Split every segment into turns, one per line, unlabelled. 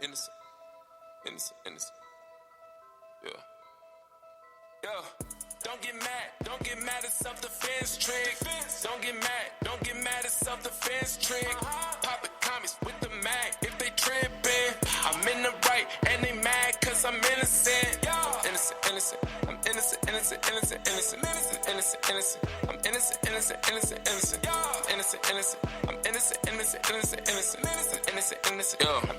Innocent. Yeah. Yo, don't get mad at self-defense trick. Don't get mad at self-defense trick. Poppin' comments with the mag if they trippin'. I'm in the right and they mad cause I'm innocent. I'm innocent. I'm innocent. I'm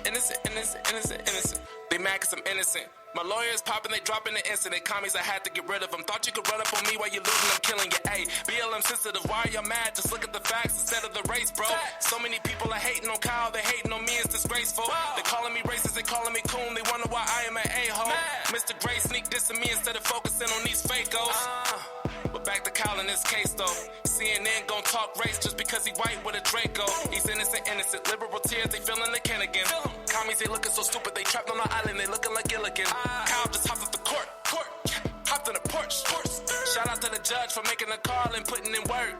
innocent. They mad cause I'm innocent. My lawyers popping, they dropping the instant. They commies, I had to get rid of them. Thought you could run up on me while you losing, I'm killing you. Ayy, BLM sensitive, why y'all mad? Just look at the facts instead of the race, bro. So many people are hating on Kyle, they hating on me, it's disgraceful. They calling me racist, they calling me coon, they wonder why I am an a-hole. Mr. Gray sneak dissing me instead of focusing on these fakos. But back to Kyle in this case though. CNN gon' talk race just because he white with a Draco. He's innocent. Liberal tears, they feeling the Kennigan. Commies, they looking so stupid, they trapped on the island, they looking like Gilligan. Kyle just hopped off the court. Hopped on the porch. Shout out to the judge for making a call and putting in work.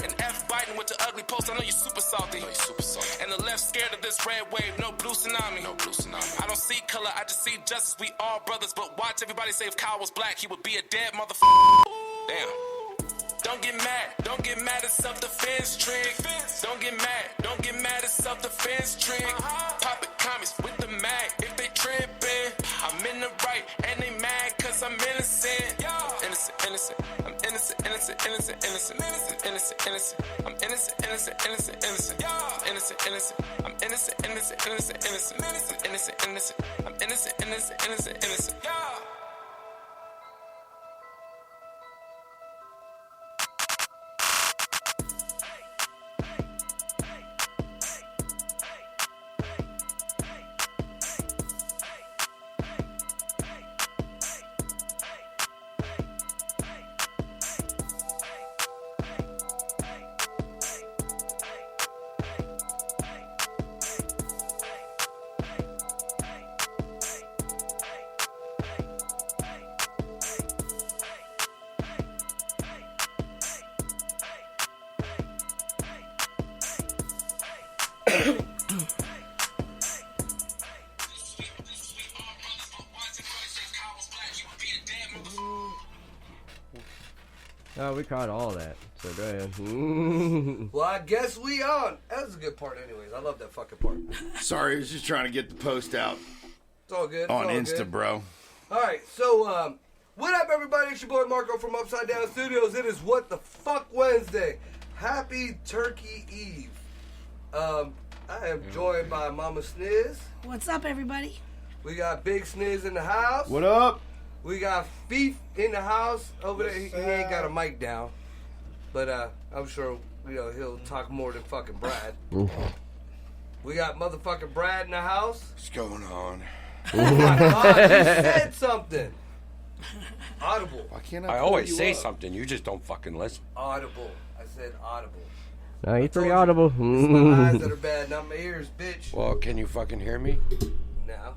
And F Biden with the ugly post, I know you super salty. And the left scared of this red wave, no blue tsunami. I don't see color, I just see justice, we all brothers. But watch everybody say if Kyle was black, he would be a dead motherfucker. Damn. Don't get mad at self-defense trick. Don't get mad at self-defense trick. Poppin' comments with the mag if they trippin'. I'm in the right and they mad cause I'm innocent. Innocent. I'm innocent. I'm innocent. I'm innocent.
Oh, we caught all that, so go ahead.
Well, I guess we on. That was a good part anyways. I love that fucking part.
Sorry, I was just trying to get the post out.
It's all good.
On Insta, bro.
Alright, so, what up, everybody? It's your boy Marco from Upside Down Studios. It is What the Fuck Wednesday. Happy Turkey Eve. I am joined by Mama Sniz.
What's up, everybody?
We got Big Sniz in the house.
What up?
We got Feef in the house over there. He ain't got a mic down, but I'm sure he'll talk more than fucking Brad. We got motherfucking Brad in the house.
What's going on?
Oh my God, you said something. Audible.
Why can't
I always say something, you just don't fucking listen.
Audible. I said audible.
No, he's pretty audible.
It's my eyes that are bad, not my ears, bitch.
Well, can you fucking hear me?
Now.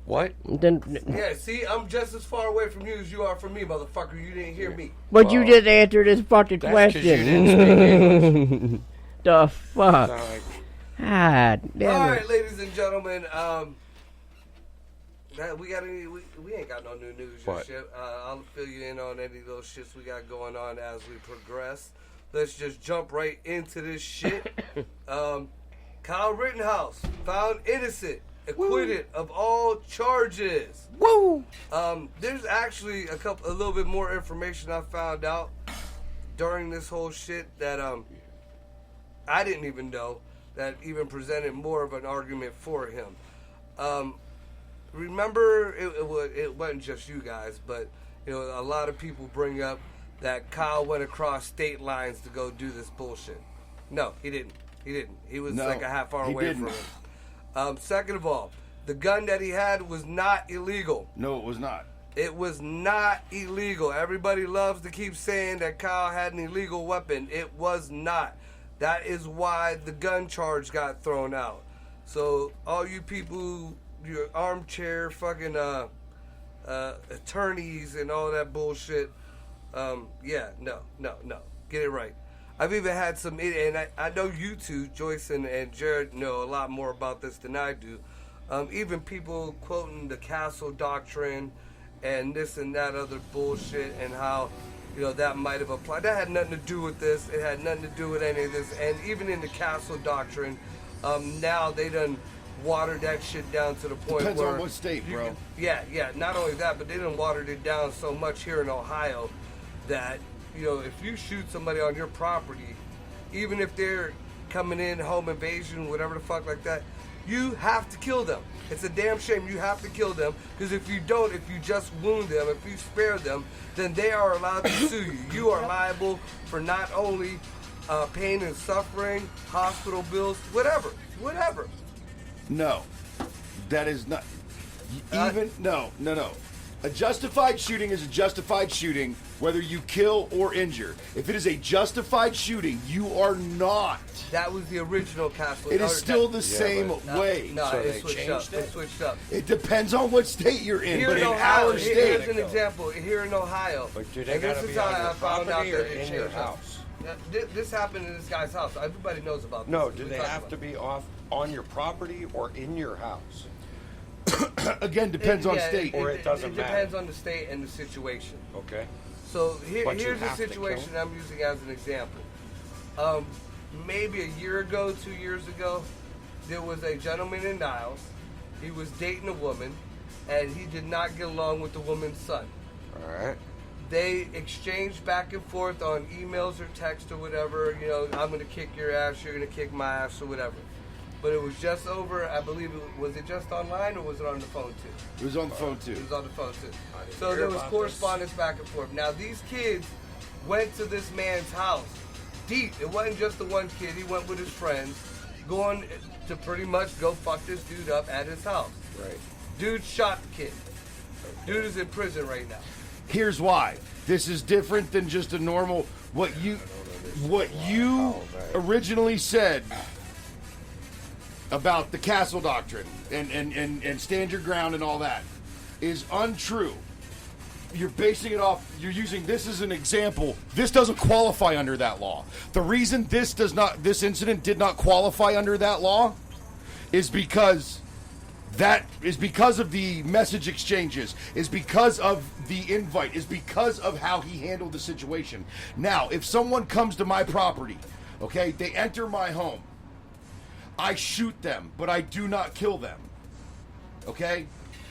What?
Then,
Yeah, see, I'm just as far away from you as you are from me, motherfucker. You didn't hear me.
but you just answered this fucking
That's 'cause you
question.
didn't speak English.
The fuck?
Like,
God damn
All
it.
right, ladies and gentlemen. We ain't got no new news or
What?
shit. I'll fill you in on any of those shits we got going on as we progress. Let's just jump right into this shit. Kyle Rittenhouse found innocent, acquitted of all charges.
Woo!
There's actually a little bit more information I found out during this whole shit that I didn't even know, that even presented more of an argument for him. Remember, it wasn't just you guys, but a lot of people bring up that Kyle went across state lines to go do this bullshit. No, he didn't. He was like a half hour away from him. Second of all, the gun that he had was not illegal.
No, it was not.
It was not illegal. Everybody loves to keep saying that Kyle had an illegal weapon. It was not. That is why the gun charge got thrown out. So all you people, your armchair fucking attorneys and all that bullshit, no. Get it right. I've even had some, and I know you two, Joyce and Jared, know a lot more about this than I do. Even people quoting the Castle Doctrine and this and that other bullshit and how, that might have applied. That had nothing to do with this. It had nothing to do with any of this. And even in the Castle Doctrine, now they done watered that shit down to the point
Depends
where...
on what state, bro.
Yeah. Not only that, but they done watered it down so much here in Ohio that, if you shoot somebody on your property, even if they're coming in, home invasion, whatever the fuck like that, you have to kill them. It's a damn shame you have to kill them, because if you don't, if you just wound them, if you spare them, then they are allowed to sue you. You are liable for not only pain and suffering, hospital bills, whatever.
No, that is not. No. A justified shooting is a justified shooting, whether you kill or injure. If it is a justified shooting, you are not.
That was the original Castle.
It is still the same way.
No,
So
it
they
switched up.
changed
It
it?
switched up.
It depends on what state you're in,
Here
but
in
in
Ohio,
our
here's
state,
an example. Here in Ohio,
But do they
and this
gotta
is
be
how
on your
I found out
property
that
or
it
in your
changed up.
house?
This happened in this guy's house. Everybody knows about this.
No, do
We
they
talked
have
about
to be off on your property or in your house?
again, depends on state.
Or it doesn't
It
matter.
depends on the state and the situation.
Okay.
So
But you
here's the
have to
situation
kill?
I'm using as an example. Maybe a year ago, 2 years ago, there was a gentleman in Niles. He was dating a woman, and he did not get along with the woman's son.
All right.
They exchanged back and forth on emails or text or whatever. I'm going to kick your ass, you're going to kick my ass or whatever. But it was just over, I believe, was it just online or was it on the phone too?
It was on the phone too.
It was on the phone too.
didn't
So
hear
there was
about
correspondence back and forth. Now these kids went to this man's house. Deep. It wasn't just the one kid. He went with his friends, going to pretty much go fuck this dude up at his house.
Right.
Dude shot the kid. Dude is in prison right now.
Here's why. This is different than just a normal what you originally said about the Castle Doctrine and stand your ground and all that is untrue. You're basing it off, you're using this as an example. This doesn't qualify under that law. The reason this incident did not qualify under that law is because of the message exchanges, is because of the invite, is because of how he handled the situation. Now, if someone comes to my property, okay, they enter my home, I shoot them, but I do not kill them. Okay?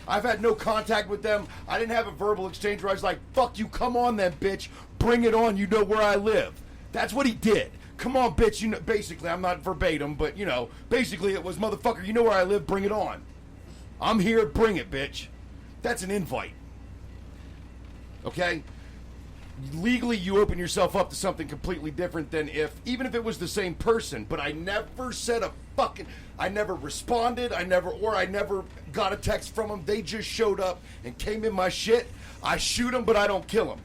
I've had no contact with them. I didn't have a verbal exchange where I was like, fuck you, come on then, bitch. Bring it on, you know where I live. That's what he did. Come on, bitch, basically, I'm not verbatim, but, basically it was, motherfucker, you know where I live, bring it on. I'm here, bring it, bitch. That's an invite. Okay? Legally, you open yourself up to something completely different than even if it was the same person, but I never said I never responded, I never got a text from them. They just showed up and came in my shit. I shoot them, but I don't kill them.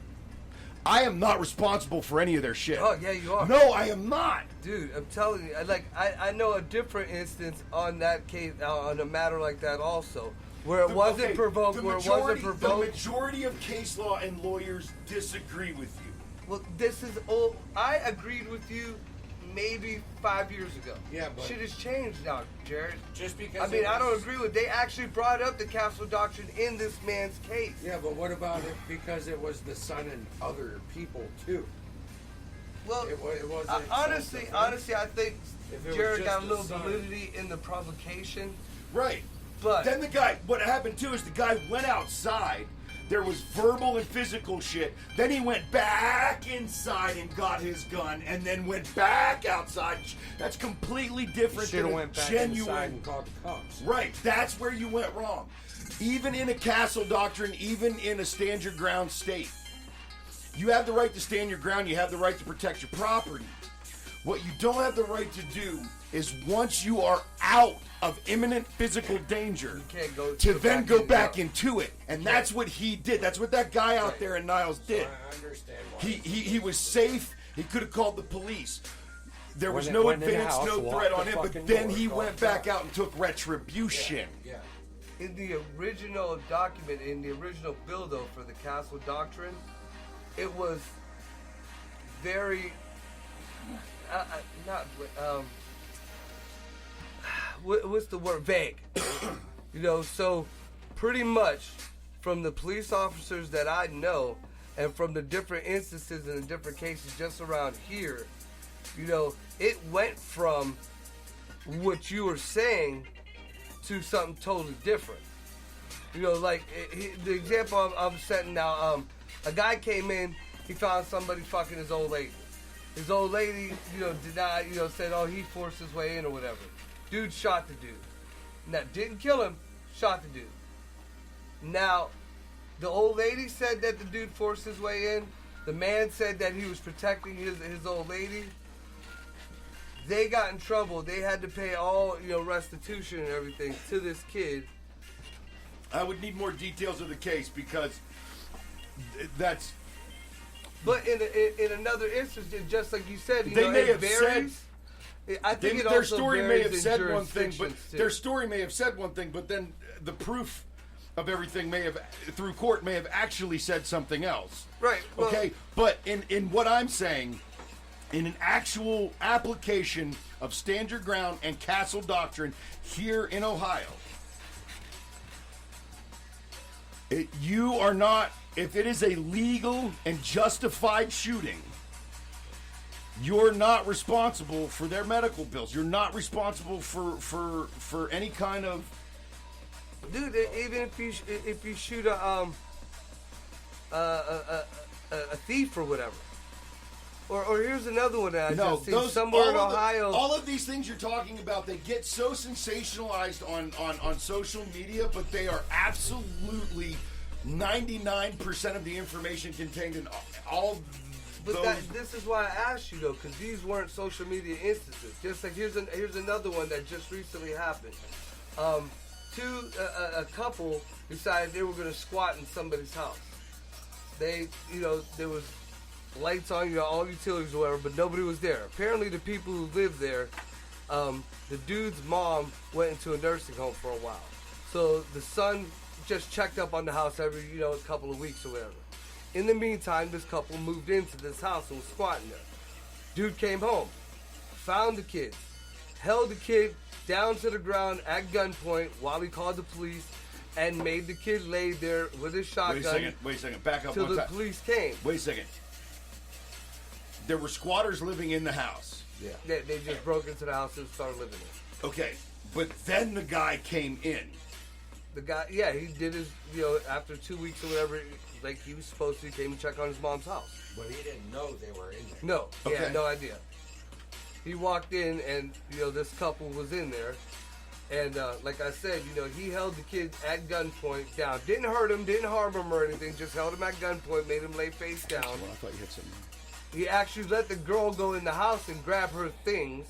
I am not responsible for any of their shit.
Oh, yeah, you are.
No, I am not.
Dude, I'm telling you, I know a different instance on that case, on a matter like that also, where it wasn't provoked,
The majority of case law and lawyers disagree with you.
Well, this is old. I agreed with you maybe 5 years ago.
Yeah, but-
shit has changed now, Jared.
Just because.
I mean, I don't agree with. They actually brought up the Castle Doctrine in this man's case.
Yeah, but what about it because it was the son and other people too?
Well,
It wasn't
honestly,
self-defense?
I think
If it was
Jared
just
got a
the
little
son.
validity in the provocation.
Right.
But
Then what happened too is the guy went outside. There was verbal and physical shit. Then he went back inside and got his gun, and then went back outside. That's completely different
Should
than
have
a
went back
genuine.
inside and called the cops.
Right. That's where you went wrong. Even in a Castle Doctrine, even in a stand your ground state, you have the right to stand your ground. You have the right to protect your property. What you don't have the right to do is once you are out of imminent physical danger,
you can't go
to then go back
in.
into it. And that's what he did. That's what that guy out there in Niles did.
I understand why.
He was safe. He could have called the police. There was
When
no
in the
advance,
house,
no
lock
threat
the
on him, but
fucking
then
door,
he
call
went
the
back
cops.
out and took retribution.
Yeah.
In the original document, in the original bill, though, for the Castle Doctrine, it was very what's the word? Vague. So pretty much from the police officers that I know and from the different instances and the different cases just around here, it went from what you were saying to something totally different. Like the example I'm setting now, a guy came in, he found somebody fucking his old lady. His old lady, denied, said, oh, he forced his way in or whatever. Dude shot the dude. Now, didn't kill him, shot the dude. Now, the old lady said that the dude forced his way in. The man said that he was protecting his old lady. They got in trouble. They had to pay all, restitution and everything to this kid.
I would need more details of the case because that's...
But in another instance, just like you said,
they may have
varies. I think it
their
also
story may
varies
have
in
said one thing, but
jurisdictions, too.
their story may have said one thing, but then the proof of everything may have, through court, may have actually said something else.
Right. Well,
Okay, but in what I'm saying, in an actual application of stand your ground and castle doctrine here in Ohio, you are not, if it is a legal and justified shooting, you're not responsible for their medical bills. You're not responsible for any kind of...
Dude, even if you shoot a thief or whatever. Or here's another one that I just seen somewhere in Ohio.
All of these things you're talking about, they get so sensationalized on social media, but they are absolutely 99% of the information contained in all
But
those.
this is why I asked you though, because these weren't social media instances. Just like here's another one that just recently happened. A couple decided they were going to squat in somebody's house. They, there was lights on, all utilities or whatever, but nobody was there. Apparently the people who lived there, the dude's mom went into a nursing home for a while. So the son just checked up on the house every, a couple of weeks or whatever. In the meantime, this couple moved into this house and was squatting there. Dude came home, found the kid, held the kid down to the ground at gunpoint while he called the police and made the kid lay there with his shotgun.
Wait a second, back up
till
one
the
time.
police came.
Wait a second. There were squatters living in the house.
Yeah. They just broke into the house and started living there.
Okay, but then the guy came in.
The guy, he did his, after 2 weeks or whatever, like he was supposed to, he came and check on his mom's house.
But he didn't know they were in there.
No, he
Okay.
had no idea. He walked in and, this couple was in there. And like I said, he held the kid at gunpoint down. Didn't hurt him, didn't harm him or anything, just held him at gunpoint, made him lay face down.
Well, I thought you had something.
He actually let the girl go in the house and grab her things.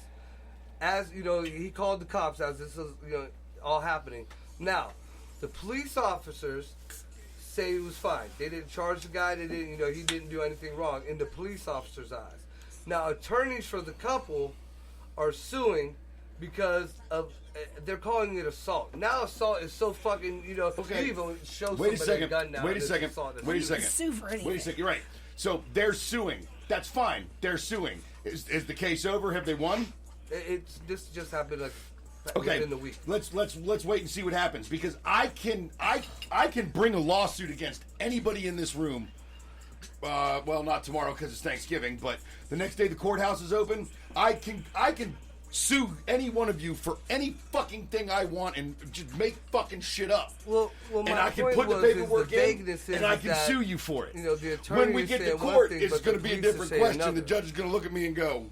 As, he called the cops as this was, all happening. Now, the police officers say it was fine. They didn't charge the guy. They didn't, he didn't do anything wrong in the police officer's eyes. Now, attorneys for the couple are suing because of, they're calling it assault. Now assault is so fucking,
Okay.
you even show
Wait a
somebody a
second.
gun now.
Wait a second. Wait a second.
Sue for anything.
Wait a second. You're right. So they're suing. That's fine. They're suing. Is the case over? Have they won?
This just happened like
Okay.
within the week.
Let's wait and see what happens because I can bring a lawsuit against anybody in this room. Well, not tomorrow because it's Thanksgiving, but the next day the courthouse is open. I can sue any one of you for any fucking thing I want and just make fucking shit up.
Well,
and
my
I can
point
put the
was, is
paperwork
the
in,
vagueness
and
is
I can
that,
sue you for it.
the attorney
When we
is
get to
saying one
court,
thing,
it's
but
going
the
to be a
police are
different
saying
question.
another.
The judge is going to look at me and go,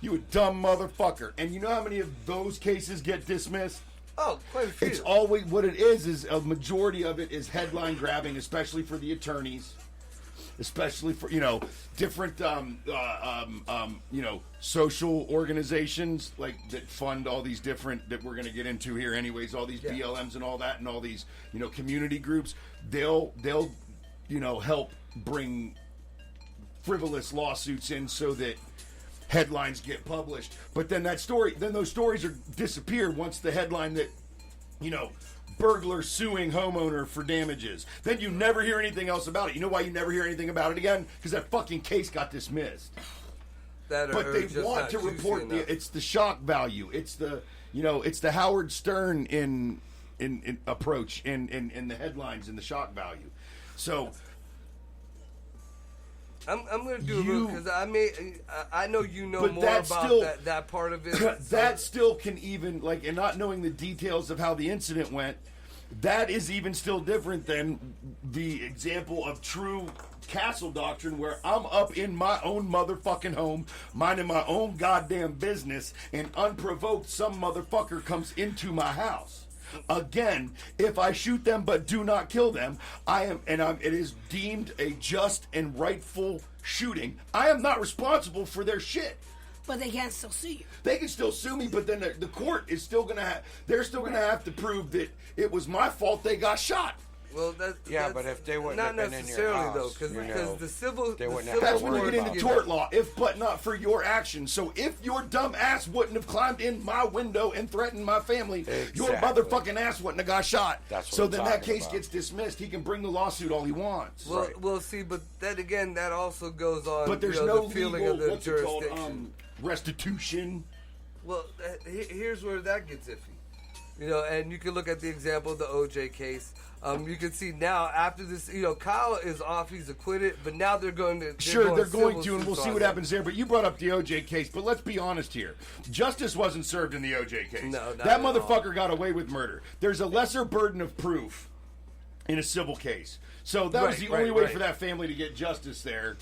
"You a dumb motherfucker." And you know how many of those cases get dismissed?
Oh, quite a few.
It's always what it is a majority of it is headline grabbing, especially for the attorneys, especially for different social organizations like that fund all these different that we're going to get into here anyways, all these BLMs and all that, and all these community groups. They'll help bring frivolous lawsuits in so that headlines get published, but then those stories are disappeared once the headline that burglar suing homeowner for damages. Then you never hear anything else about it. You know why you never hear anything about it again? Because that fucking case got dismissed. But they want to report it's the shock value. It's the it's the Howard Stern in in approach in the headlines and the shock value. So
I'm going to do it real because I know you know
But
more
that's
about
still-
that part of it.
that still can even like, and not knowing the details of how the incident went, that is even still different than the example of true castle doctrine where I'm up in my own motherfucking home, minding my own goddamn business, and unprovoked some motherfucker comes into my house. Again, if I shoot them but do not kill them, it is deemed a just and rightful shooting. I am not responsible for their shit.
But they can still sue you.
They can still sue me, but then the court is still gonna have. They're still gonna have to prove that it was my fault they got shot.
Well, that's
but if they wouldn't
not
have been in your
necessarily
house,
though, because the civil,
they wouldn't
the
have-
civil
That's when you
court
get into
gives-
tort law. If but not for your actions. So if your dumb ass wouldn't have climbed in my window and threatened my family, your
Exactly.
motherfucking ass wouldn't have got shot.
That's what
so
I'm
then that
talking
case
about.
gets dismissed. He can bring the lawsuit all he wants.
Well, see, but then again, that also goes on.
But there's
you know,
no
the feeling
legal
of the
what's it called,
jurisdiction.
restitution.
Well, here's where that gets iffy. You know, and you can look at the example of the OJ case. You can see now after this, you know, Kyle is off; he's acquitted. But now they're going to
They're going to, and
civil
we'll
suits
see
on
what
him.
happens there. But you brought up the OJ case. But let's be honest here: justice wasn't served in the OJ case.
No, not
that
at all.
motherfucker got away with murder. There's a lesser burden of proof in a civil case, so that was
Right,
the only
right,
way
right.
for that family to get justice there.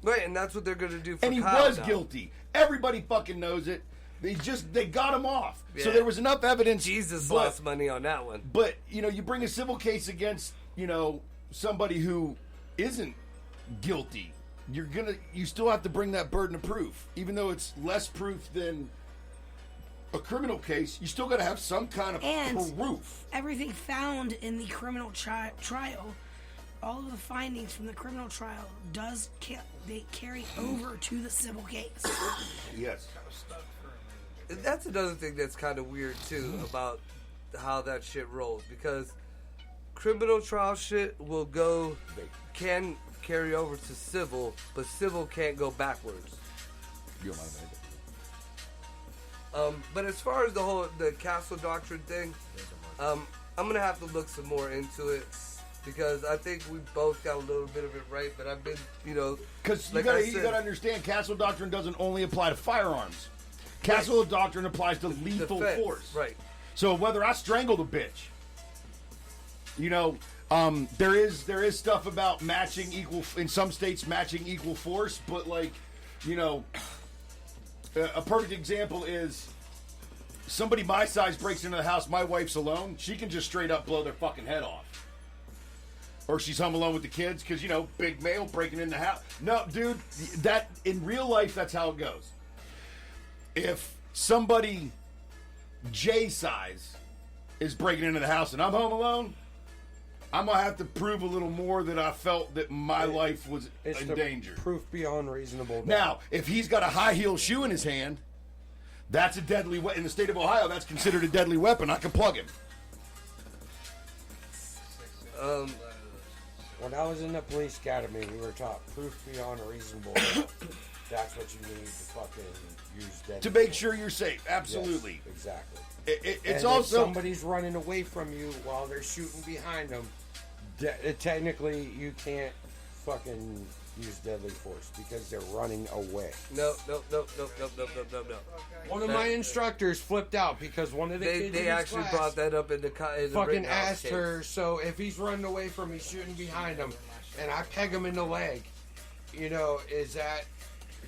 Right, and that's what they're going to do for
And he
Kyle
was
now.
guilty. Everybody fucking knows it. They got him off. So
Yeah.
there was enough evidence.
Jesus
but-
lost money on that one.
But you know, you bring a civil case against somebody who isn't guilty. You still have to bring that burden of proof, even though it's less proof than a criminal case. You still got to have some kind of
And-
proof.
Everything found in the criminal trial, all of the findings from the criminal trial, they carry over to the civil case.
Yes.
That's another thing that's kind of weird too about how that shit rolls, because criminal trial shit can carry over to civil, but civil can't go backwards.
You don't mind that?
But as far as the castle doctrine thing, I'm gonna have to look some more into it, because I think we both got a little bit of it right. But I've been,
Because
like
you
I
got
said,
to understand, castle doctrine doesn't only apply to firearms. Castle doctrine applies to lethal
defense,
force.
right?
So whether I strangled a bitch, there is stuff about matching equal in some states, matching equal force, but a perfect example is somebody my size breaks into the house. My wife's alone. She can just straight up blow their fucking head off. Or she's home alone with the kids because, big male breaking in the house. No, dude, that in real life, that's how it goes. If somebody J size is breaking into the house and I'm home alone, I'm going to have to prove a little more that I felt that my life was
It's
in
the
danger.
Proof beyond reasonable doubt.
Now, if he's got a high heel shoe in his hand, that's a deadly weapon. In the state of Ohio, that's considered a deadly weapon. I can plug him.
When I was in the police academy, we were taught proof beyond a reasonable doubt. That's what you need to fucking use deadly
To make
force.
sure you're safe. Absolutely.
Yes, exactly.
It's
And if
also...
somebody's running away from you while they're shooting behind them, technically you can't fucking use deadly force because they're running away.
No.
One of my instructors flipped out because one of the kids
They
in his
actually
class
brought that up in the
fucking
Rittenhouse
asked
case.
her, so if he's running away from me, shooting behind him, and I peg him in the leg, is that...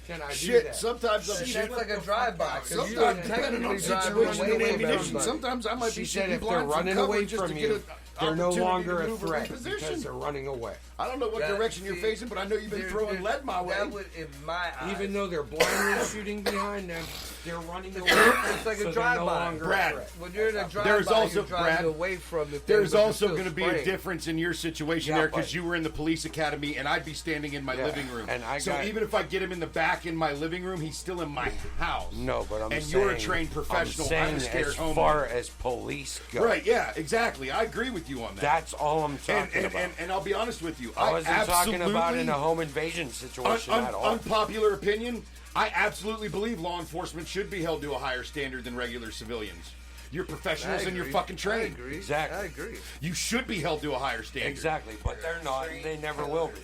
Can I do
Shit,
that?
sometimes I'm
See,
shooting...
that's like a drive-by. 'cause you
Sometimes,
are
depending on
technically driving
situation
away
and
from
ammunition,
everybody.
sometimes I might
She
be
said
shooting
if they're
blind from
running
cover
away
just to
from
get
you,
an
they're no
opportunity
longer
to
a
maneuver
threat
reposition.
because they're running away.
I don't know what
That-
direction you're
see,
facing, but I know you've been throwing lead my way.
That would, in my eyes,
Even though they're blindly shooting behind them, they're running away.
it's like
so
a
they're
drive-by.
no longer a
Brad,
threat.
when you're in a drive-by,
There's also,
you're driving
Brad,
away from the thing,
There's
but you're
also
still
going to be a
spraying.
difference in your situation
Yeah,
there because
but-
you were in the police academy and I'd be standing in my
Yeah,
living room.
and I
so
got-
even if I get him in the back in my living room, he's still in my house.
No, but I'm
and
saying...
you're a trained professional.
I'm
a
saying
scared
as
homeowner.
far as police go.
Right, yeah, exactly. I agree with you on that.
That's all I'm talking about.
And I'll be honest with you.
I wasn't talking
absolutely,
about in a home invasion situation at all.
Unpopular opinion, I absolutely believe law enforcement should be held to a higher standard than regular civilians. You're professionals
I
and you're
agree.
fucking
I
trained.
agree.
Exactly.
I agree.
You should be held to a higher standard.
Exactly, but they're not, and they never will be.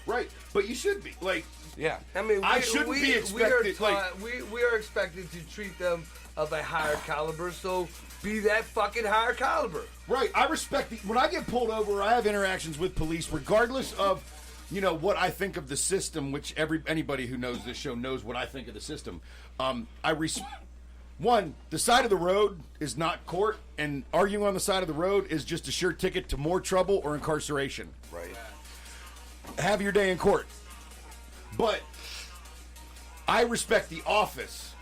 Right, but you should be. Like,
Yeah.
I mean,
I shouldn't be expected,
we are expected to treat them of a higher caliber, so be that fucking higher caliber.
right, I respect when I get pulled over, I have interactions with police, regardless of, what I think of the system, which anybody who knows this show knows what I think of the system. One, the side of the road is not court, and arguing on the side of the road is just a sure ticket to more trouble or incarceration.
Right.
Have your day in court. But I respect the office.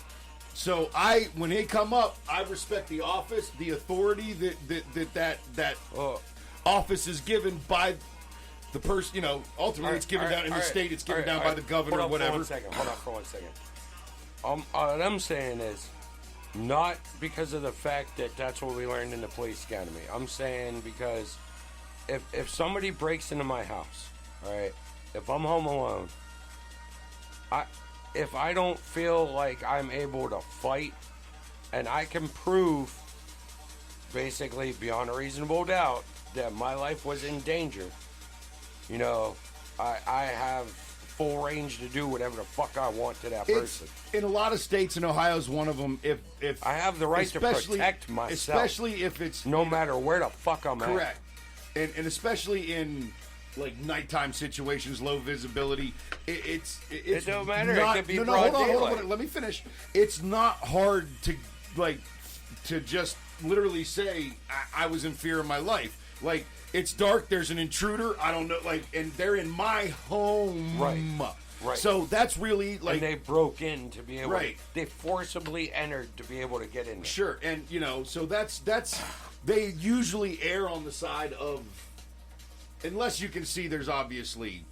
So when they come up, I respect the office, the authority that office is given by the person. Ultimately, it's given down in the state. It's given down by the governor or whatever.
Hold on for 1 second. What I'm saying is, not because of the fact that that's what we learned in the police academy. I'm saying because if somebody breaks into my house, all right, if I'm home alone, if I don't feel like I'm able to fight, and I can prove, basically beyond a reasonable doubt, that my life was in danger, I have full range to do whatever the fuck I want to that person.
In a lot of states, and Ohio's one of them. If
I have the right to protect myself,
especially if it's
no matter where the fuck I'm
correct, and especially in like nighttime situations, low visibility, it
don't matter.
Not,
it could be
no,
broad
hold
daylight.
on. Let me finish. It's not hard to just literally say I was in fear of my life. Like, it's dark. There's an intruder. I don't know. And they're in my home.
Right.
So that's really
and they broke in to be able.
Right.
They forcibly entered to be able to get in there.
Sure, and so that's they usually err on the side of, unless you can see there's obviously,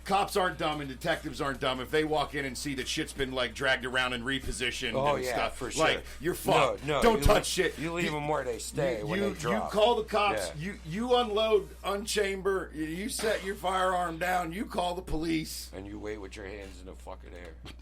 cops aren't dumb and detectives aren't dumb. If they walk in and see that shit's been dragged around and repositioned and stuff,
for sure.
You're fucked.
No,
don't touch shit.
You leave them where they stay when they drop.
You call the cops.
Yeah.
You unload, unchamber. You set your firearm down. You call the police.
And you wait with your hands in the fucking air.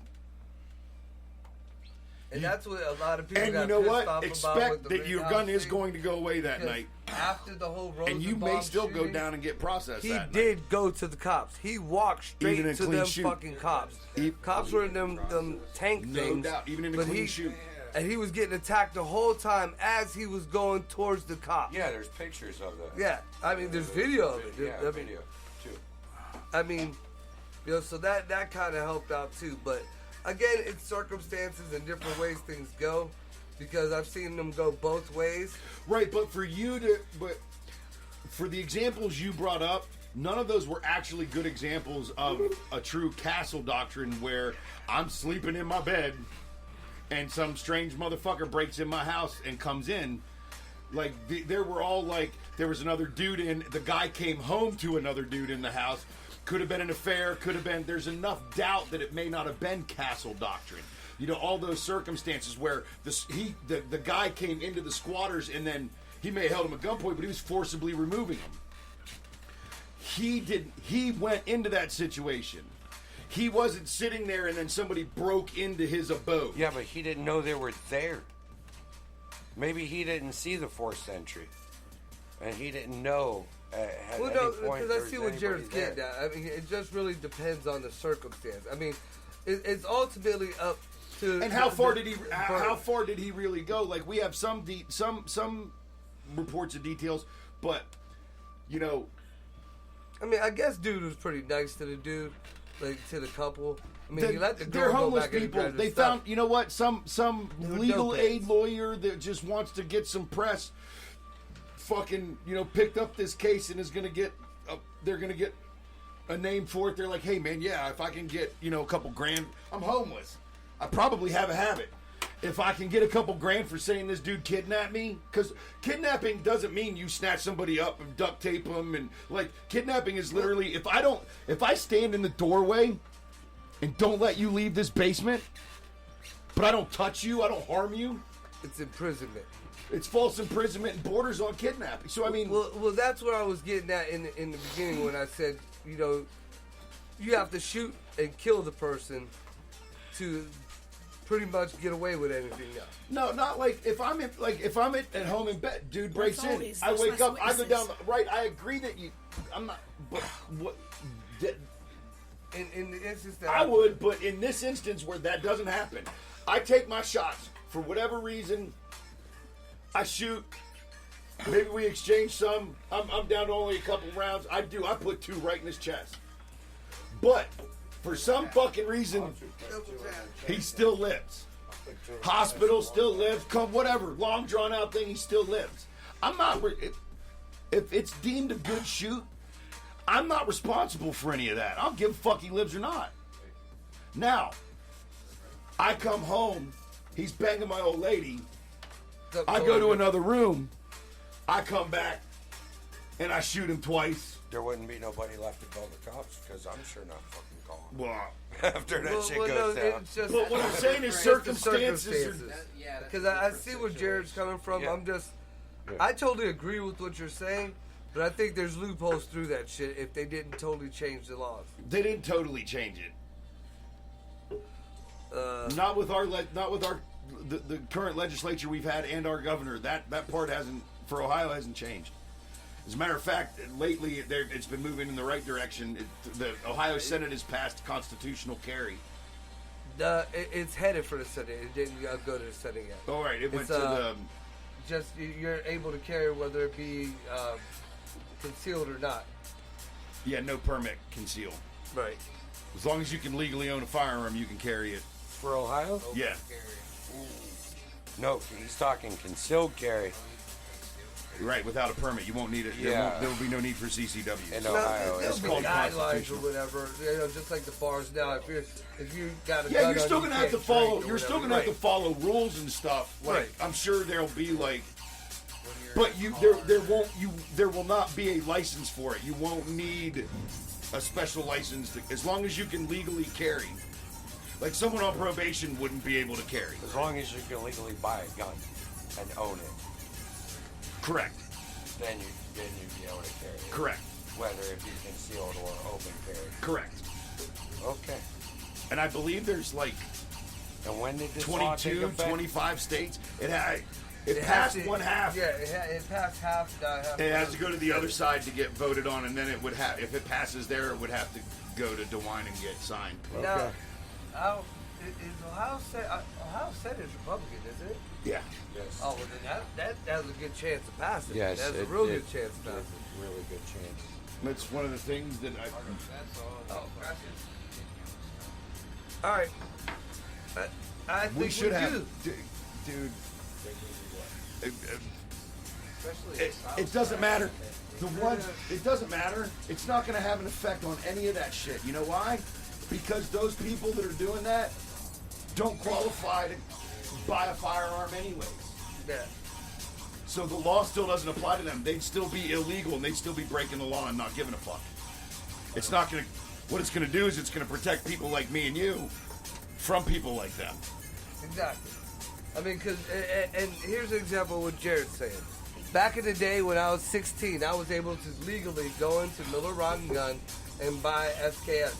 And that's what a lot of people
And
got
you know
pissed
what?
off about
Expect
with the
that your
Rittenhouse
gun is
thing,
going to go away that
because
night.
After the whole Rosenbaum
And you may still go
shooting,
down and get processed
he
that
did
night.
go to the cops. He walked straight
Even in
to
clean
them
shoot.
fucking cops. Cops were in them tank
No
things.
doubt, even in a
but
clean
he,
shoot.
And he was getting attacked the whole time as he was going towards the cops.
Yeah, there's pictures of that.
Yeah, I mean, there's video of it.
Yeah,
I mean,
video too.
I mean, so that kind of helped out too. But again, it's circumstances and different ways things go, because I've seen them go both ways.
Right, but for the examples you brought up, none of those were actually good examples of a true castle doctrine where I'm sleeping in my bed and some strange motherfucker breaks in my house and comes in. There were all there was another dude in, the guy came home to another dude in the house. Could have been an affair, could have been, there's enough doubt that it may not have been castle doctrine. All those circumstances where the guy came into the squatters and then he may have held him at gunpoint, but he was forcibly removing him. He went into that situation. He wasn't sitting there and then somebody broke into his abode.
Yeah, but he didn't know they were there. Maybe he didn't see the forced entry, and he didn't know.
Well, no, because I see what Jared's getting at. I mean, it just really depends on the circumstance. I mean, it's ultimately up to.
And how far did he really go? We have some reports of details, but
I mean, I guess dude was pretty nice to the dude, to the couple. I mean, he let the girl
they're
go
homeless
back and
people.
grab
They
his stuff.
found, some legal
dope
aid
heads.
lawyer that just wants to get some press. Fucking, picked up this case and is gonna get. They're gonna get a name for it. They're like, hey man, yeah, if I can get a couple grand, I'm homeless. I probably have a habit. If I can get a couple grand for saying this dude kidnapped me, because kidnapping doesn't mean you snatch somebody up and duct tape them, and kidnapping is literally if I stand in the doorway and don't let you leave this basement, but I don't touch you, I don't harm you,
It's imprisonment.
it's false imprisonment and borders on kidnapping. So I mean,
Well, that's what I was getting at in the beginning when I said, you have to shoot and kill the person to pretty much get away with anything now.
No, not like if I'm at home in bed, dude breaks in.
always-
I
there's
wake
less
up, I go down.
witnesses.
Right, I agree that you. I'm not. But what?
In the instance that
I would, but in this instance where that doesn't happen, I take my shots for whatever reason. I shoot. Maybe we exchange some. I'm down to only a couple rounds. I put 2 right in his chest. But for some fucking reason, he still lives. Hospital still lives. Come whatever long drawn out thing, he still lives. I'm not. If it's deemed a good shoot, I'm not responsible for any of that. I'll give a fuck he lives or not. Now, I come home. He's banging my old lady. I go to another room. I come back, and I shoot him twice.
There wouldn't be nobody left to call the cops because I'm sure not fucking calling.
Well,
After that shit
no,
goes down.
it's just,
but what I'm saying is
it's the
circumstances are...
Because I see where Jared's coming from.
Yeah.
I totally agree with what you're saying, but I think there's loopholes through that shit if they didn't totally change the laws.
They didn't totally change it. Not with the current legislature we've had and our governor. That part hasn't, for Ohio, hasn't changed. As a matter of fact, lately it's been moving in the right direction. The Ohio Senate has passed constitutional carry.
It's headed for the Senate. It didn't go to the Senate yet.
All right, it went
It's,
to the...
Just you're able to carry whether it be concealed or not.
Yeah, no permit concealed.
Right.
As long as you can legally own a firearm, you can carry it.
For Ohio?
Yeah.
No, he's talking concealed carry.
Right, without a permit, you won't need it.
Yeah.
There will be no need for CCW.
In
No,
Ohio,
there'll
it's
be
called
guidelines or
constitutional.
whatever. You know, just like the bars now. If you got a
Yeah,
gun
you're
on,
still
you
gonna have to
can't
follow.
drink or
You're still
whatever.
gonna have to follow rules and stuff. Like,
Right.
I'm sure there'll be like, but there will not be a license for it. You won't need a special license as long as you can legally carry. Like someone on probation wouldn't be able to carry.
As long as you can legally buy a gun and own it,
Correct.
then you'd be able to carry it.
Correct.
Whether it be concealed or open carry.
Correct.
Okay.
And I believe there's like
And when did this law take
22,
effect?
25 states. It
It
passed
has to-
one half.
Yeah, it passed half. Half
It has to go to the other side to get voted on, and then it would have. If it passes there, it would have to go to DeWine and get signed.
Now, is Ohio Senate is Republican, isn't it?
Yeah.
Yes.
Oh, well then that has a good chance of passing.
Yes,
that's a
it-
real
it-
good chance of
There's
passing.
a really good chance.
That's one of the things that I.
All right. I think
We should have,
do.
dude. It doesn't matter. It doesn't matter. It's not going to have an effect on any of that shit. You know why? Because those people that are doing that don't qualify to buy a firearm anyways.
Yeah.
So the law still doesn't apply to them. They'd still be illegal and they'd still be breaking the law and not giving a fuck. It's not going to. What it's going to do is it's going to protect people like me and you from people like them.
Exactly. I mean, and here's an example of what Jared's saying. Back in the day when I was 16, I was able to legally go into Miller Rock and Gun and buy SKS.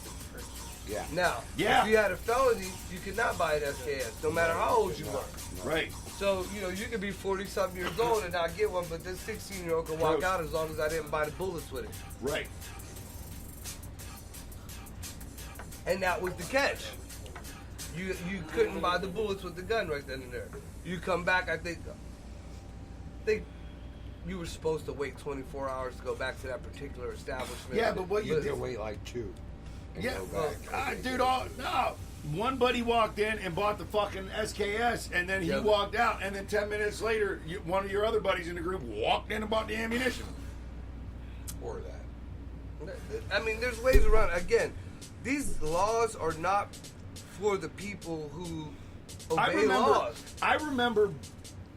Yeah.
Now,
Yeah.
if you had a felony, you could not buy an SKS, no matter how old you were.
Right.
So, you could be 40-something years old and not get one, but this 16-year-old can walk out as long as I didn't buy the bullets with it.
Right.
And that was the catch. You couldn't buy the bullets with the gun right then and there. You come back, I think you were supposed to wait 24 hours to go back to that particular establishment.
Yeah, but what you
You
do?
can wait like 2. and
Yeah,
go back.
dude. No. One buddy walked in and bought the fucking SKS, and then he
Yeah.
walked out, and then 10 minutes later, one of your other buddies in the group walked in and bought the ammunition.
Or that.
I mean, there's ways around. Again, these laws are not for the people who obey laws.
I remember.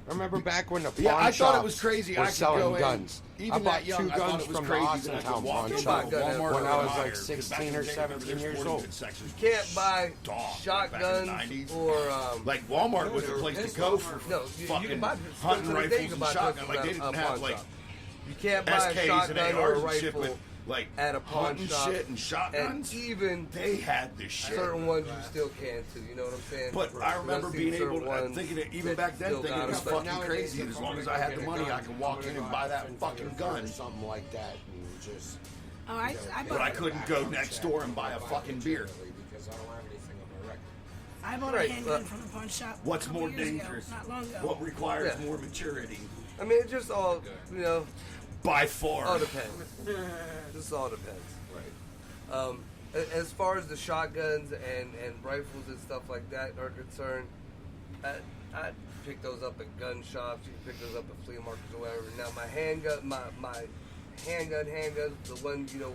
Remember back when the pawn
Yeah, I thought it
shops
was crazy.
were
I could
selling
go in,
guns.
even
I
that
bought
young,
2
I thought
guns
it was
from
crazy
the
that I could
Austintown
walk
pawn
into
shop
gun
Walmart
when
or
I was
Meijer,
like
'cause
16
back
or
in the day,
17 years
sporting
old.
goods sections
You can't buy
dog back in the
shotguns
90s.
or
Like Walmart was the place to go for
no. You
fucking
can buy
hunting
to this day,
rifles
you can
and
buy
shotguns.
pistols
Like they
at a
didn't have
pawn
like
shop. You can't buy a
SKs and
shotgun or a
ARs and shit
rifle
with like
at a pawn
hunting
shop
shit and shotguns,
and even
they had this shit.
certain ones you still can too. You know what I'm saying?
But I remember
I've
being
seen
able
certain
to,
ones
thinking it, even
that
back then,
still
thinking
got
it was
them, but
fucking crazy. And as long as I had the money, I could walk in and buy that fucking gun.
Something like that, and just.
Oh, I
But I
bought,
couldn't go next door and buy a fucking beer.
Because I don't have anything on my record.
I bought
Right,
a handgun from the pawn shop.
What's
a couple
more
years ago,
dangerous?
not long ago.
What requires
Yeah.
more maturity?
I mean, it just all, you know,
By far.
all depends. Just all depends. Right. As far as the shotguns and rifles and stuff like that are concerned, I pick those up at gun shops. You can pick those up at flea markets or whatever. Now my handguns, the one, you know,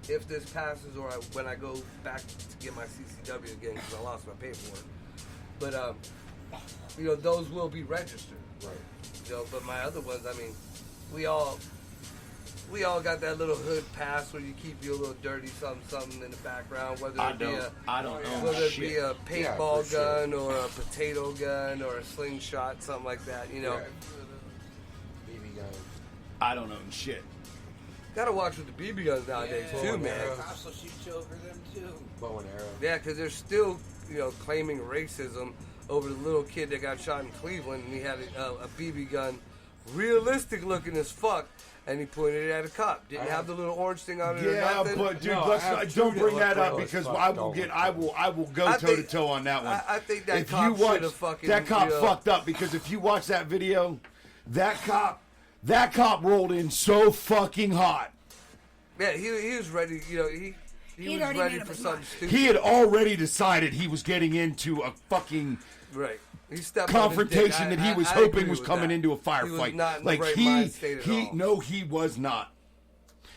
if this passes or when I go back to get my CCW again because I lost my paperwork. But you know, those will be registered.
Right.
You know, but my other ones, I mean, we all got that little hood pass where you keep your little dirty something in the background, whether
I
it be
don't own
whether it
shit.
be a
Yeah,
paintball
for sure.
gun or a potato gun or a slingshot, something like that. You know,
BB gun.
I don't own shit.
gotta watch with the BB guns nowadays too, man.
Cops will shoot you over them too. Bow and arrow.
Yeah, because they're still, you know, claiming racism over the little kid that got shot in Cleveland, and he had a BB gun, realistic looking as fuck, and he pointed it at a cop. Didn't have the little orange thing on it or
Yeah,
nothing.
but dude,
No, I have
let's
two
don't
that
bring
look
that up
real
because
as fuck.
I will
Don't
get
look
I will go
I
toe
think-
to toe on that one.
I think that
if
cop
you watch
should've fucking,
that cop
you know-
fucked up because if you watch that video, that cop rolled in so fucking hot.
Yeah, he was ready. You know, he
He'd
was
already
ready
made up
for
his
something
mind.
stupid.
He had already decided he was getting into a fucking
Right. He stepped on his dick.
confrontation that he was
I
hoping
agree
was
with
coming
that.
into a
He
firefight.
was not in
Like
the right mind state at all.
no, he was not.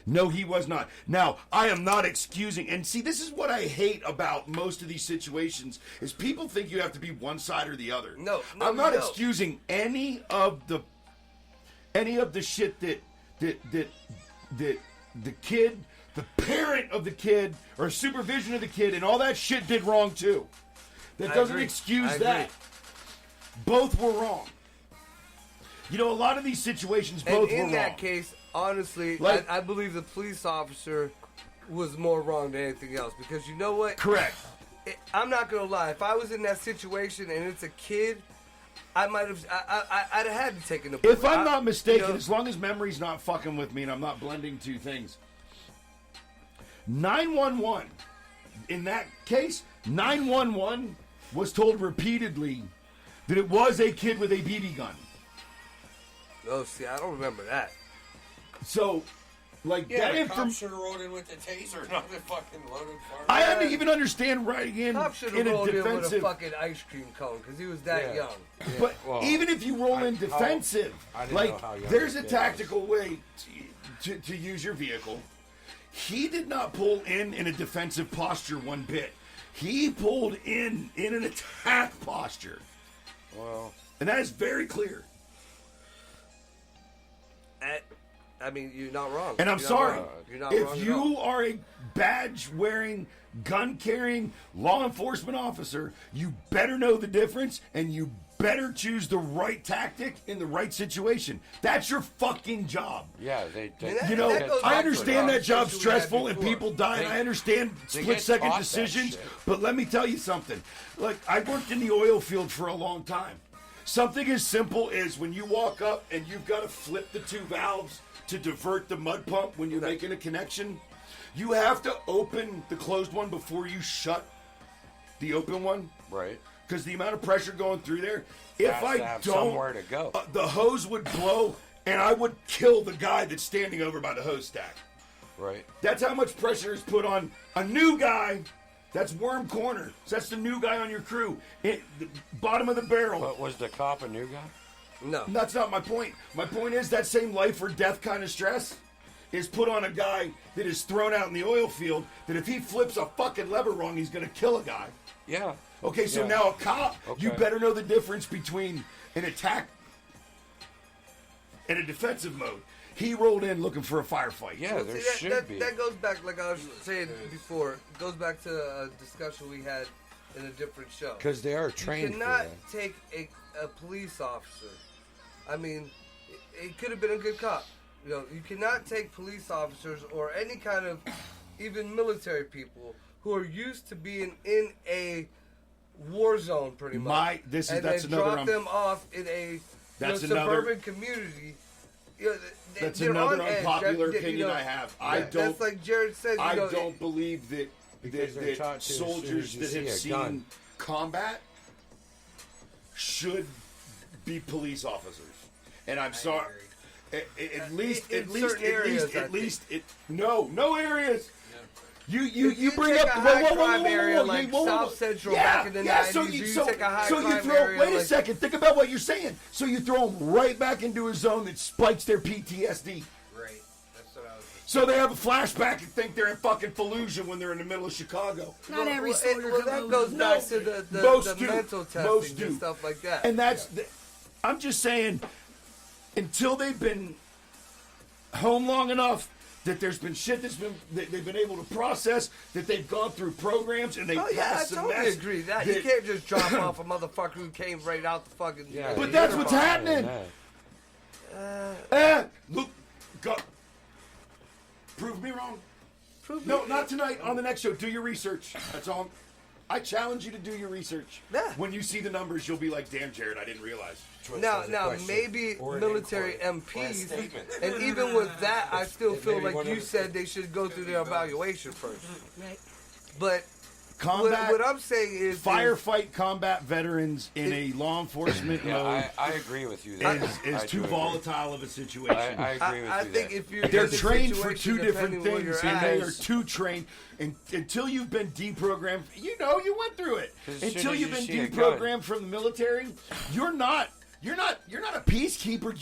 No, he was not. Now, I am not excusing, and see, this is what I hate about most of these situations, is people think you have to be one side or the other.
No,
I'm not
no.
excusing any of the shit that the kid, the parent of the kid, or supervision of the kid, and all that shit did wrong too. That
I
doesn't
agree.
excuse
I agree.
that. Both were wrong. You know, a lot of these situations, both
And in
were
that
wrong.
case, honestly,
Like-
I believe the police officer was more wrong than anything else. Because you know what?
Correct.
I'm not gonna lie. If I was in that situation and it's a kid, I might have. I'd have had to take the bullet.
If I'm not mistaken,
you know,
as long as memory's not fucking with me and I'm not blending two things, 911, in that case, 911 was told repeatedly that it was a kid with a BB gun.
oh, see, I don't remember that.
So, like,
Yeah,
that
the cop
information.
should have rolled in with the taser, not the fucking loaded farm.
I had to even understand riding in
Cop should
in
have
a
rolled in with a
defensive.
fucking ice cream cone because he was that
Yeah.
young.
But
Well,
even if you roll in defensive,
I didn't
like
know how young
there's
the
a
kid
tactical way to use your vehicle. He did not pull in a defensive posture one bit. He pulled in an attack posture,
Well,
and that is very clear.
I mean, you're not wrong.
And I'm
You're not
sorry,
wrong. You're not
if
wrong at
you
all.
are a badge-wearing, gun-carrying law enforcement officer, you better know the difference, and you better choose the right tactic in the right situation. That's your fucking job.
yeah, they
that-
You know,
that goes
I
back to
understand
the
that job's
conversation we had
stressful and
before.
people die, and I understand
they get
split-second
taught that
decisions,
shit.
but let me tell you something. Like, I worked in the oil field for a long time. Something as simple as when you walk up and you've got to flip the two valves to divert the mud pump when you're making a connection, you have to open the closed one before you shut the open one.
right.
Because the amount of pressure going through there, if
Has
I
to have
don't,
somewhere to go.
The hose would blow, and I would kill the guy that's standing over by the hose stack.
Right.
That's how much pressure is put on a new guy. That's worm corner. So that's the new guy on your crew. The bottom of the barrel.
But was the cop a new guy?
No.
That's not my point. My point is that same life or death kind of stress is put on a guy that is thrown out in the oil field, that if he flips a fucking lever wrong, he's going to kill a guy.
Yeah.
Okay, so
Yeah.
now a cop, you
Okay.
better know the difference between an attack and a defensive mode. He rolled in looking for a firefight.
Yeah, there
See,
should be.
that goes back, like I was saying before, it goes back to a discussion we had in a different show.
Because they are
You
trained for
cannot
that.
take a police officer. I mean, it could have been a good cop. You cannot take police officers or any kind of even military people who are used to being in a war zone, pretty much,
that's
then
another.
drop them off in a suburban community.
That's
they're
another
on edge.
unpopular opinion I have. I don't.
That's like Jared said.
I don't believe that
they're taught to,
soldiers
as soon
that
as
have
you see a gun.
seen combat should be police officers. And I'm sorry. At least, no areas. You bring up
a high crime area like South Central back in the 90s. You take a high crime area.
Wait a second. Think about what you're saying. So you throw them right back into a zone that spikes their PTSD.
Right. That's what I was.
So they have a flashback and think they're in fucking Fallujah when they're in the middle of Chicago.
Not every soldier.
That goes back to the mental testing and stuff like that.
And I'm just saying, until they've been home long enough that there's been shit that they've been able to process, that they've gone through programs and they've passed
I totally agree that you can't just drop off a motherfucker who came right out the fucking.
Yeah,
but that's what's happening. Look, prove me wrong. Not tonight. On the next show, do your research. That's all. I challenge you to do your research.
Yeah.
When you see the numbers, you'll be like, "Damn, Jared, I didn't realize."
Now, maybe military MPs, and even with that, I still feel like you said they should go through their evaluation first.
Right.
But
Combat.
what I'm saying is
firefight combat veterans in a law enforcement mode.
I agree with you.
Is too volatile of a situation.
I agree with you.
I think if you're
they're
in the
trained for
situation,
two different
depending where
things,
you're
and
at,
they are too trained. And until you've been deprogrammed, you went through it. Until you've been deprogrammed from the military, you're not a peacekeeper.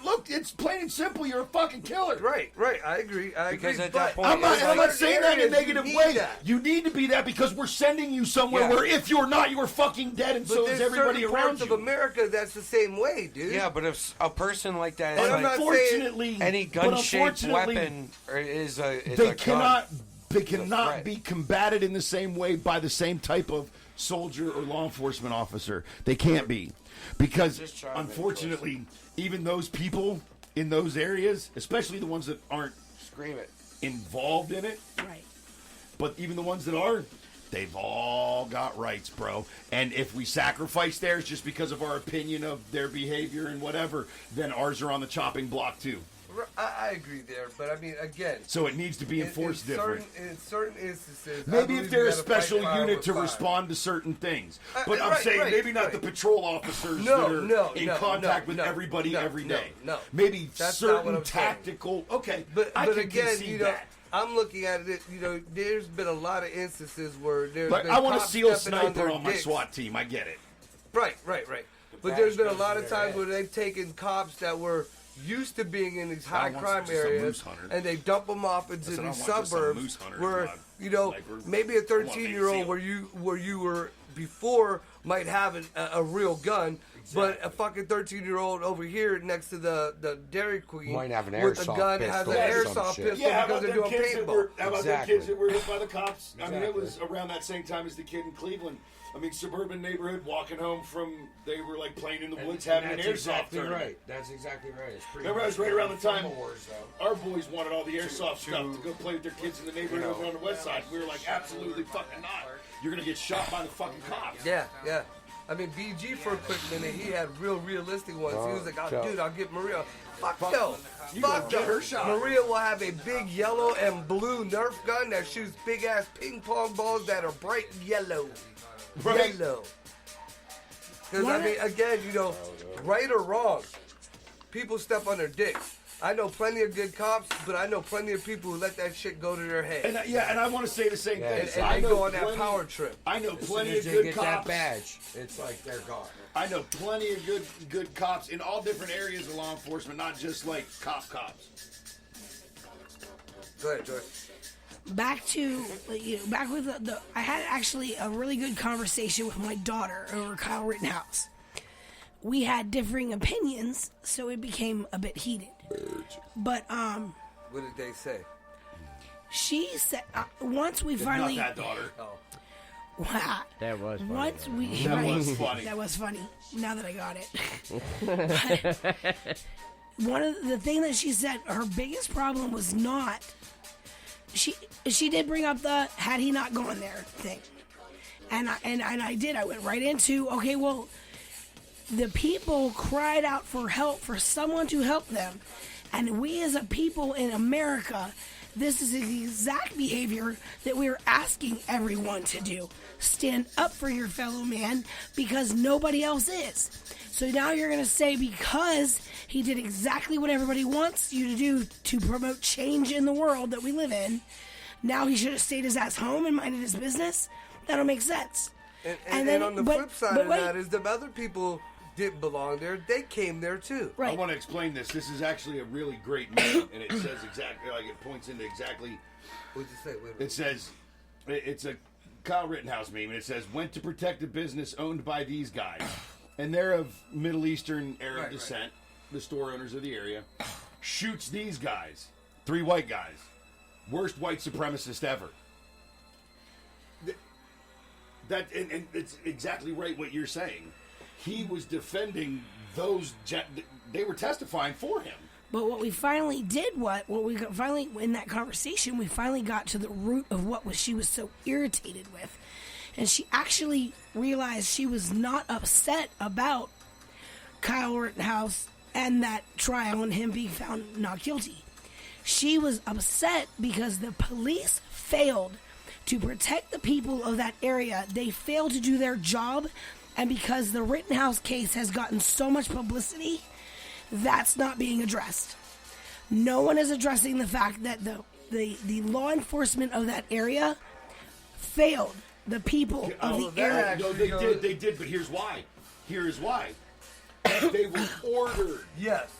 Look, it's plain and simple. You're a fucking killer.
Right. I agree.
Because at
but
that point,
I'm not saying that in a negative way.
That.
You need to be that because we're sending you somewhere where if you're not, you're fucking dead, and so is everybody around
parts
you.
of America that's the same way, dude.
Yeah, but if a person like that
And
is
I'm
like,
not
unfortunately,
any gun-shaped weapon is a
they
gun.
cannot
threat.
be combated in the same way by the same type of soldier or law enforcement officer. They can't be. Because, unfortunately, even those people in those areas, especially the ones that aren't involved in it,
Right.
but even the ones that are, they've all got rights, bro. And if we sacrifice theirs just because of our opinion of their behavior and whatever, then ours are on the chopping block too.
I agree there, but I mean, again.
So it needs to be enforced different.
In certain instances,
maybe if they're a special unit to respond to certain things. But I'm saying maybe not the patrol officers that are in contact with everybody every day.
No.
Maybe
That's
certain tactical. Okay,
but
I can
again,
concede that.
I'm looking at it. There's been a lot of instances where there's been
I want a
cops
SEAL
stepping on
sniper
their
on my
dicks.
SWAT team. I get it.
Right. But there's been a lot of times where they've taken cops that were used to being in these high crime areas, and they dump them off into these suburbs where maybe a 13-year-old where you were before might have a real gun, but a fucking 13-year-old over here next to the Dairy Queen
might have an
with a
airsoft
gun
pistol
has an
or some
airsoft
shit.
pistol because they're doing paintball.
How about them kids that were hit by the cops? I mean, it was around that same time as the kid in Cleveland. I mean, suburban neighborhood, walking home from, they were like playing in the woods, having an airsoft tournament.
Right. That's exactly right. It's pretty.
Remember, I was right around the time
Wars,
our boys wanted all the airsoft stuff to go play with their kids in the neighborhood over on the west side. We were like, absolutely fucking not. You're gonna get shot by the fucking cops.
Yeah. I mean, BG for a quick minute, he had realistic ones. He was like, dude, I'll get Maria. Fuck no. Fuck
get
no.
her shot.
Maria will have a big yellow and blue Nerf gun that shoots big ass ping pong balls that are bright yellow.
Right.
Yellow. Because, I mean, again, right or wrong, people step on their dicks. I know plenty of good cops, but I know plenty of people who let that shit go to their head.
And I want to say the same thing.
And they go on that power trip.
I know plenty of
they
good
get
cops.
that badge, it's like they're gone.
I know plenty of good cops in all different areas of law enforcement, not just like cops.
Go ahead, Joyce.
Back with the I had actually a really good conversation with my daughter over Kyle Rittenhouse. We had differing opinions, so it became a bit heated. But
What did they say?
she said once we finally
Not that daughter.
Wow.
That was funny.
Once we
That was funny.
That was funny. Now that I got it. one of the thing that she said, her biggest problem was not. She did bring up the had he not gone there thing, and I did. I went right into okay. Well, the people cried out for help, for someone to help them, and we as a people in America, this is the exact behavior that we're asking everyone to do. Stand up for your fellow man because nobody else is. So now you're going to say because he did exactly what everybody wants you to do to promote change in the world that we live in, now he should have stayed his ass home and minded his business? That don't make sense.
And then on the flip side of that is the other people didn't belong there. They came there too.
I want to explain this. This is actually a really great meme, and it says exactly, like it points into exactly.
What'd you say? Wait a minute.
It says, it's a Kyle Rittenhouse meme, and it says, went to protect a business owned by these guys. And they're of Middle Eastern Arab descent, the store owners of the area. Shoots these guys, 3 white guys. Worst white supremacist ever. And it's exactly right what you're saying. He was defending those. They were testifying for him.
But what we finally did, in that conversation, we finally got to the root of what she was so irritated with. And she actually realized she was not upset about Kyle Rittenhouse and that trial and him being found not guilty. She was upset because the police failed to protect the people of that area. They failed to do their job. And because the Rittenhouse case has gotten so much publicity, that's not being addressed. No one is addressing the fact that the law enforcement of that area failed the people of the area.
No, they did, but here's why. They were ordered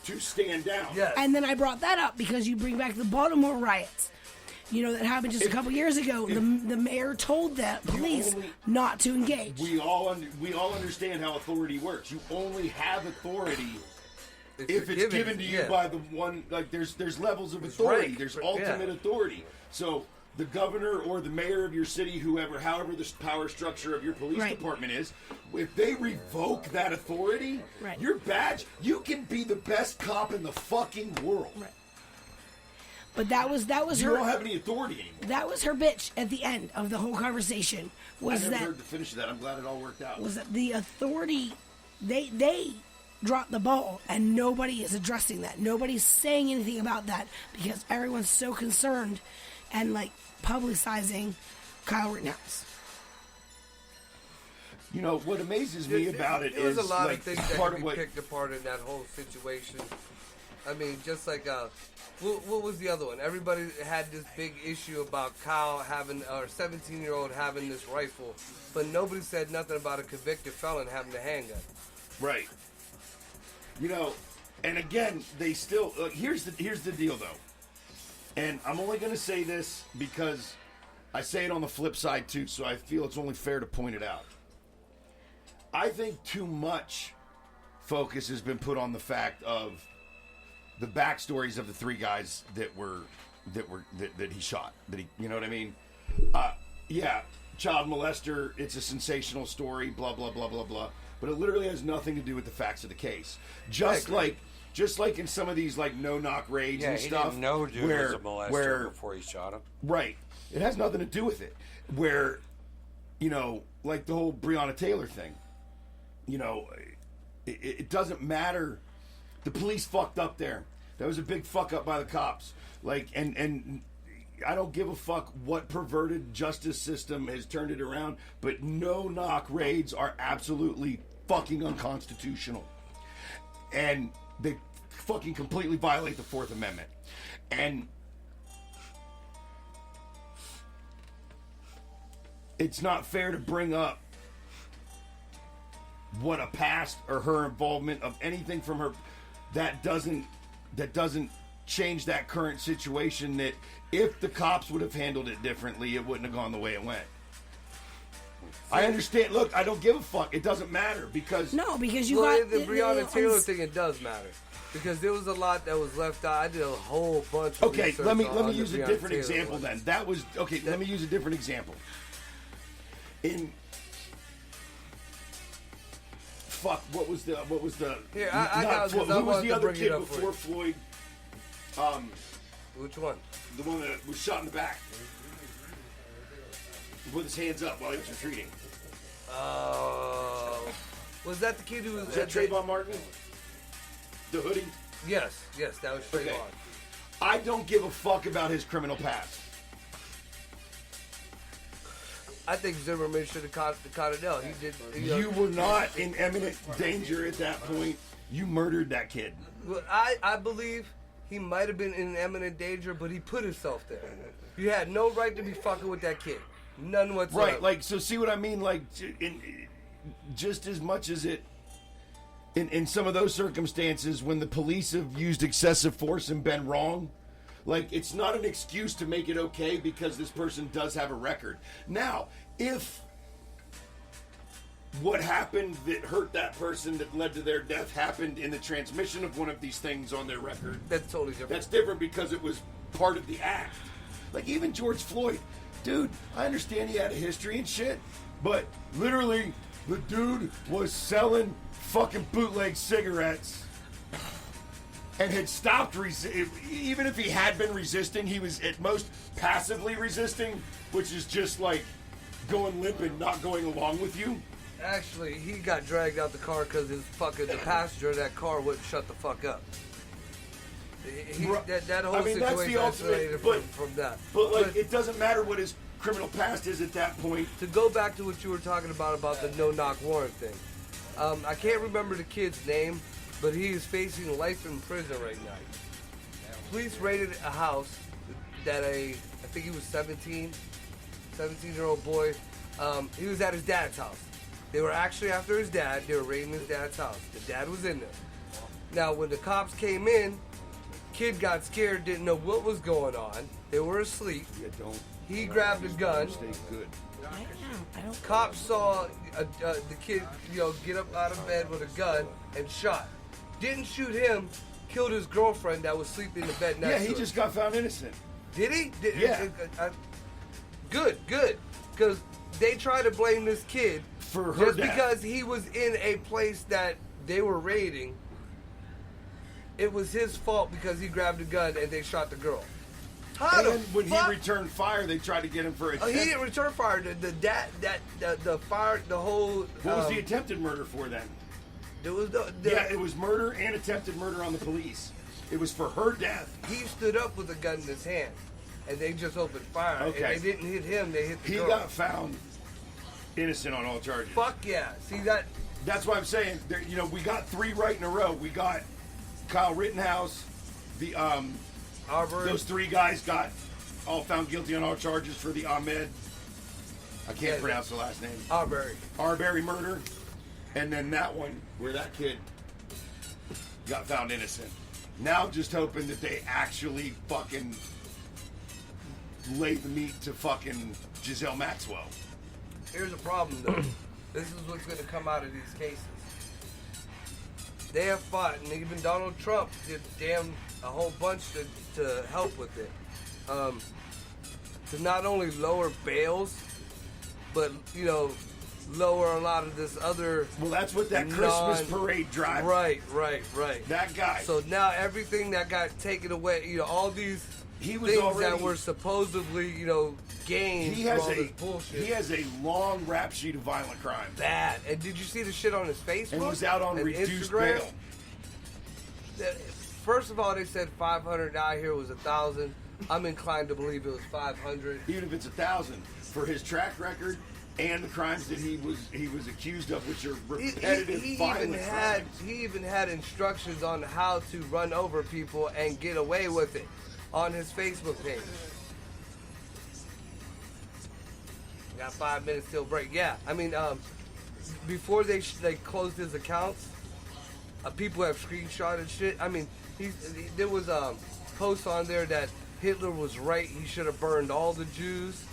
to stand down.
Yes.
And then I brought that up because you bring back the Baltimore riots. You know, that happened just a couple years ago. The mayor told the police not to engage.
We all understand how authority works. You only have authority if it's given to you by the one. Like there's levels of authority.
Right.
There's ultimate authority. So the governor or the mayor of your city, however the power structure of your police department is, if they revoke that authority, your badge, you can be the best cop in the fucking world.
Right. But that was
you
her.
don't have any authority anymore.
That was her bitch at the end of the whole conversation.
I never heard the finish of that. I'm glad it all worked out.
Was that the authority? They dropped the ball, and nobody is addressing that. Nobody's saying anything about that because everyone's so concerned and like publicizing Kyle Rittenhouse.
You know what amazes me about it is
there's a lot
like
of things that
part
can
of
be picked apart in that whole situation. I mean, just like what was the other one? Everybody had this big issue about Kyle having, or 17-year-old having this rifle, but nobody said nothing about a convicted felon having the handgun.
Right. You know, and again, they still here's the deal though, and I'm only going to say this because I say it on the flip side too, so I feel it's only fair to point it out. I think too much focus has been put on the fact of the backstories of the 3 guys that he shot. You know what I mean? Child molester. It's a sensational story. Blah blah blah blah blah. But it literally has nothing to do with the facts of the case. Just like in some of these like no-knock raids and stuff.
Didn't know dude was a molester before he shot him.
Right. It has nothing to do with it. Where, you know, like the whole Breonna Taylor thing. You know, it doesn't matter. The police fucked up there. That was a big fuck up by the cops. Like, and I don't give a fuck what perverted justice system has turned it around, but no-knock raids are absolutely fucking unconstitutional. And they fucking completely violate the 4th Amendment. And it's not fair to bring up what a past or her involvement of anything from her that doesn't change that current situation, that if the cops would have handled it differently, it wouldn't have gone the way it went. I understand. Look, I don't give a fuck. It doesn't matter because
you got
the Breonna Taylor thing. It does matter because there was a lot that was left out. I did a whole bunch of
okay.
research
Let me
on
use
the
a
Breonna
different
Taylor
example
one.
then. That was okay. Let me use a different example. In fuck. What was the?
Here, I got
Floyd,
this. I
who was
wanted
the
to
other
bring it
kid
up for
before
you.
Floyd?
Which one?
The one that was shot in the back with his hands up while he was retreating.
Was that the kid who was...
Is that Trayvon Martin? The hoodie?
Yes, that was Trayvon.
Okay. I don't give a fuck about his criminal past.
I think Zimmerman should have caught it out. He did.
You were not in imminent danger at that point. You murdered that kid.
Well, I believe he might have been in imminent danger, but he put himself there. You had no right to be fucking with that kid. None whatsoever.
Right, like, so see what I mean? Like, just as much as it, in some of those circumstances, when the police have used excessive force and been wrong, like, it's not an excuse to make it okay because this person does have a record. Now, if what happened that hurt that person that led to their death happened in the transmission of one of these things on their record,
that's totally different.
that's different because it was part of the act. Like, even George Floyd, dude, I understand he had a history and shit, but literally, the dude was selling fucking bootleg cigarettes and had stopped even if he had been resisting, he was at most passively resisting, which is just like going limp and not going along with you.
Actually, he got dragged out the car because the passenger of that car wouldn't shut the fuck up. That whole situation
that's the ultimate,
escalated from that.
But it doesn't matter what his criminal past is at that point.
To go back to what you were talking about the no-knock warrant thing, I can't remember the kid's name, but he is facing life in prison right now. Police raided a house that I think he was 17-year-old boy. He was at his dad's house. They were actually after his dad. They were raiding his dad's house. The dad was in there. Now, when the cops came in, kid got scared, didn't know what was going on. They were asleep. He grabbed a gun.
Stay good.
I don't.
Cops saw the kid, get up out of bed with a gun and shot. Didn't shoot him. Killed his girlfriend that was sleeping in the bed next to him.
Yeah, he just got found innocent.
Did he?
Yeah.
Good. Because they try to blame this kid
For her
just
death.
because he was in a place that they were raiding. It was his fault because he grabbed a gun and they shot the girl. How
And when
fuck?
he returned fire, they tried to get him for
He
attempt.
didn't return fire. The fire, the whole.
What was the attempted murder for then?
There was
Yeah, it was murder and attempted murder on the police. It was for her death.
He stood up with a gun in his hand, and they just opened fire.
Okay.
And they didn't hit him; they hit the
He
girl.
got found innocent on all charges.
Fuck yeah! See that?
That's why I'm saying, we got 3 right in a row. We got Kyle Rittenhouse,
Arbery.
those 3 guys got all found guilty on all charges for the Ahmed. I can't pronounce the last name. Arbery murder, and then that one where that kid got found innocent. Now just hoping that they actually fucking lay the meat to fucking Giselle Maxwell.
Here's the problem, though. This is what's going to come out of these cases. They have fought, and even Donald Trump did a whole bunch to help with it. To not only lower bails, but lower a lot of this other.
Well, that's what that Christmas parade drive.
Right.
That guy.
So now everything that got taken away, all these
He was
things
already,
that were supposedly, gained
he
from
has
all this bullshit.
He has a long rap sheet of violent crime.
Bad. And did you see the shit on his Facebook?
And was out on
and
reduced
Instagram?
bail.
First of all, they said 500. Now I hear it was 1,000. I'm inclined to believe it was 500.
Even if it's 1,000, for his track record and the crimes that he was accused of, which are repetitive violent crimes.
He even had instructions on how to run over people and get away with it on his Facebook page. Got 5 minutes till break. Yeah, I mean, before they closed his accounts, people have screenshotted shit. I mean, there was posts on there that Hitler was right. He should have burned all the Jews.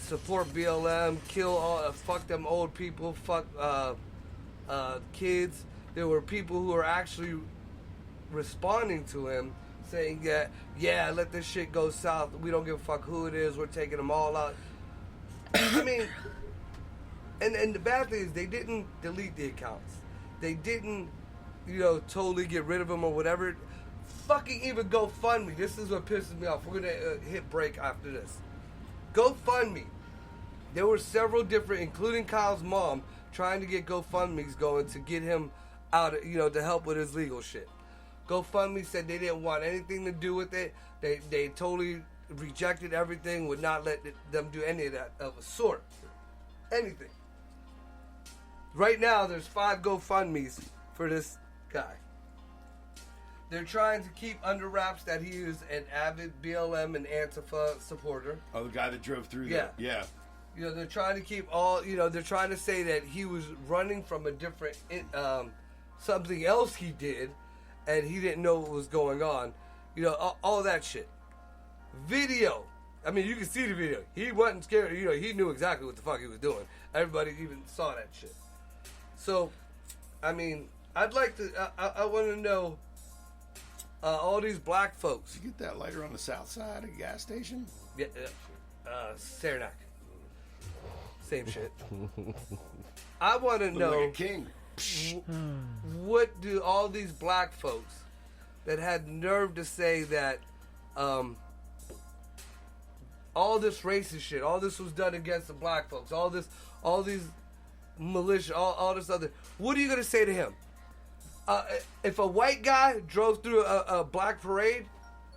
Support BLM. Kill all. Fuck them old people. Fuck kids. There were people who were actually responding to him, saying that, yeah, let this shit go south. We don't give a fuck who it is. We're taking them all out. I mean, And the bad thing is they didn't delete the accounts. They didn't, totally get rid of them or whatever. Fucking even GoFundMe. This is what pisses me off. We're going to hit break after this. GoFundMe. There were several different, including Kyle's mom, trying to get GoFundMe's going to get him out, to help with his legal shit. GoFundMe said they didn't want anything to do with it. They totally rejected everything, would not let them do any of that of a sort. Anything. Right now, there's 5 GoFundMe's for this guy. They're trying to keep under wraps that he is an avid BLM and Antifa supporter.
Oh, the guy that drove through there. Yeah.
They're trying to keep all, they're trying to say that he was running from a different, something else he did, and he didn't know what was going on. All that shit. Video. I mean, you can see the video. He wasn't scared. He knew exactly what the fuck he was doing. Everybody even saw that shit. So, I mean, I'd like to, I want to know, all these black folks.
Did you get that lighter on the south side of the gas station?
Yeah, Saranac. Same shit. I want to know,
like a king.
What do all these black folks that had nerve to say that all this racist shit, all this was done against the black folks, all these militia, all this other, what are you going to say to him? If a white guy drove through a black parade,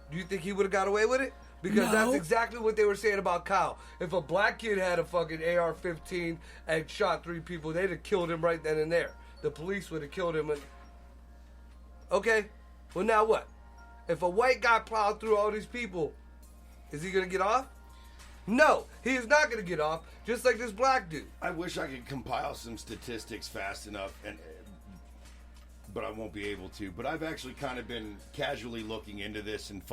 do you think he would have got away with it? Because that's exactly what they were saying about Kyle. If a black kid had a fucking AR-15 and shot 3 people, they'd have killed him right then and there. The police would have killed him. Okay, well now what? If a white guy plowed through all these people, is he going to get off? No, he is not going to get off, just like this black dude.
I wish I could compile some statistics fast enough, but I won't be able to. But I've actually kind of been casually looking into this and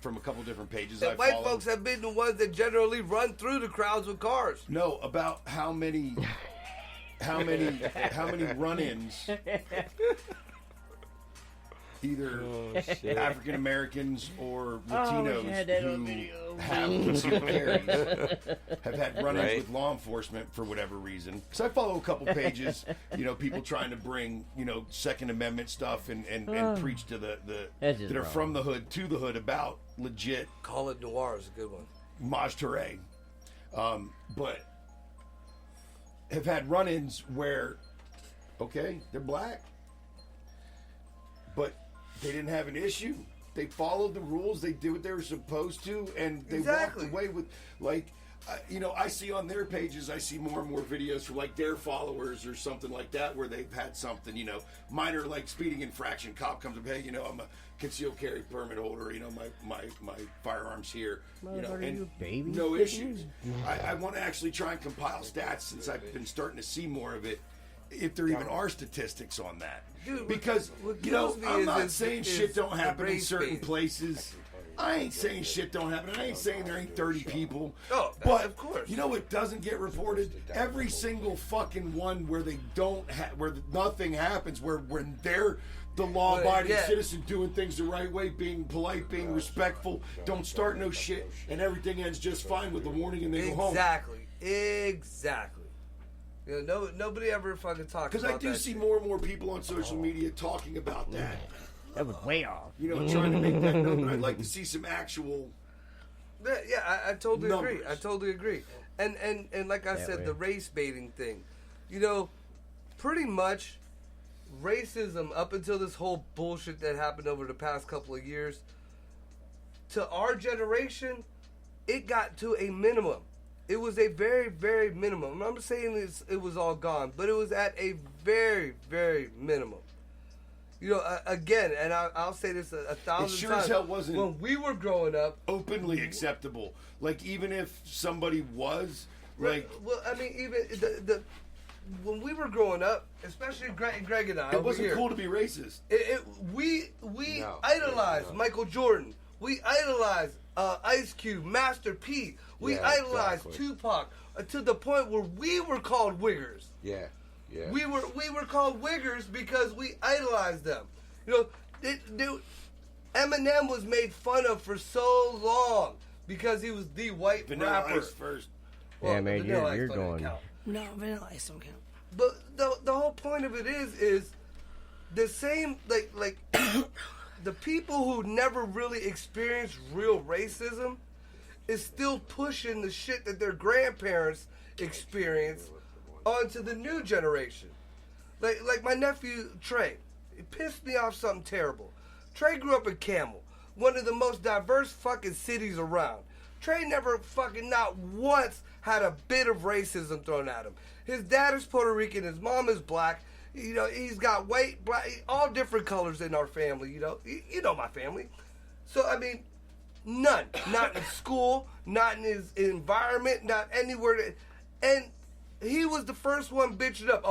from a couple different pages I
white
followed.
Folks have been the ones that generally run through the crowds with cars.
No, about how many run-ins either African Americans or Latinos who have concealed carries have had run-ins with law enforcement for whatever reason. Because I follow a couple pages, people trying to bring, Second Amendment stuff and preach to the that are from the hood to the hood about legit.
Call it noir is a good one.
Maj Touré. But have had run-ins where, okay, they're black, but they didn't have an issue. They followed the rules. They did what they were supposed to, and they walked away with, I see on their pages, I see more and more videos from, their followers or something like that where they've had something, minor, speeding infraction. Cop comes up, hey, I'm a concealed carry permit holder, my firearm's here, and
baby?
No issues. I want to actually try and compile stats since I've been starting to see more of it, if there even are statistics on that.
Dude,
because, I'm not saying shit don't happen in certain places. I ain't saying shit don't happen. I ain't saying there ain't 30 people.
Oh,
but
of course.
You know what doesn't get reported? Every single fucking one where they don't where nothing happens, where when they're the law-abiding citizen doing things the right way, being polite, being respectful, don't start no shit, and everything ends just fine with the warning and they go home.
Exactly. Nobody ever fucking talks about that.
Because I do see more and more people on social media talking about that.
That was way off.
Trying to make that known. But I'd like to see some actual.
Yeah, I totally
numbers.
agree. I totally agree. And like I said, the race baiting thing. Pretty much racism up until this whole bullshit that happened over the past couple of years, to our generation, it got to a minimum. It was a very, very minimum. I'm not saying it was all gone, but it was at a very, very minimum. Again, and I'll say this a thousand times.
It sure as hell wasn't.
When we were growing up,
openly acceptable. Even if somebody was,
well, I mean, even when we were growing up, especially Greg and I,
it wasn't cool to be racist.
We idolized Michael Jordan. We idolized Ice Cube, Master P. We idolized Tupac to the point where we were called wiggers.
Yeah. Yeah.
We were called wiggers because we idolized them. Eminem was made fun of for so long because he was the white
Vanilla
rapper.
Ice first.
Well, yeah, man, you're going.
No, Vanilla Ice don't count.
But the whole point of it is the same, like the people who never really experienced real racism is still pushing the shit that their grandparents experienced onto the new generation. Like my nephew Trey, it pissed me off something terrible. Trey grew up in Camel, one of the most diverse fucking cities around. Trey never fucking not once had a bit of racism thrown at him. His dad is Puerto Rican, his mom is black. You know, he's got white, black, all different colors in our family, you know. You know my family. So, I mean, none. Not in school, not in his environment, not anywhere. And he was the first one bitching up,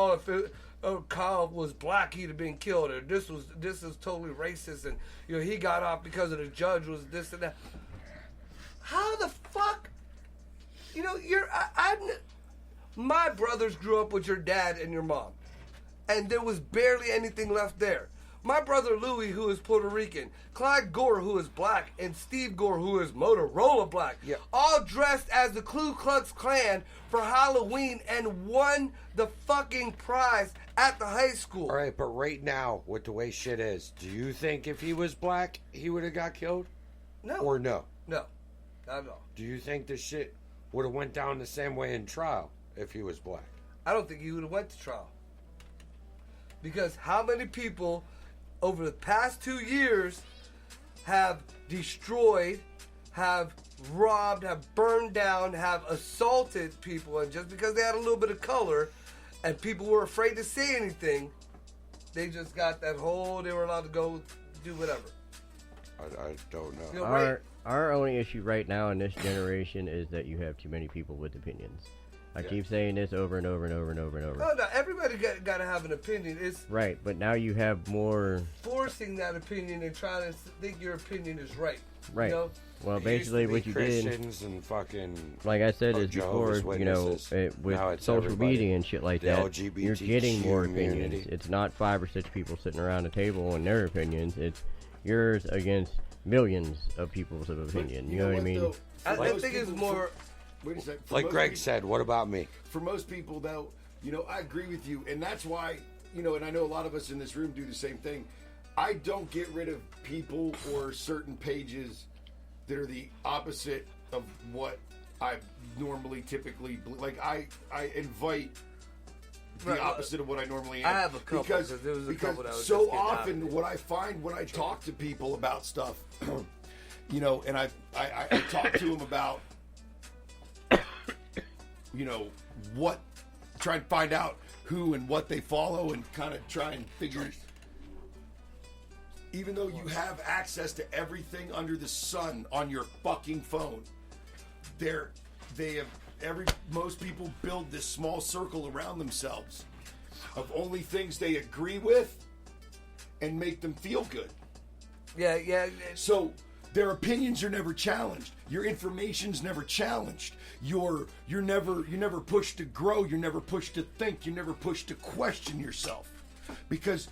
if Kyle was black, he'd have been killed, or this is totally racist, and, you know, he got off because of the judge was this and that. How the fuck? You know, my brothers grew up with your dad and your mom, and there was barely anything left there. My brother Louis, who is Puerto Rican, Clyde Gore, who is black, and Steve Gore, who is Motorola black, all dressed as the Ku Klux Klan for Halloween and won the fucking prize at the high school.
All right, but right now, with the way shit is, do you think if he was black, he would have got killed?
No.
Or no?
No, not at all.
Do you think this shit would have went down the same way in trial if he was black?
I don't think he would have went to trial. Because how many people over the past 2 years have destroyed, have robbed, have burned down, have assaulted people, and just because they had a little bit of color and people were afraid to say anything, they just got that whole, they were allowed to go do whatever.
I don't know.
You know,
Our only issue right now in this generation is that you have too many people with opinions. I keep saying this over and over and over and over and over.
Oh, no, everybody got to have an opinion. It's
Right, but now you have more...
forcing that opinion and trying to think your opinion is right.
Right.
You know?
Well,
It
basically
used to be
what you did...
Christians and fucking,
Like I said
or
this before,
Jehovah's
you know,
Witnesses.
with
Now it's
social
everybody.
media and shit like
The
that,
LGBT
you're getting more
community.
opinions. It's not 5 or 6 people sitting around a table and their opinions. It's yours against millions of people's opinion. You know what I mean?
though,
I
for most
think it's
people-
more...
Wait a second. For
like
most
Greg
people-
said, what about me?
For most people, though, you know, I agree with you, and that's why, you know, and I know a lot of us in this room do the same thing. I don't get rid of people or certain pages that are the opposite of what I normally typically like. I invite the
Right,
opposite of what I normally am.
I have a couple,
because
'cause there was a
because
couple that was
so
just getting
often
out of it.
what I find when I talk to people about stuff, you know, and I talk to them about, you know, what, try and find out who and what they follow and kind of try and figure. Even though you have access to everything under the sun on your fucking phone, most people build this small circle around themselves of only things they agree with and make them feel good.
Yeah.
So their opinions are never challenged. Your information's never challenged. You're never pushed to grow. You're never pushed to think. You're never pushed to question yourself, because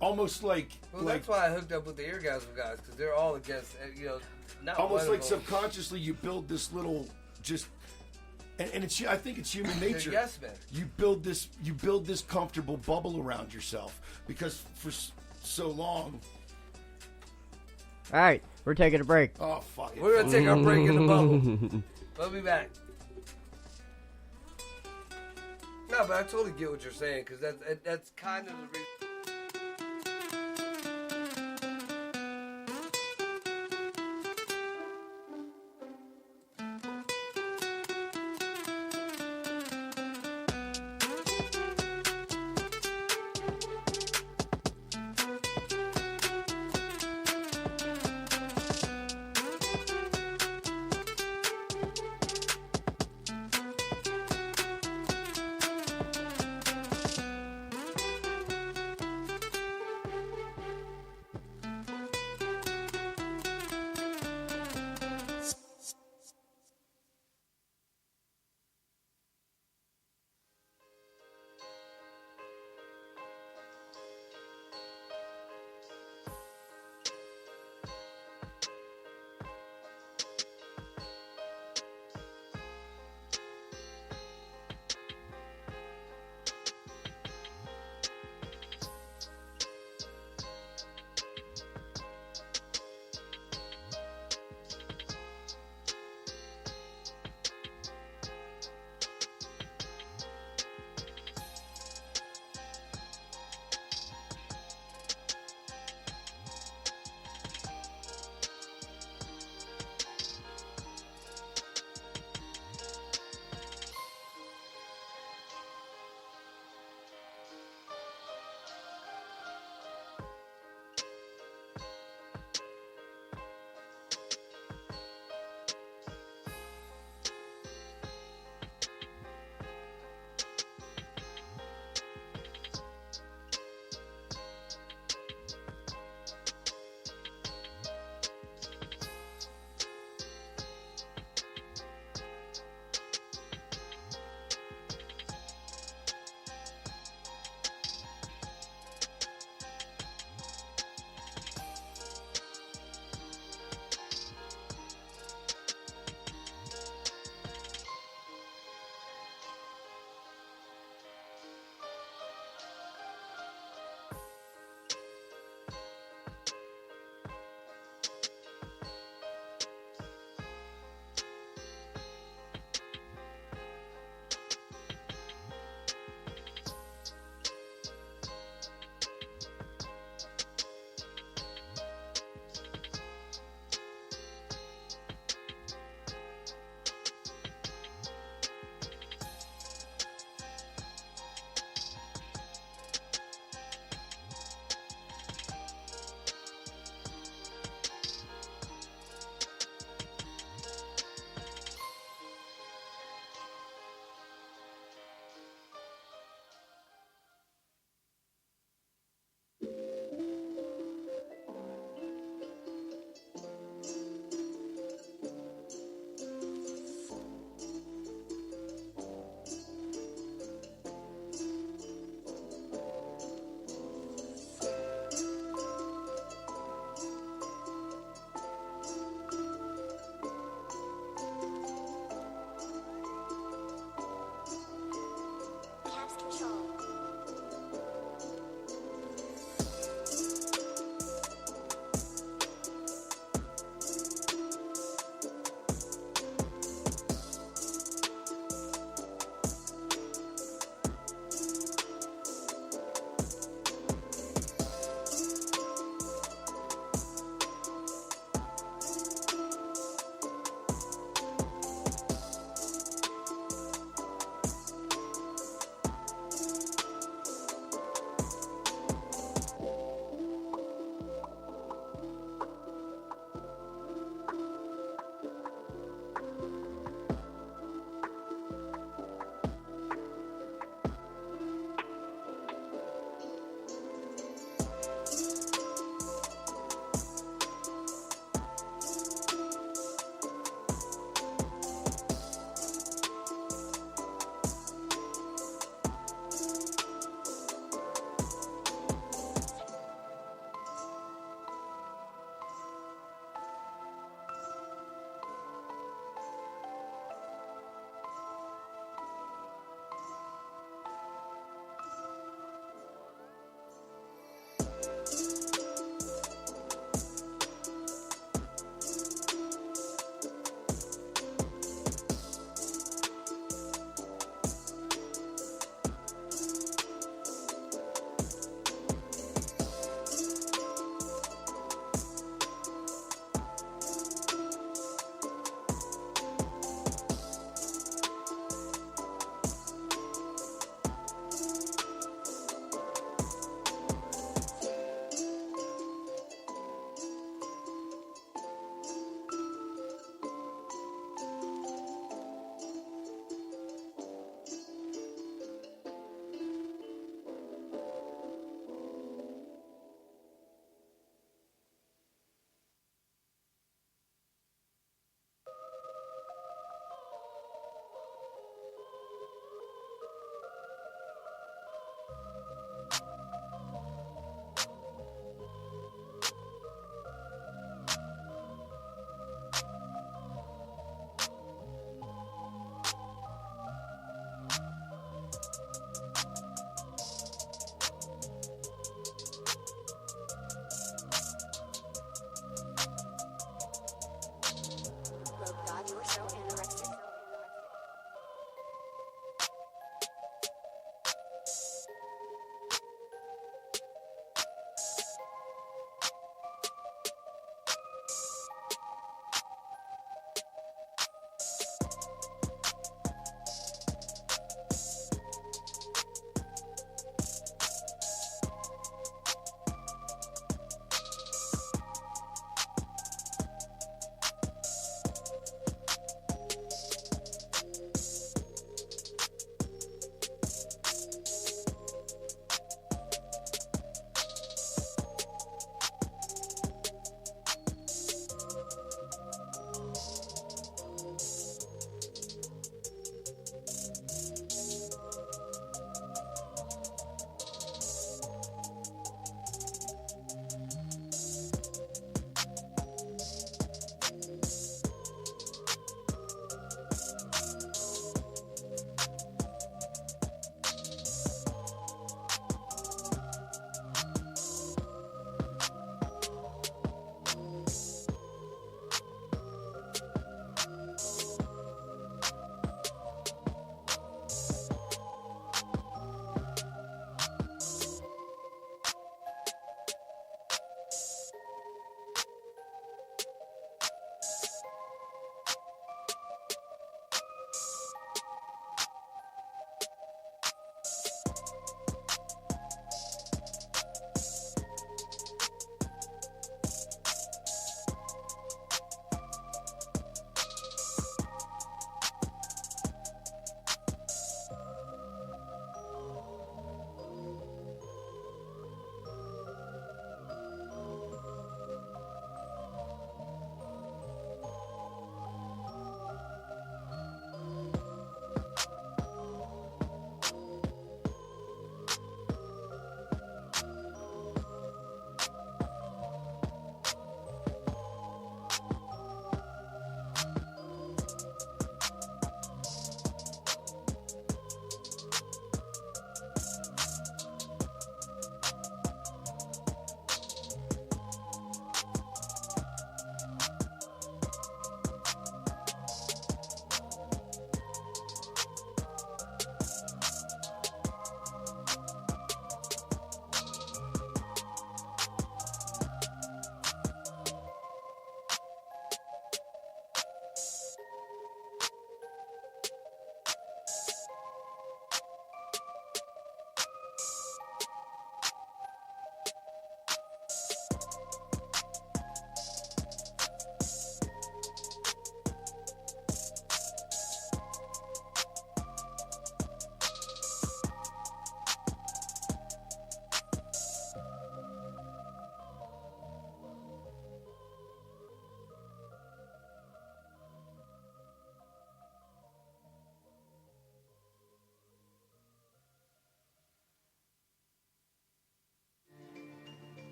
almost like
That's why I hooked up with the Eargasm guys, because they're all against, you know, not
almost
one
like
of them.
subconsciously you build this little and it's, I think it's human nature.
Yes, man.
You build this comfortable bubble around yourself, because for so long.
All right, we're taking a break.
Oh fuck it.
We're going to take our break in the bubble. We'll be back. No, but I totally get what you're saying, because that's kind of the reason.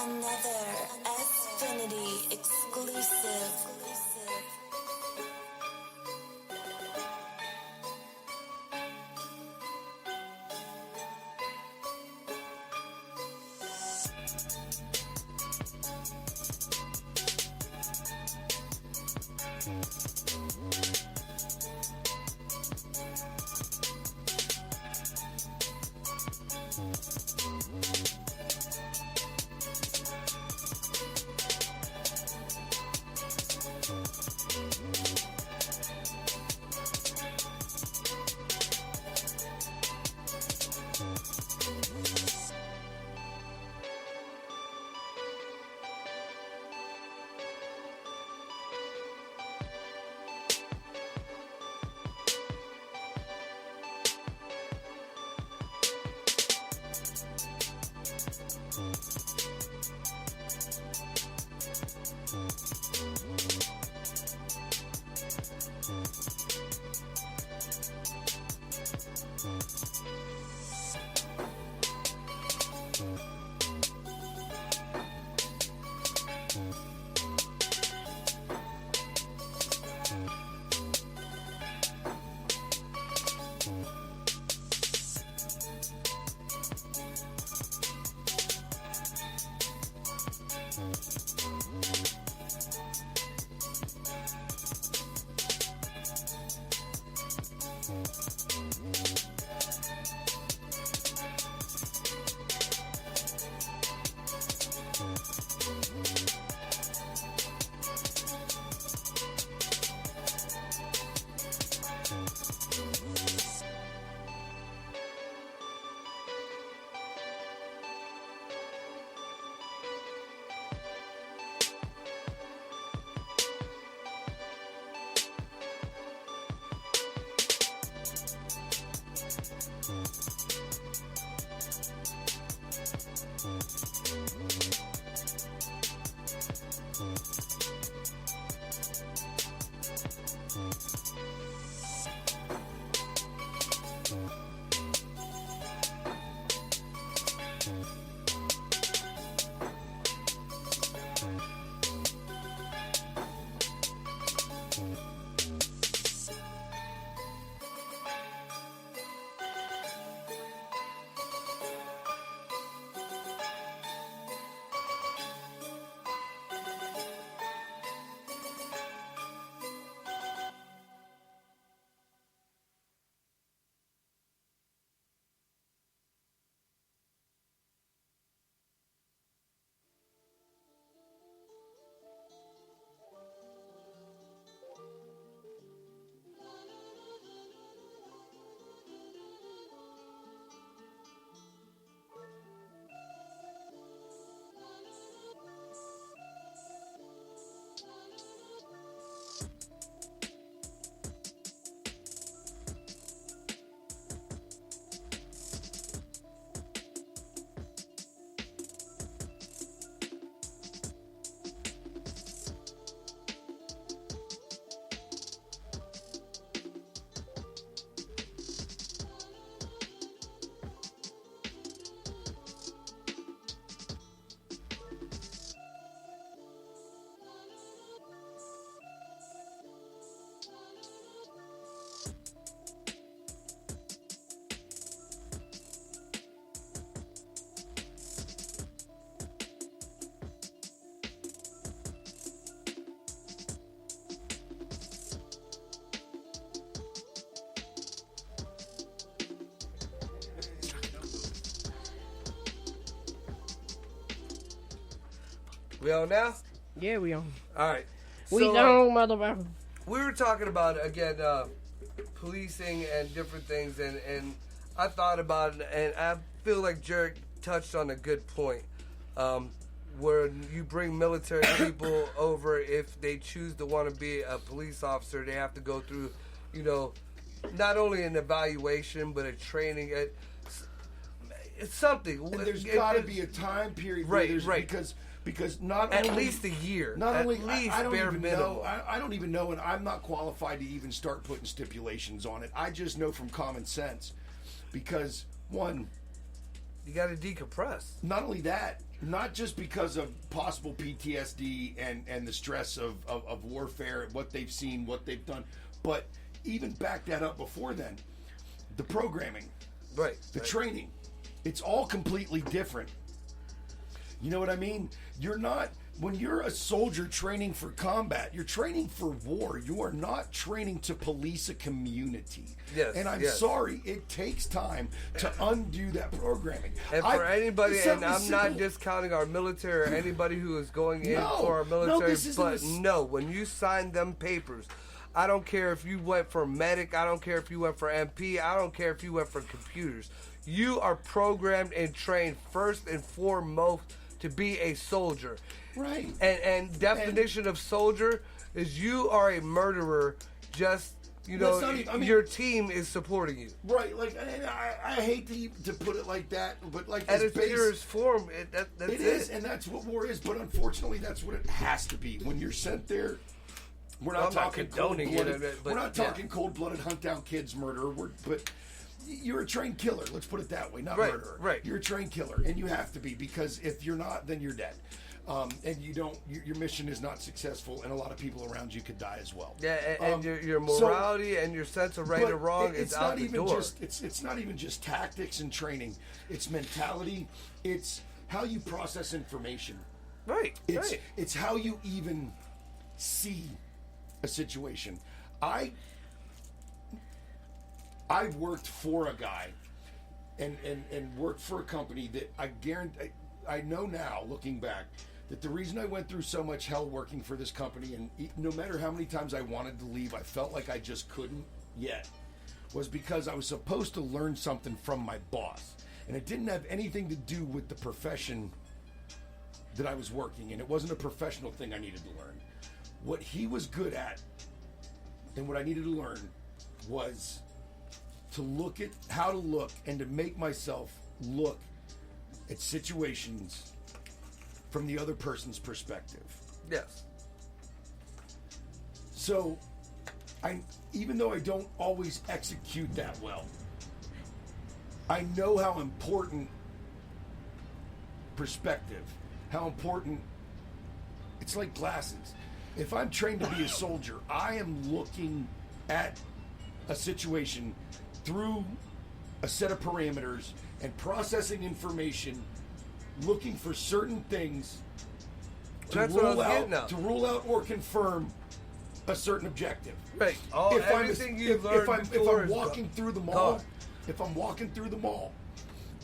Another Xfinity exclusive.
We on now?
Yeah, we on.
All right.
We
So,
on, motherfucker.
we were talking about, again, policing and different things, and I thought about it, and I feel like Jared touched on a good point. Where you bring military people over, if they choose to want to be a police officer, they have to go through, not only an evaluation, but a training. It's something.
And there's got to be a time period.
Right.
Because not
at
only,
least a year.
Not
at
only
least
I don't
bare
even
minimum.
know. I don't even know, and I'm not qualified to even start putting stipulations on it. I just know from common sense, because one,
You got to decompress.
Not only that, not just because of possible PTSD and the stress of warfare, what they've seen, what they've done, but even back that up before then, the programming,
Right.
the training, it's all completely different. You know what I mean? You're not, when you're a soldier training for combat, you're training for war. You are not training to police a community.
Yes,
And I'm
yes.
sorry, it takes time to undo that programming.
And for anybody,
it's
and
something
I'm not
simple.
discounting our military or anybody who is going in
No,
for our
no,
military,
this isn't
but
a s-
no, when you sign them papers, I don't care if you went for medic, I don't care if you went for MP, I don't care if you went for computers. You are programmed and trained first and foremost to be a soldier.
Right.
And definition of soldier is you are a murderer. Just
That's not even- I mean-
your team is supporting you.
Right, like I hate to put it like that, but like
At
as
its
base-
purest form, that's
it is, and that's what war is. But unfortunately, that's what it has to be. When you're sent there, we're not
I'm not
talking
condoning it,
cold-blooded.
but
We're not
yeah.
talking cold-blooded hunt down kids murder. But you're a trained killer. Let's put it that way, not
Right,
murderer.
right.
You're a trained killer, and you have to be, because if you're not, then you're dead. And you don't. Your mission is not successful, and a lot of people around you could die as well.
Yeah, and your
so-
morality and your sense of right
but
or wrong
it's
is
not
out the
even
door.
just it's not even just tactics and training. It's mentality. It's how you process information.
Right,
It's
right.
it's how you even see a situation. I worked for a guy and worked for a company that I guarantee, I know now, looking back, that the reason I went through so much hell working for this company, and no matter how many times I wanted to leave, I felt like I just couldn't yet, was because I was supposed to learn something from my boss. And it didn't have anything to do with the profession that I was working in. It wasn't a professional thing I needed to learn. What he was good at and what I needed to learn was to look at how to look and to make myself look at situations from the other person's perspective.
Yes.
So, even though I don't always execute that well, I know how important perspective, how important, it's like glasses. If I'm trained to be a soldier, I am looking at a situation through a set of parameters and processing information, looking for certain things to
That's what I
rule
was
out,
getting at.
to rule out or confirm a certain objective.
Right. Everything you learned
if
before
I'm
is
walking through the mall,
gone.
if I'm walking through the mall,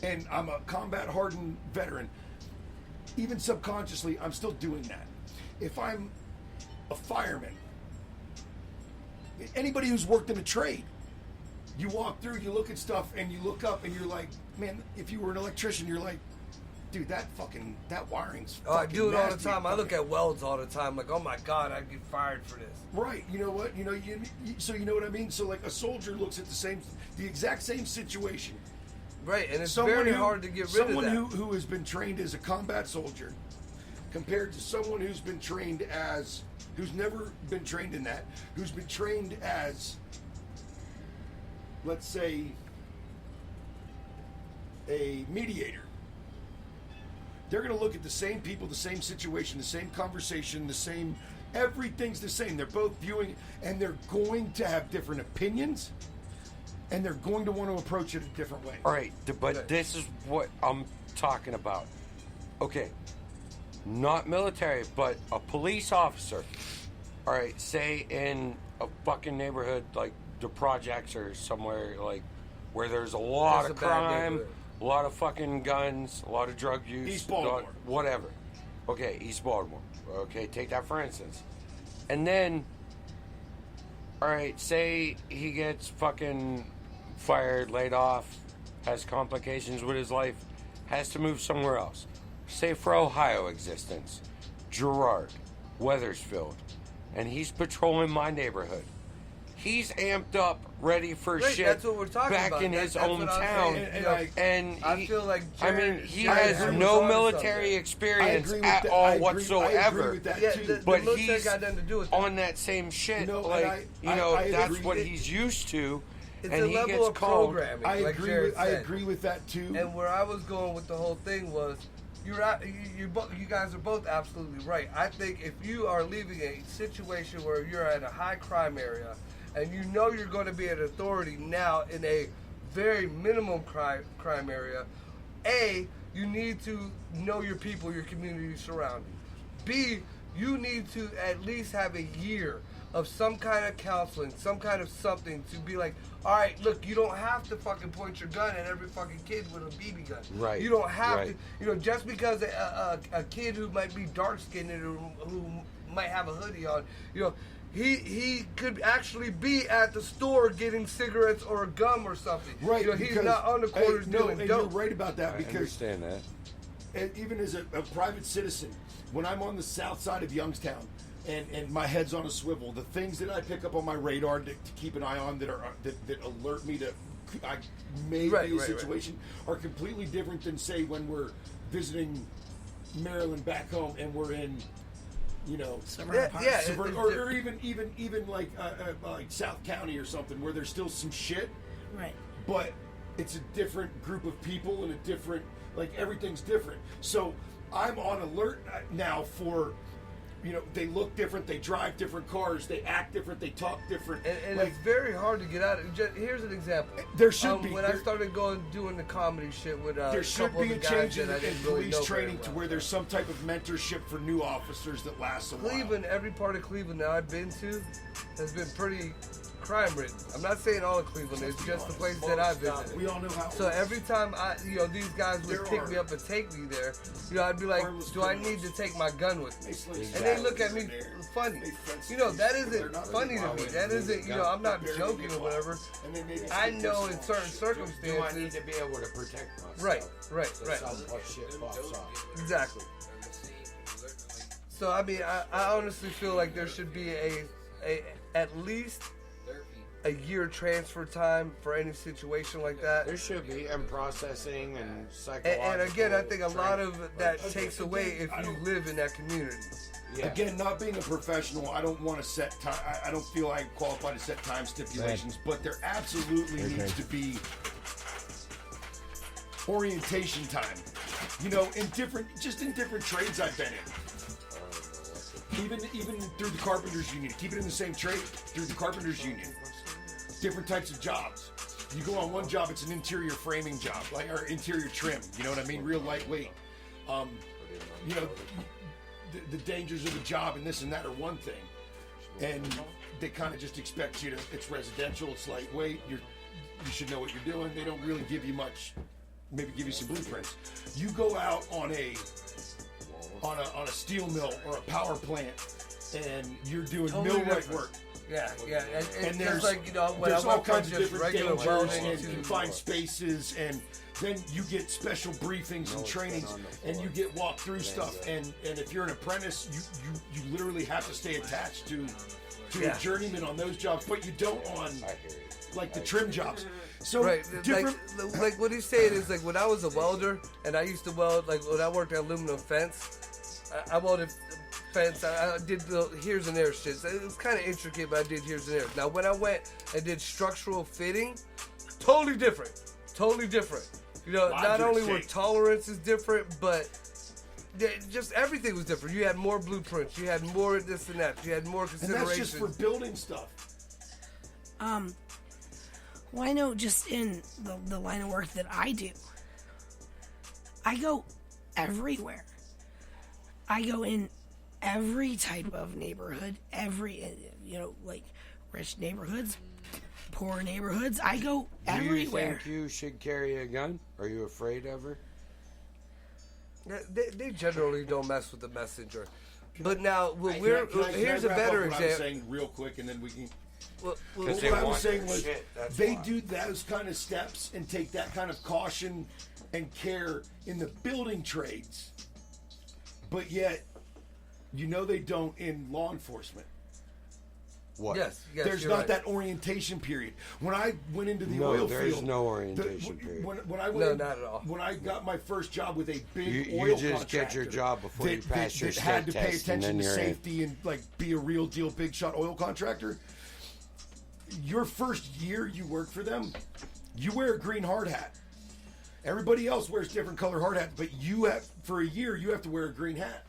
and I'm a combat hardened veteran, even subconsciously, I'm still doing that. If I'm a fireman, anybody who's worked in a trade, you walk through, you look at stuff, and you look up, and you're like, man, if you were an electrician, you're like, dude, that wiring's
Oh, I
fucking
do it all the
nasty.
time. I look at welds all the time. Like, oh my god, I'd get fired for this.
Right, you know what? So you know what I mean? So like a soldier looks at the exact same situation.
Right, and it's
Someone
very
who-
hard to get rid of that.
Someone who has been trained as a combat soldier compared to someone who's never been trained in that, who's been trained as, let's say, a mediator. They're going to look at the same people, the same situation, the same conversation, everything's the same. They're both viewing, and they're going to have different opinions, and they're going to want to approach it a different way.
All right, but this is what I'm talking about. Okay, not military, but a police officer. All right, say in a fucking neighborhood like the projects or somewhere like where there's a lot
That's
of
a bad
crime,
neighborhood.
a lot of fucking guns, a lot of drug use,
East Baltimore.
whatever. Okay, East Baltimore. Okay, take that for instance. And then, all right, say he gets fucking fired, laid off, has complications with his life, has to move somewhere else. Say for Ohio existence, Girard, Weathersfield, and he's patrolling my neighborhood. He's amped up, ready for
Right,
shit
that's what we're talking
back
about.
in his
That's
own
what I'm
town.
saying.
And
I
he-
feel like
I mean,
Jared-
he
Jared
has
was
no
onto
military
something.
experience
with
at
that.
all
I agree
whatsoever.
with that
Yeah,
too.
the
But
military
he's
got nothing to do with that.
on that same shit.
No, and
like,
I
that's
agree.
what he's used to.
It's
and
a
he
level
gets
of
called.
programming.
I
like
agree.
Jared
I
said.
agree with that too.
And where I was going with the whole thing was, you guys are both absolutely right. I think if you are leaving a situation where you're at a high crime area, and you know you're going to be an authority now in a very minimum crime area, A, you need to know your people, your community surrounding. B, you need to at least have a year of some kind of counseling, some kind of something to be like, all right, look, you don't have to fucking point your gun at every fucking kid with a BB gun.
Right.
You don't have
Right.
to, just because a kid who might be dark skinned or who might have a hoodie on, he could actually be at the store getting cigarettes or a gum or something.
Right.
He's
because-
not on the corners
no,
doing
and
dope.
you're right about that
I
because
understand that.
and even as a private citizen, when I'm on the south side of Youngstown and my head's on a swivel, the things that I pick up on my radar to keep an eye on that alert me to I may be a situation are completely different than, say, when we're visiting Maryland back home and we're in,
Suburban Parks.
or even like South County or something where there's still some shit,
Right.
but it's a different group of people and a different, like, everything's different. So I'm on alert now for, they look different, they drive different cars, they act different, they talk different.
And
like,
it's very hard to get out of it. Here's an example.
There should be.
When I started doing the comedy shit with
there
a
should
couple
be
of
a
the guys
change in
that I didn't really
police
know very
training to
well.
where there's some type of mentorship for new officers that lasts a while.
Cleveland, every part of Cleveland that I've been to has been pretty crime ridden. I'm not saying all of Cleveland, it's just the places that I've visited.
We all know how.
So every time these guys would
There
pick
are-
me up and take me there, I'd be like,
harmless
do I
criminals.
need to take my gun with me?
Exactly.
And they look at me
They're-
funny.
they fence
That
they're
isn't
not
funny
really
to me.
wild.
That isn't, I'm not
They're
joking or
wild.
whatever.
And they maybe
I
stick
know
their
in
small-
certain
Do I need
circumstances.
to be able to protect myself?
Right.
If some shit pops off.
Exactly. So I honestly feel like there should be a at least a year transfer time for any situation like that.
There should be, and processing and psychological.
And again, I think a lot
training.
of that takes away if you live in that community.
Yeah.
Again, not being a professional, I don't want to set time. I don't feel I'm qualified to set time stipulations, but there absolutely needs to be orientation time. In different trades I've been in. Even through the carpenters union, keep it in the same trade through the carpenters union. Different types of jobs. You go on one job, it's an interior framing job, or interior trim. You know what I mean? Real lightweight. The dangers of the job and this and that are one thing, and they kind of just expect you to. It's residential. It's lightweight. You should know what you're doing. They don't really give you much. Maybe give you some blueprints. You go out on a steel mill or a power plant, and you're doing
Totally
millwright
different.
work.
Yeah.
And
there's like when
there's
I
all
went from
kinds of
just
different
regular
dangers
welding
and
to
confined spaces, and then you get special briefings and trainings, and you get walked through stuff. And if you're an apprentice, you literally have to stay attached to a journeyman on those jobs, but you don't on like the trim jobs. So
right,
different.
like what he's saying is like when I was a welder and I used to weld, like when I worked at aluminum fence, I welded fence. I did the here's and there shit. So it was kind of intricate, but I did here's and there. Now when I went and did structural fitting, totally different. Not only were tolerances different, but just everything was different. You had more blueprints. You had more this and that. You had more
And
considerations.
that's just for building stuff.
Well, I know just in the line of work that I do, I go everywhere. I go in every type of neighborhood, like rich neighborhoods, poor neighborhoods. I go everywhere.
Do you think you should carry a gun? Are you afraid of her?
They generally don't mess with the messenger. But now, here's a
wrap
better
up what I'm
example.
saying real quick, and then we can.
Because
What I was saying was,
shit, that's
they
why.
do those kind of steps and take that kind of caution and care in the building trades, but yet, they don't in law enforcement.
What?
Yes,
There's
you're
not
right.
that orientation period. When I went into the
No,
oil
there's
field,
no orientation period.
When I went
No,
in-
not at all.
When I got my first job with a big
You
oil
just get your
contractor
job before you pass your
that had to
state
pay
test, and
attention
then
to
you're in.
safety and like be a real deal big shot oil contractor. your first year you work for them, you wear a green hard hat. Everybody else wears different color hard hats, but for a year you have to wear a green hat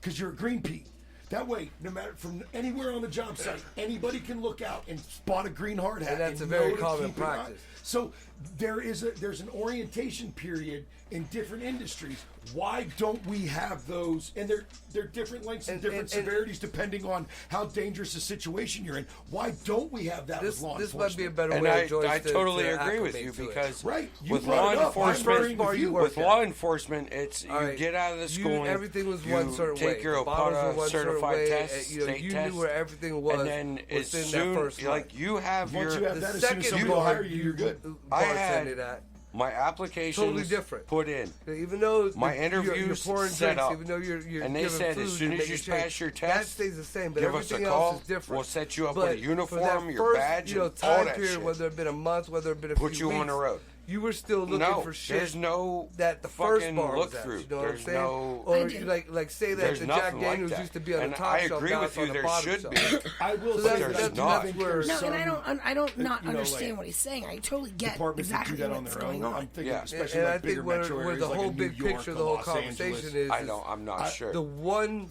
because you're a green pea. That way, no matter from anywhere on the job site, anybody can look out and spot a green hard hat.
And that's a
know
very
to
common
keep it on.
practice.
So there's an orientation period in different industries. Why don't we have those? And they're different lengths and different severities depending on how dangerous a situation you're in. Why don't we have that with law
This
enforcement?
might be a better
And
way, Joyce,
I totally
to
agree with
acclimate
you
to it.
because
Right. You
with
brought
law
it up. I'm
enforcement,
agreeing with you.
with law enforcement, it's you
All right.
get out of the schooling.
Everything was
you
one certain way.
take your
The bottles were
OPATA
one certain
certified
way,
test,
you know,
state
you
test,
knew where everything was
and then as
within
soon
that first month.
like you have
Once
your
you have that, as soon as
second
somebody will
bar
hire you, you're good.
I had
bartended at,
my applications
Totally different.
put in.
even though
My
you're
interviews
pouring
set
drinks,
up.
even though you're
And they
giving
said
food,
as soon
you're
as you
making
pass
shake,
your
that
test,
stays the same. But
give us a
everything
call.
else is different.
We'll set you up
But
with a
for
uniform,
that
your
first,
badge,
you know,
and all
time
that
period,
shit.
whether it been a month, whether it been a
Put
few
you on
weeks,
the road.
you were still looking
No,
for shit.
there's no
that the first
fucking
bar
look
was at,
through.
you know
There's
what I'm saying?
no-
Or
I do.
like say that
There's
the Jack
nothing like
Daniels
that.
used to be on
And
the top
I
shelf,
agree
now
with
it's
you,
on the
there
bottom
should
shelf.
be.
I will
So
say
that's-
that
not.
I think there's
No,
some
and I don't not
you know,
understand
like,
what he's saying. I totally get
departments
exactly
that do that on
what's
their
going
own.
on.
I'm thinking,
Yeah.
especially
And I
like bigger
think where
metro
the
areas like
whole
in New
big
York
picture,
or
the whole
Los
conversation
Angeles.
is
I'm not sure.
the one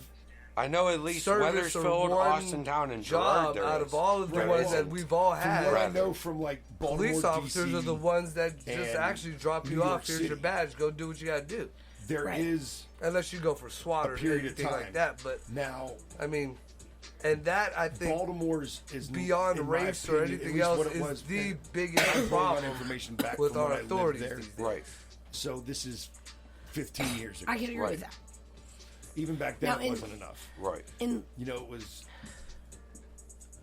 I know at least
service or
Weathersfield,
one
Austintown, and
job
Girard there
out
is.
of all of the
There
ones
is.
that we've all
From
had.
what I know from like Baltimore,
Police officers
DC,
are the ones that just
and
actually drop
New
you
York
off. Here's your
City.
badge. Go do what you got to do.
There
Right.
is
Unless you go for SWAT
a
or
period of
anything
time
like that. But
now.
I mean, and that I think
Baltimore's is
beyond
in my
race or
opinion, at
anything
least
else
what it
is
was,
the
and
biggest
I'm pulling
problem
that information back
with
from
our
when I lived
authorities
there.
these days.
Right.
So this is 15 years ago.
I can agree
Right.
with that.
Even back then,
Now,
it
in-
wasn't enough.
Right.
And
You know, it was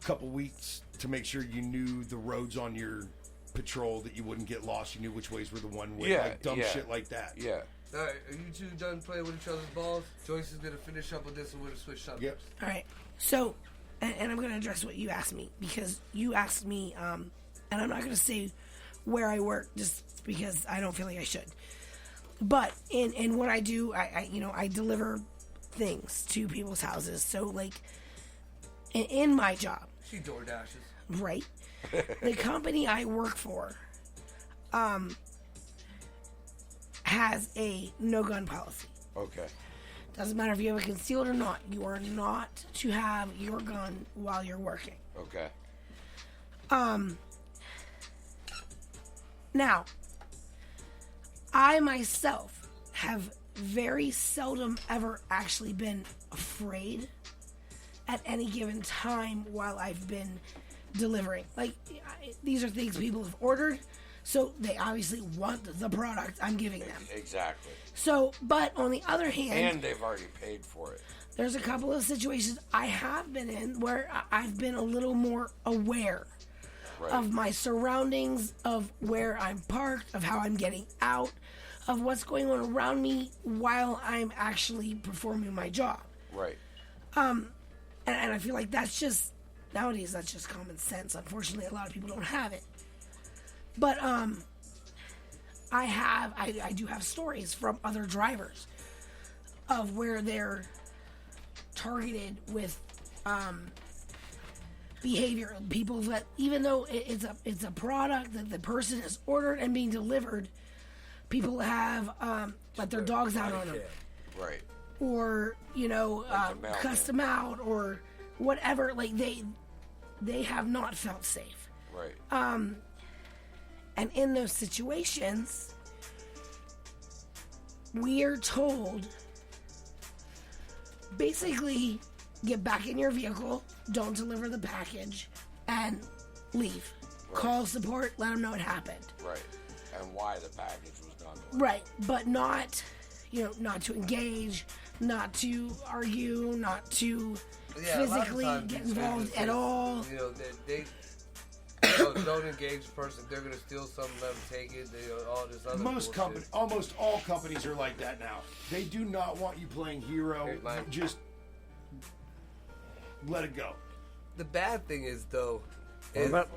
a couple weeks to make sure you knew the roads on your patrol, that you wouldn't get lost. You knew which ways were the one way,
Yeah,
like dumb
yeah.
shit like that.
Yeah.
All right, are you two done playing with each other's balls? Joyce is gonna finish up with this, and we're gonna switch subjects.
Yep.
all right, so and I'm going to address what you asked me because you asked me, and I'm not going to say where I work just because I don't feel like I should. But in what I do, I deliver things to people's houses. So like in my job,
She door dashes.
right? The company I work for has a no gun policy.
Okay.
Doesn't matter if you have it concealed or not. You are not to have your gun while you're working.
Okay.
Now, I myself have very seldom ever actually been afraid at any given time while I've been delivering. Like, these are things people have ordered, so they obviously want the product I'm giving them.
Exactly.
So, but on the other hand,
And they've already paid for it.
there's a couple of situations I have been in where I've been a little more aware
Right.
of my surroundings, of where I'm parked, of how I'm getting out, of what's going on around me while I'm actually performing my job.
Right.
And I feel like that's just, nowadays, that's just common sense. Unfortunately, a lot of people don't have it. But I do have stories from other drivers of where they're targeted with behavior. People that, even though it's a product that the person has ordered and being delivered, people have let their dogs out on them,
Right.
or
Like the mailman.
cuss them out, or whatever. Like they have not felt safe.
Right.
And in those situations, we are told, basically, get back in your vehicle, don't deliver the package, and leave.
Right.
Call support, let them know it happened.
Right. And why the package was done.
Right, but not, not to engage, not to argue, not to
Yeah, a lot of
physically
times
get
these
involved
businesses,
at all.
They don't engage the person. They're gonna steal something, let them take it. All this other bullshit.
Almost all companies are like that now. They do not want you playing hero.
Great line.
Just let it go.
The bad thing is though,
What
is
about-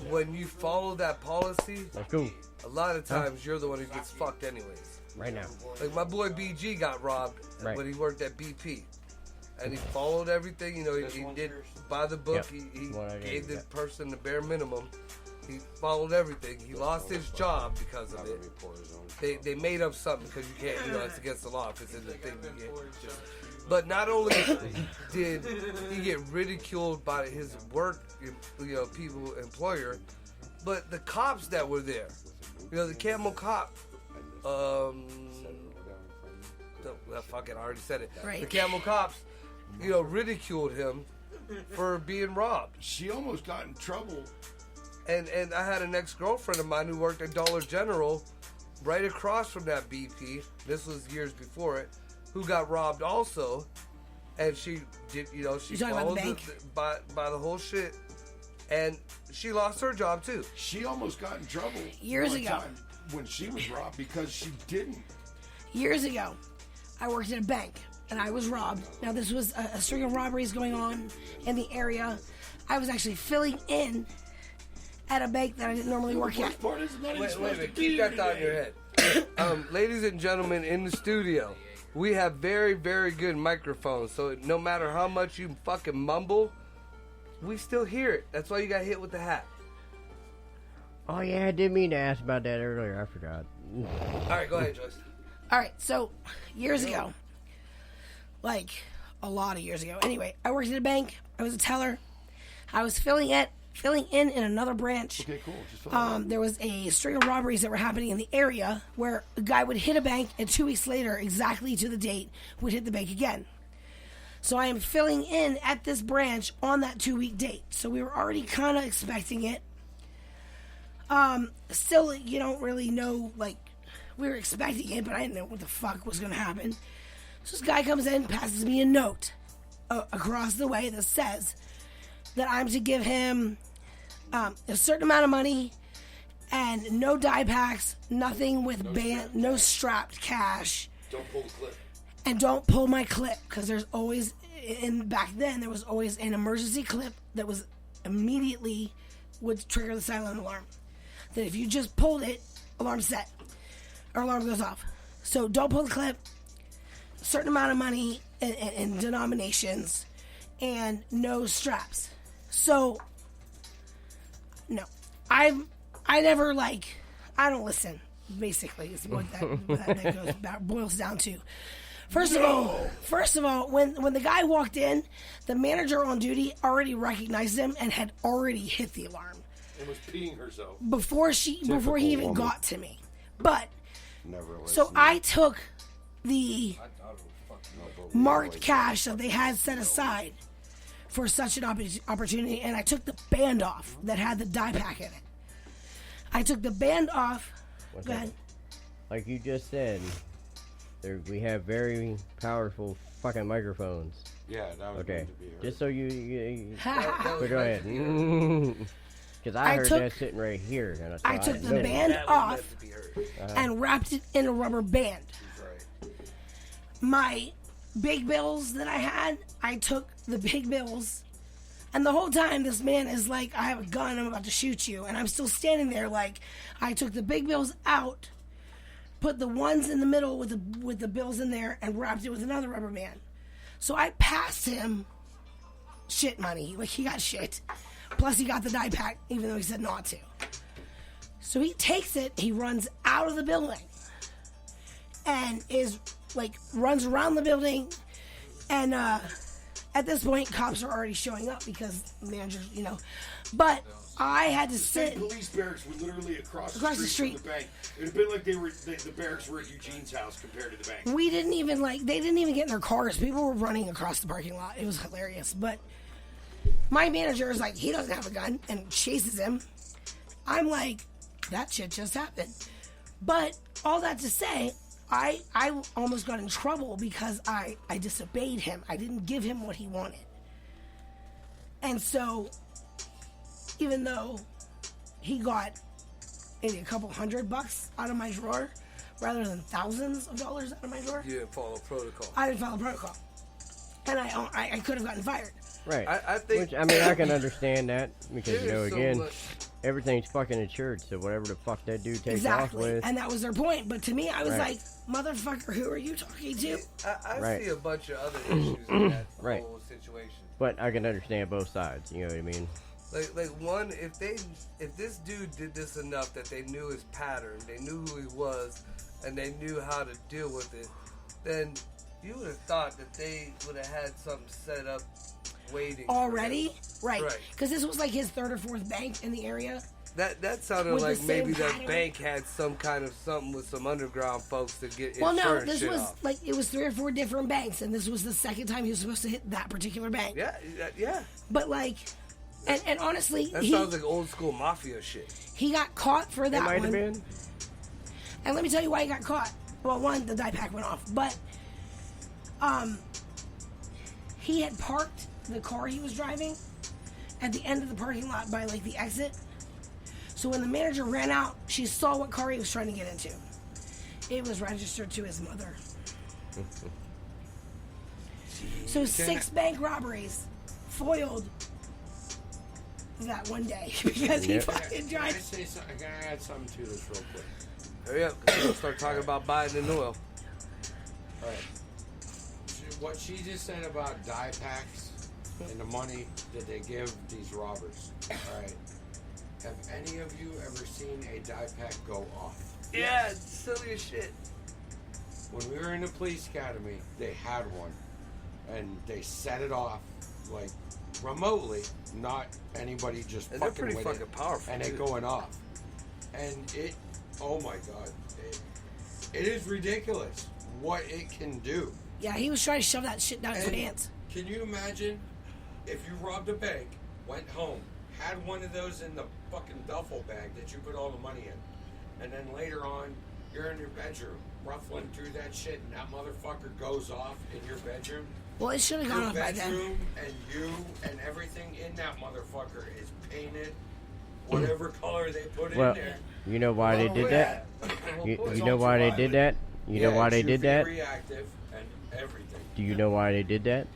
when you follow that policy,
Let's go.
a lot of times you're the one who gets fucked anyways.
Right now.
Like my boy BG got robbed
Right.
when he worked at BP. and he followed everything. You know, he did by the book.
Yep.
He
What I
gave
did,
the person the bare minimum. He followed everything. He lost his job because of it. They made up something because you can't, you know, it's against the law if it's in the thing you get. But not only did he get ridiculed by his work, you know, employer, but the cops that were there. You know, the Camel cop. Fuck it, I already said it.
Right.
The Camel cops, you know, ridiculed him for being robbed.
She almost got in trouble.
And I had an ex-girlfriend of mine who worked at Dollar General right across from that BP. This was years before it. Who got robbed also. And she did, you know, she followed by the whole shit. And she lost her job too.
She almost got in trouble
Years
one
ago.
time when she was robbed because she didn't.
Years ago, I worked at a bank and I was robbed. Now, this was a string of robberies going on in the area. I was actually filling in at a bank that I didn't normally work at.
Wait a minute, keep that thought in your head. Ladies and gentlemen in the studio, we have very, very good microphones. So no matter how much you fucking mumble, we still hear it. That's why you got hit with the hat.
Oh yeah, I did mean to ask about that earlier. I forgot.
All right, go ahead, Joyce.
All right, so years ago, like a lot of years ago. Anyway, I worked at a bank. I was a teller. I was filling in another branch.
Okay, cool.
There was a string of robberies that were happening in the area where a guy would hit a bank and 2 weeks later, exactly to the date, would hit the bank again. So I am filling in at this branch on that 2-week date. So we were already kind of expecting it. Still, you don't really know, like, we were expecting it, but I didn't know what the fuck was going to happen. So this guy comes in, passes me a note across the way that says that I'm to give him a certain amount of money and no die packs, nothing with no strapped cash.
Don't pull the clip.
And don't pull my clip, because there's always, back then, there was always an emergency clip that was immediately would trigger the silent alarm. That if you just pulled it, alarm set, or alarm goes off. So don't pull the clip, a certain amount of money in denominations, and no straps. So, no, I never, like, I don't listen, basically, is what that boils down to. First of all, when the guy walked in, the manager on duty already recognized him and had already hit the alarm.
And was peeing herself.
Before he even got to me. But, so I took the marked cash that they had set aside for such an opportunity, and I took the band off that had the die pack in it. I took the band off. Go ahead.
Like you just said, we have very powerful fucking microphones.
Yeah, that was
okay.
meant to be heard.
Just so you but go ahead. Because I heard that sitting right here. And
I took the band off and wrapped it in a rubber band. My big bills that I had, I took the big bills, and the whole time this man is like, I have a gun, I'm about to shoot you, and I'm still standing there like, I took the big bills out, put the ones in the middle with the bills in there, and wrapped it with another rubber band. So I passed him shit money, like he got shit, plus he got the die pack, even though he said not to. So he takes it, he runs out of the building, and runs around the building, and at this point, cops are already showing up because managers, but I had to sit.
The police barracks were literally across the street from the bank. It would have been like the barracks were at Eugene's house compared to the bank.
They didn't even get in their cars. People were running across the parking lot. It was hilarious. But my manager is like, he doesn't have a gun, and chases him. I'm like, that shit just happened. But all that to say, I almost got in trouble because I disobeyed him. I didn't give him what he wanted. And so, even though he got maybe a couple $100 out of my drawer, rather than thousands of dollars out of my drawer.
You didn't follow protocol.
I didn't follow protocol. And I could have gotten fired.
Right.
I think.
Which, I mean, I can understand that because,
again,
everything's fucking insured, so whatever the fuck that dude takes off
Exactly,
with.
and that was their point. But to me, I was
Right.
like, motherfucker, who are you talking to?
I
Right.
see a bunch of other issues in that
Right.
whole situation.
But I can understand both sides. You know what I mean?
Like one, if this dude did this enough that they knew his pattern, they knew who he was, and they knew how to deal with it, then you would have thought that they would have had something set up, waiting
Already,
for him.
right? Because this was like his third or fourth bank in the area.
That sounded
With the
like maybe
same
that
pattern.
bank had some kind of something with some underground folks to get
Well, no,
insurance
this
shit
was
off.
like it was 3 or 4 different banks, and this was the second time he was supposed to hit that particular bank.
Yeah.
But like, and honestly,
That sounds like old school mafia shit.
he got caught for
It
that
might
one.
have been.
And let me tell you why he got caught. Well, one, the die pack went off, but he had parked the car he was driving at the end of the parking lot by like the exit. So when the manager ran out, she saw what car he was trying to get into. It was registered to his mother. So 6 bank robberies foiled that one day because he
Yep.
fucking
Can I
tried.
say something? Can I add something to this real quick?
Hurry up, 'cause we'll start talking about Biden and oil.
All right. What she just said about die packs and the money that they give these robbers. All right. Have any of you ever seen a die pack go off?
Yeah, it's silly as shit.
When we were in the police academy, they had one, and they set it off like remotely, not anybody just
And they're
fucking
pretty
with
fucking
it,
powerful,
and it
too.
going off, and it, oh my god, it is ridiculous what it can do.
Yeah, he was trying to shove that shit down his
And
pants.
Can you imagine if you robbed a bank, went home, had one of those in the fucking duffel bag that you put all the money in, and then later on you're in your bedroom ruffling through that shit, and that motherfucker goes off in your bedroom?
Well, it should have gone
Your
off by then.
bedroom and you and everything in that motherfucker is painted whatever color they put
Well,
in there.
you know why they did that? You know why they did that? You know why they did that?
Reactive and everything.
Do you know why they did that?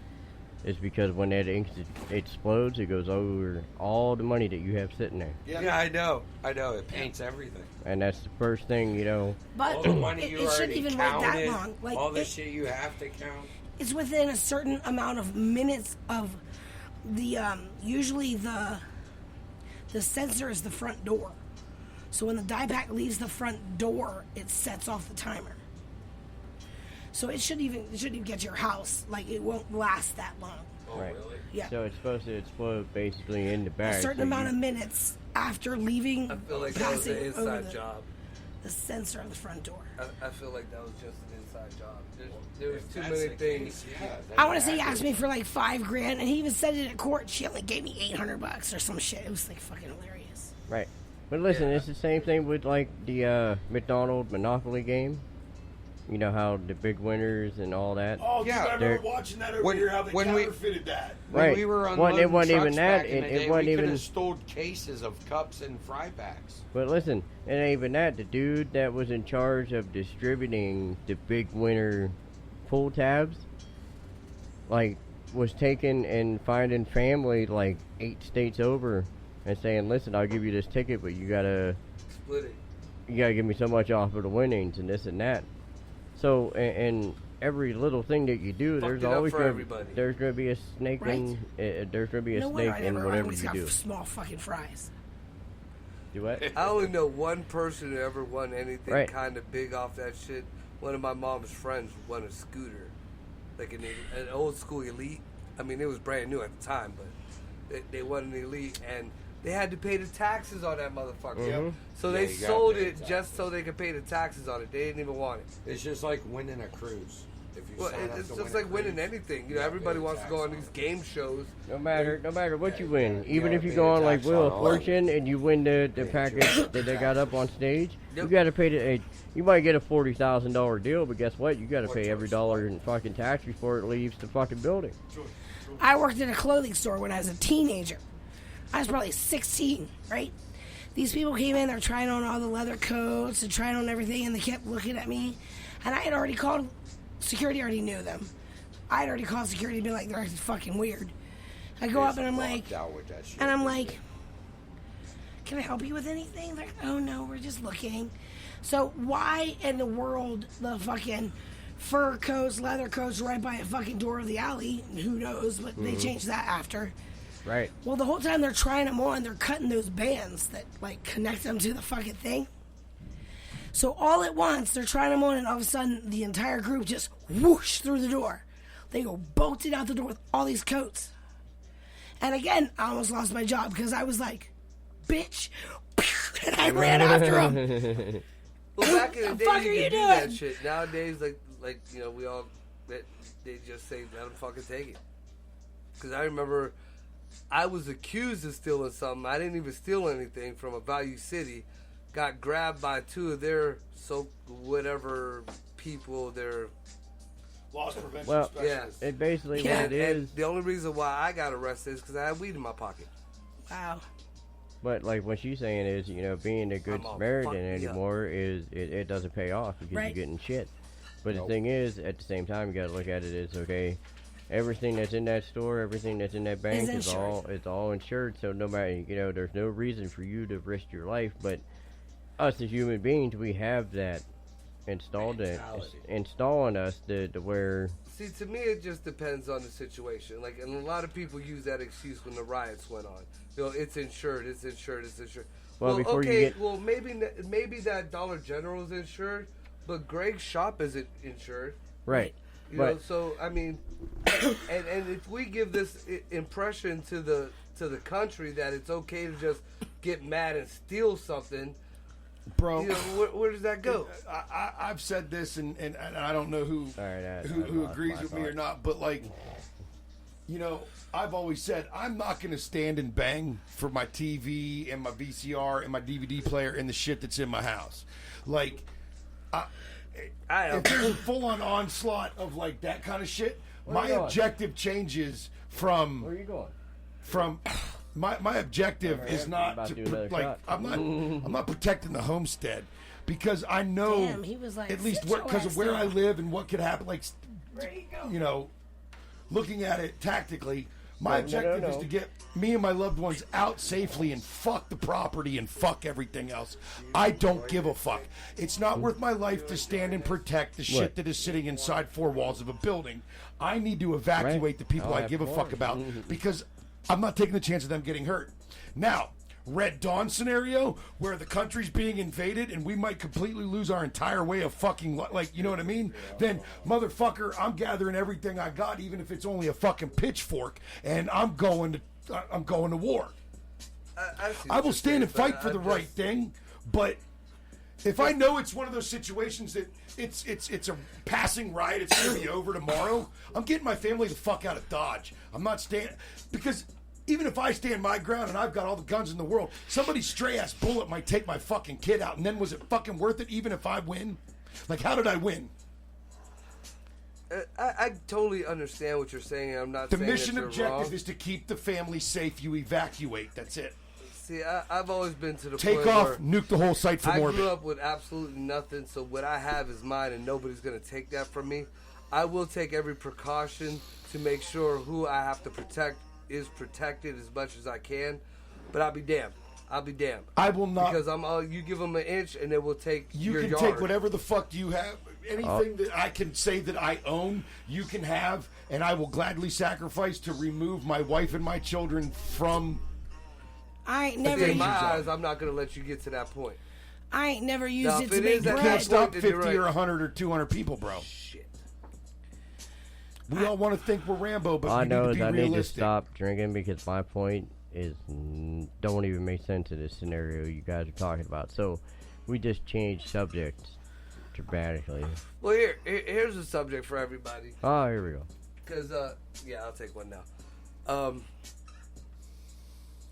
It's because when that ink explodes, it goes over all the money that you have sitting there.
Yeah, I know. It paints everything.
And that's the first thing, you know.
But
All the money
it
you
shouldn't
already
even wait
counted,
that long. Like
all the
it-
shit you have to count.
it's within a certain amount of minutes of the usually the sensor is the front door. So when the die pack leaves the front door, it sets off the timer. So it shouldn't even get to your house. Like it won't last that long.
Right.
Yeah.
So it's supposed to explode basically in the
A
bag.
certain
so
amount
you-
of minutes after leaving,
I feel like that was
passing
an
over
inside job.
the sensor on the front door.
I feel like that was just an inside job. There was
If
too
that's
many
the
things.
case, yeah, then
I want to
it
say he
had
asked me for like $5,000, and he even said it at court. She only gave me $800 or some shit. It was like fucking hilarious.
Right. But listen, it's the same thing with like the McDonald's Monopoly game. You know how the big winners and all that.
Oh,
Yeah,
yeah, I remember
they're-
watching that over
when-
here, how they
when we-
counterfeited that.
When
Right.
we were
Well,
unloading
it wasn't even
trucks
that.
back in the
It
day,
wasn't
we could
even-
have stole cases of cups and fry packs.
But listen, it ain't even that. The dude that was in charge of distributing the big winner pull tabs, like, was taking and finding family like 8 states over and saying, "Listen, I'll give you this ticket, but you gotta
Split it.
give me so much off of the winnings and this and that." So, and every little thing that you do,
Fucked
there's
it up
always
for
gonna,
everybody.
there's gonna be a snake in. There's gonna be a
No
snake
wonder I
in
never
whatever
always
you
got
do.
small fucking fries.
Do what?
I only know one person who ever won anything
Right.
kind of big off that shit. One of my mom's friends won a scooter, like an old school Elite. I mean, it was brand new at the time, but they won an Elite, and they had to pay the taxes on that motherfucker.
Mhm.
So
Yeah,
they
you gotta
sold
pay
it
the
just so they could pay the taxes on it. They didn't even want it.
It's just like winning a cruise. If you
Well,
sign up
it's
to
just
win a
like winning
cruise,
anything. You know,
gotta
everybody
pay
wants to
tax
go on
on
these
it.
game shows.
No matter what you
you
win,
gotta-
even
you
if you
gotta
go
pay
on
the
like
tax
Wheel
on
of
all of it.
Fortune and you win the
Yeah,
package that they got up on stage, you
Yep.
got to pay the. You might get a $40,000 deal, but guess what? You got to
What
pay every
choice?
dollar in fucking tax before it leaves the fucking building.
I worked in a clothing store when I was a teenager. I was probably 16, right? These people came in, they're trying on all the leather coats and trying on everything, and they kept looking at me. And I had already called security, already knew them. I had already called security and been like, they're acting fucking weird. I go up and I'm like,
Walked out with that shit.
and I'm like, can I help you with anything? They're like, oh no, we're just looking. So why in the world the fucking fur coats, leather coats right by a fucking door of the alley? Who knows? But they changed that after.
Right.
Well, the whole time they're trying them on, they're cutting those bands that like connect them to the fucking thing. So all at once, they're trying them on, and all of a sudden, the entire group just whoosh through the door. They go bolted out the door with all these coats. And again, I almost lost my job because I was like, bitch, and I ran after them.
Well, back in the day,
fuck are
you
you
could do
doing?
that shit. Nowadays, like you know, we all they just say let them fucking take it. Because I remember I was accused of stealing something. I didn't even steal anything from a Value City. Got grabbed by two of their whatever people. Their
Loss prevention
Well,
specialist.
it basically
Yeah.
what it
and
is.
the only reason why I got arrested is because I had weed in my pocket.
Wow.
But like what she's saying is, you know, being a good
I'm all
Samaritan
fucked me up.
anymore is it doesn't pay off because
Right.
you're getting shit. But the thing is, at the same time, you got to look at it as okay. Everything that's in that store, everything that's in that bank is all insured. So no matter, you know, there's no reason for you to risk your life. But us as human beings, we have that installed on us to where.
See, to me, it just depends on the situation. Like, and a lot of people use that excuse when the riots went on. You know, it's insured, it's insured, it's insured.
Well, before you
okay,
get-
well, maybe that Dollar General is insured, but Greg's shop isn't insured.
Right.
You
But-
know, so I mean, and if we give this impression to the country that it's okay to just get mad and steal something,
Bro,
you know, where does that go?
I've said this, and I don't know who
Sorry,
who
I
agrees
lost
with
my
me or
thought.
not, but like, you know, I've always said I'm not going to stand and bang for my TV and my VCR and my DVD player and the shit that's in my house. Like, if there's a full-on onslaught of like that kind of shit, my
you going?
objective changes from
Where are you going?
from my objective is not
about
to
to do another
like
shot.
I'm not protecting the homestead because I know
Damn, he was like,
at least
"Sit your
because of
ass
where I
down."
live and what could happen. Like,
There you go.
you know, looking at it tactically, my
No,
objective
no.
is to get me and my loved ones out safely and fuck the property and fuck everything else. I don't give a fuck. It's not worth my life to stand and protect the shit
What?
that is sitting inside four walls of a building. I need to evacuate
Right.
the people
Oh,
I give a fuck
absolutely.
about because I'm not taking the chance of them getting hurt. Now, Red Dawn scenario where the country's being invaded and we might completely lose our entire way of fucking like, you know what I mean? Then motherfucker, I'm gathering everything I got, even if it's only a fucking pitchfork, and I'm going to war. I will stand and fight for the right thing, but if I know it's one of those situations that it's a passing riot, it's going to be over tomorrow, I'm getting my family the fuck out of Dodge. I'm not staying because even if I stand my ground and I've got all the guns in the world, somebody's stray ass bullet might take my fucking kid out, and then was it fucking worth it even if I win? Like, how did I win?
I totally understand what you're saying. I'm not
The
saying
mission
that you're
objective
wrong.
is to keep the family safe. You evacuate. That's it.
See, I've always been to the
Take
point
off,
where
nuke the whole site from
I
orbit.
grew up with absolutely nothing, so what I have is mine, and nobody's gonna take that from me. I will take every precaution to make sure who I have to protect is protected as much as I can. But I'll be damned. I'll be damned.
I will not.
Because you give them an inch, and they will take
You
your
can
yard.
take whatever the fuck you have. Anything that I can say that I own, you can have, and I will gladly sacrifice to remove my wife and my children from.
I ain't never,
In my
Danger zone.
eyes, I'm not gonna let you get to that point.
I ain't never used
Now,
it
if
to
it
make
is that
bread.
Can't stop
You're
50
right.
or 100 or 200 people, bro.
Shit.
We all want to think we're Rambo, but
All I
we
know
need
is
to
I
be
need to
realistic.
stop drinking because my point is don't even make sense of this scenario you guys are talking about. So we just changed subjects dramatically.
Well, here's a subject for everybody.
Oh, here we go.
Because, yeah, I'll take one now.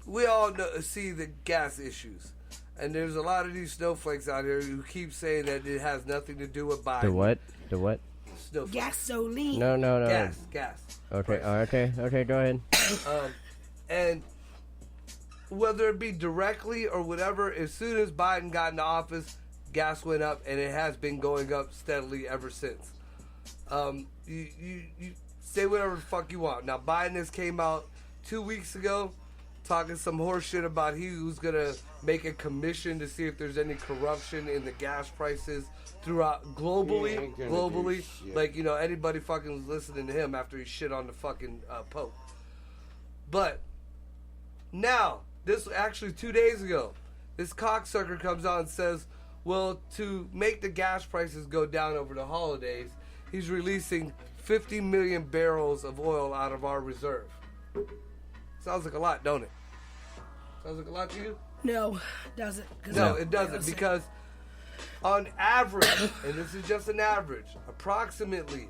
We all see the gas issues. And there's a lot of these snowflakes out here who keep saying that it has nothing to do with Biden.
The what? The what?
Snowflakes.
Gasoline.
No.
Gas.
Okay, okay, go ahead.
And whether it be directly or whatever, as soon as Biden got into office, gas went up, and it has been going up steadily ever since. You say whatever the fuck you want. Now, Biden has came out 2 weeks ago talking some horse shit about he was gonna make a commission to see if there's any corruption in the gas prices throughout globally. Like, you know, anybody fucking was listening to him after he shit on the fucking Pope. But now, this actually 2 days ago, this cocksucker comes out and says, well, to make the gas prices go down over the holidays, he's releasing 50 million barrels of oil out of our reserve. Sounds like a lot, don't it? Sounds like a lot to you?
No, it doesn't.
No, it doesn't, because on average, and this is just an average, approximately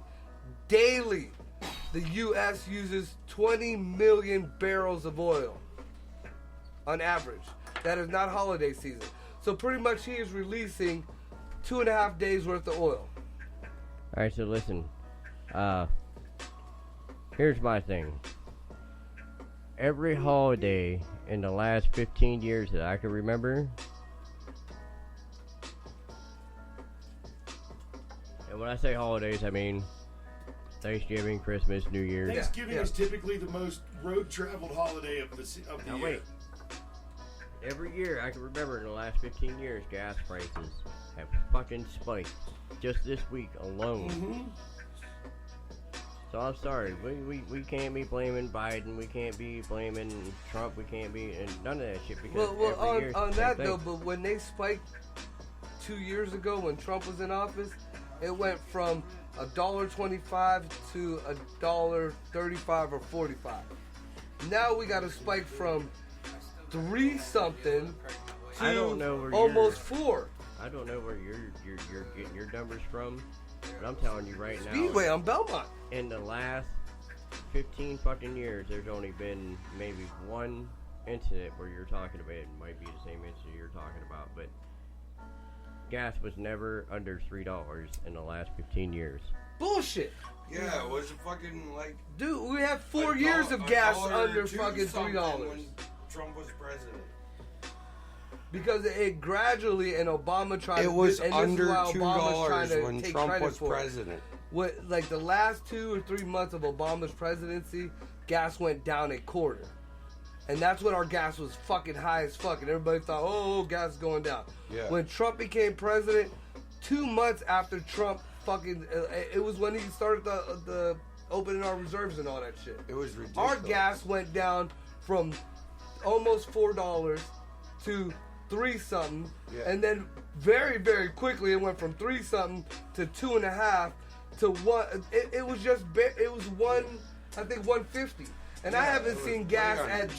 daily, the U.S. uses 20 million barrels of oil on average. That is not holiday season. So pretty much he is releasing 2.5 days worth of oil.
Alright, so listen. Here's my thing. Every holiday in the last 15 years that I can remember, and when I say holidays, I mean Thanksgiving, Christmas, New Year's.
Thanksgiving is typically the most road-traveled holiday of the
Now
year.
wait. Every year I can remember in the last 15 years, gas prices have fucking spiked. Just this week alone.
Mm-hmm.
So I'm sorry, we can't be blaming Biden, we can't be blaming Trump, we can't be, and none of that shit, because every year
on
it's the
that
same
though,
thing.
but when they spiked 2 years ago when Trump was in office, it went from $1.25 to $1.35 or 45. Now we got a spike from 3 something to
I don't know where
almost 4.
I don't know where you're getting your numbers from, but I'm telling you right now.
Speedway on Belmont.
In the last 15 fucking years, there's only been maybe one incident where you're talking about it. Might be the same incident you're talking about, but gas was never under $3 in the last 15 years.
Bullshit.
Yeah, it was a fucking like.
Dude, we had 4 years of gas under fucking $3.
When Trump was president.
Because it gradually, and Obama tried
It was
and
under
this is why Obama's trying
$2
to
when
take
Trump
credit
was
for it.
president.
What, like the last 2 or 3 months of Obama's presidency, gas went down a quarter. And that's when our gas was fucking high as fuck. And everybody thought, oh, gas is going down.
Yeah.
When Trump became president, 2 months after Trump fucking, it was when he started the opening our reserves and all that shit.
It was ridiculous.
Our gas went down from almost $4 to 3 something.
Yeah.
And then very, very quickly it went from 3 something to 2.5 to 1. It was just, it was 1, I think 150. And I haven't seen gas at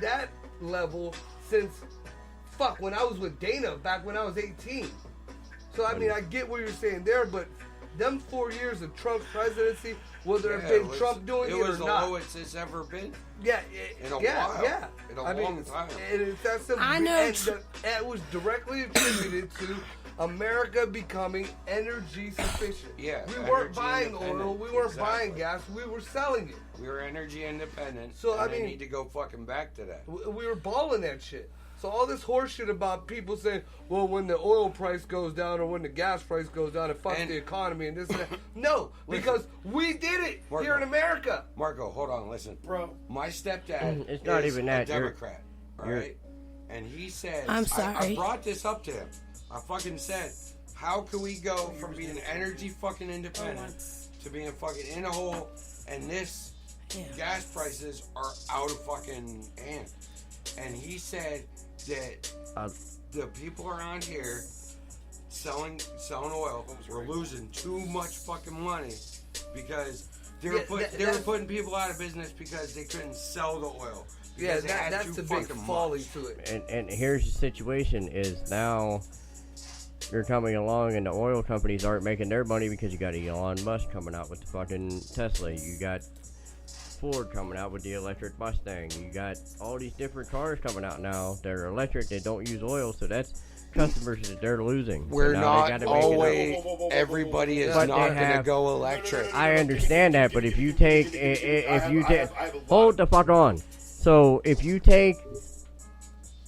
that level since, when I was with Dana back when I was 18. So, I mean, I get what you're saying there, but them 4 years of Trump's presidency, whether it been Trump doing it or not.
It was the lowest it's ever been.
Yeah,
in a while.
Yeah.
In a long time.
And it's that simple.
I know.
And it was directly attributed to America becoming energy sufficient.
Yeah,
we weren't
energy
buying oil,
independent.
we weren't
Exactly.
buying gas, we were selling it.
We were energy independent.
So, I
and
mean-
they need to go fucking back to that.
We were balling that shit. So all this horse shit about people saying, well, when the oil price goes down or when the gas price goes down, it fucks the economy and this and that. No, because we did it here in America.
Marco, hold on, listen.
Bro.
My stepdad
It's not
is
even that.
a Democrat, all right? And he said,
I'm sorry.
I brought this up to him. I fucking said, how can we go from being energy fucking independent to being fucking in a hole, and this gas prices are out of fucking hand? And he said that the people around here selling oil were losing too much fucking money because they were putting people out of business because they couldn't sell the oil.
Yeah,
Because they had
that's
too
the big
fucking
folly
much.
to it.
And here's the situation is now you're coming along and the oil companies aren't making their money because you got Elon Musk coming out with the fucking Tesla. You got Ford coming out with the electric Mustang. You got all these different cars coming out now that are electric. They don't use oil, so that's customers that they're losing.
We're
So now they
not
gotta make it up.
always, everybody is
But
not
they
going to
have-
go electric.
I understand that, but if you take, hold the fuck on. So if you take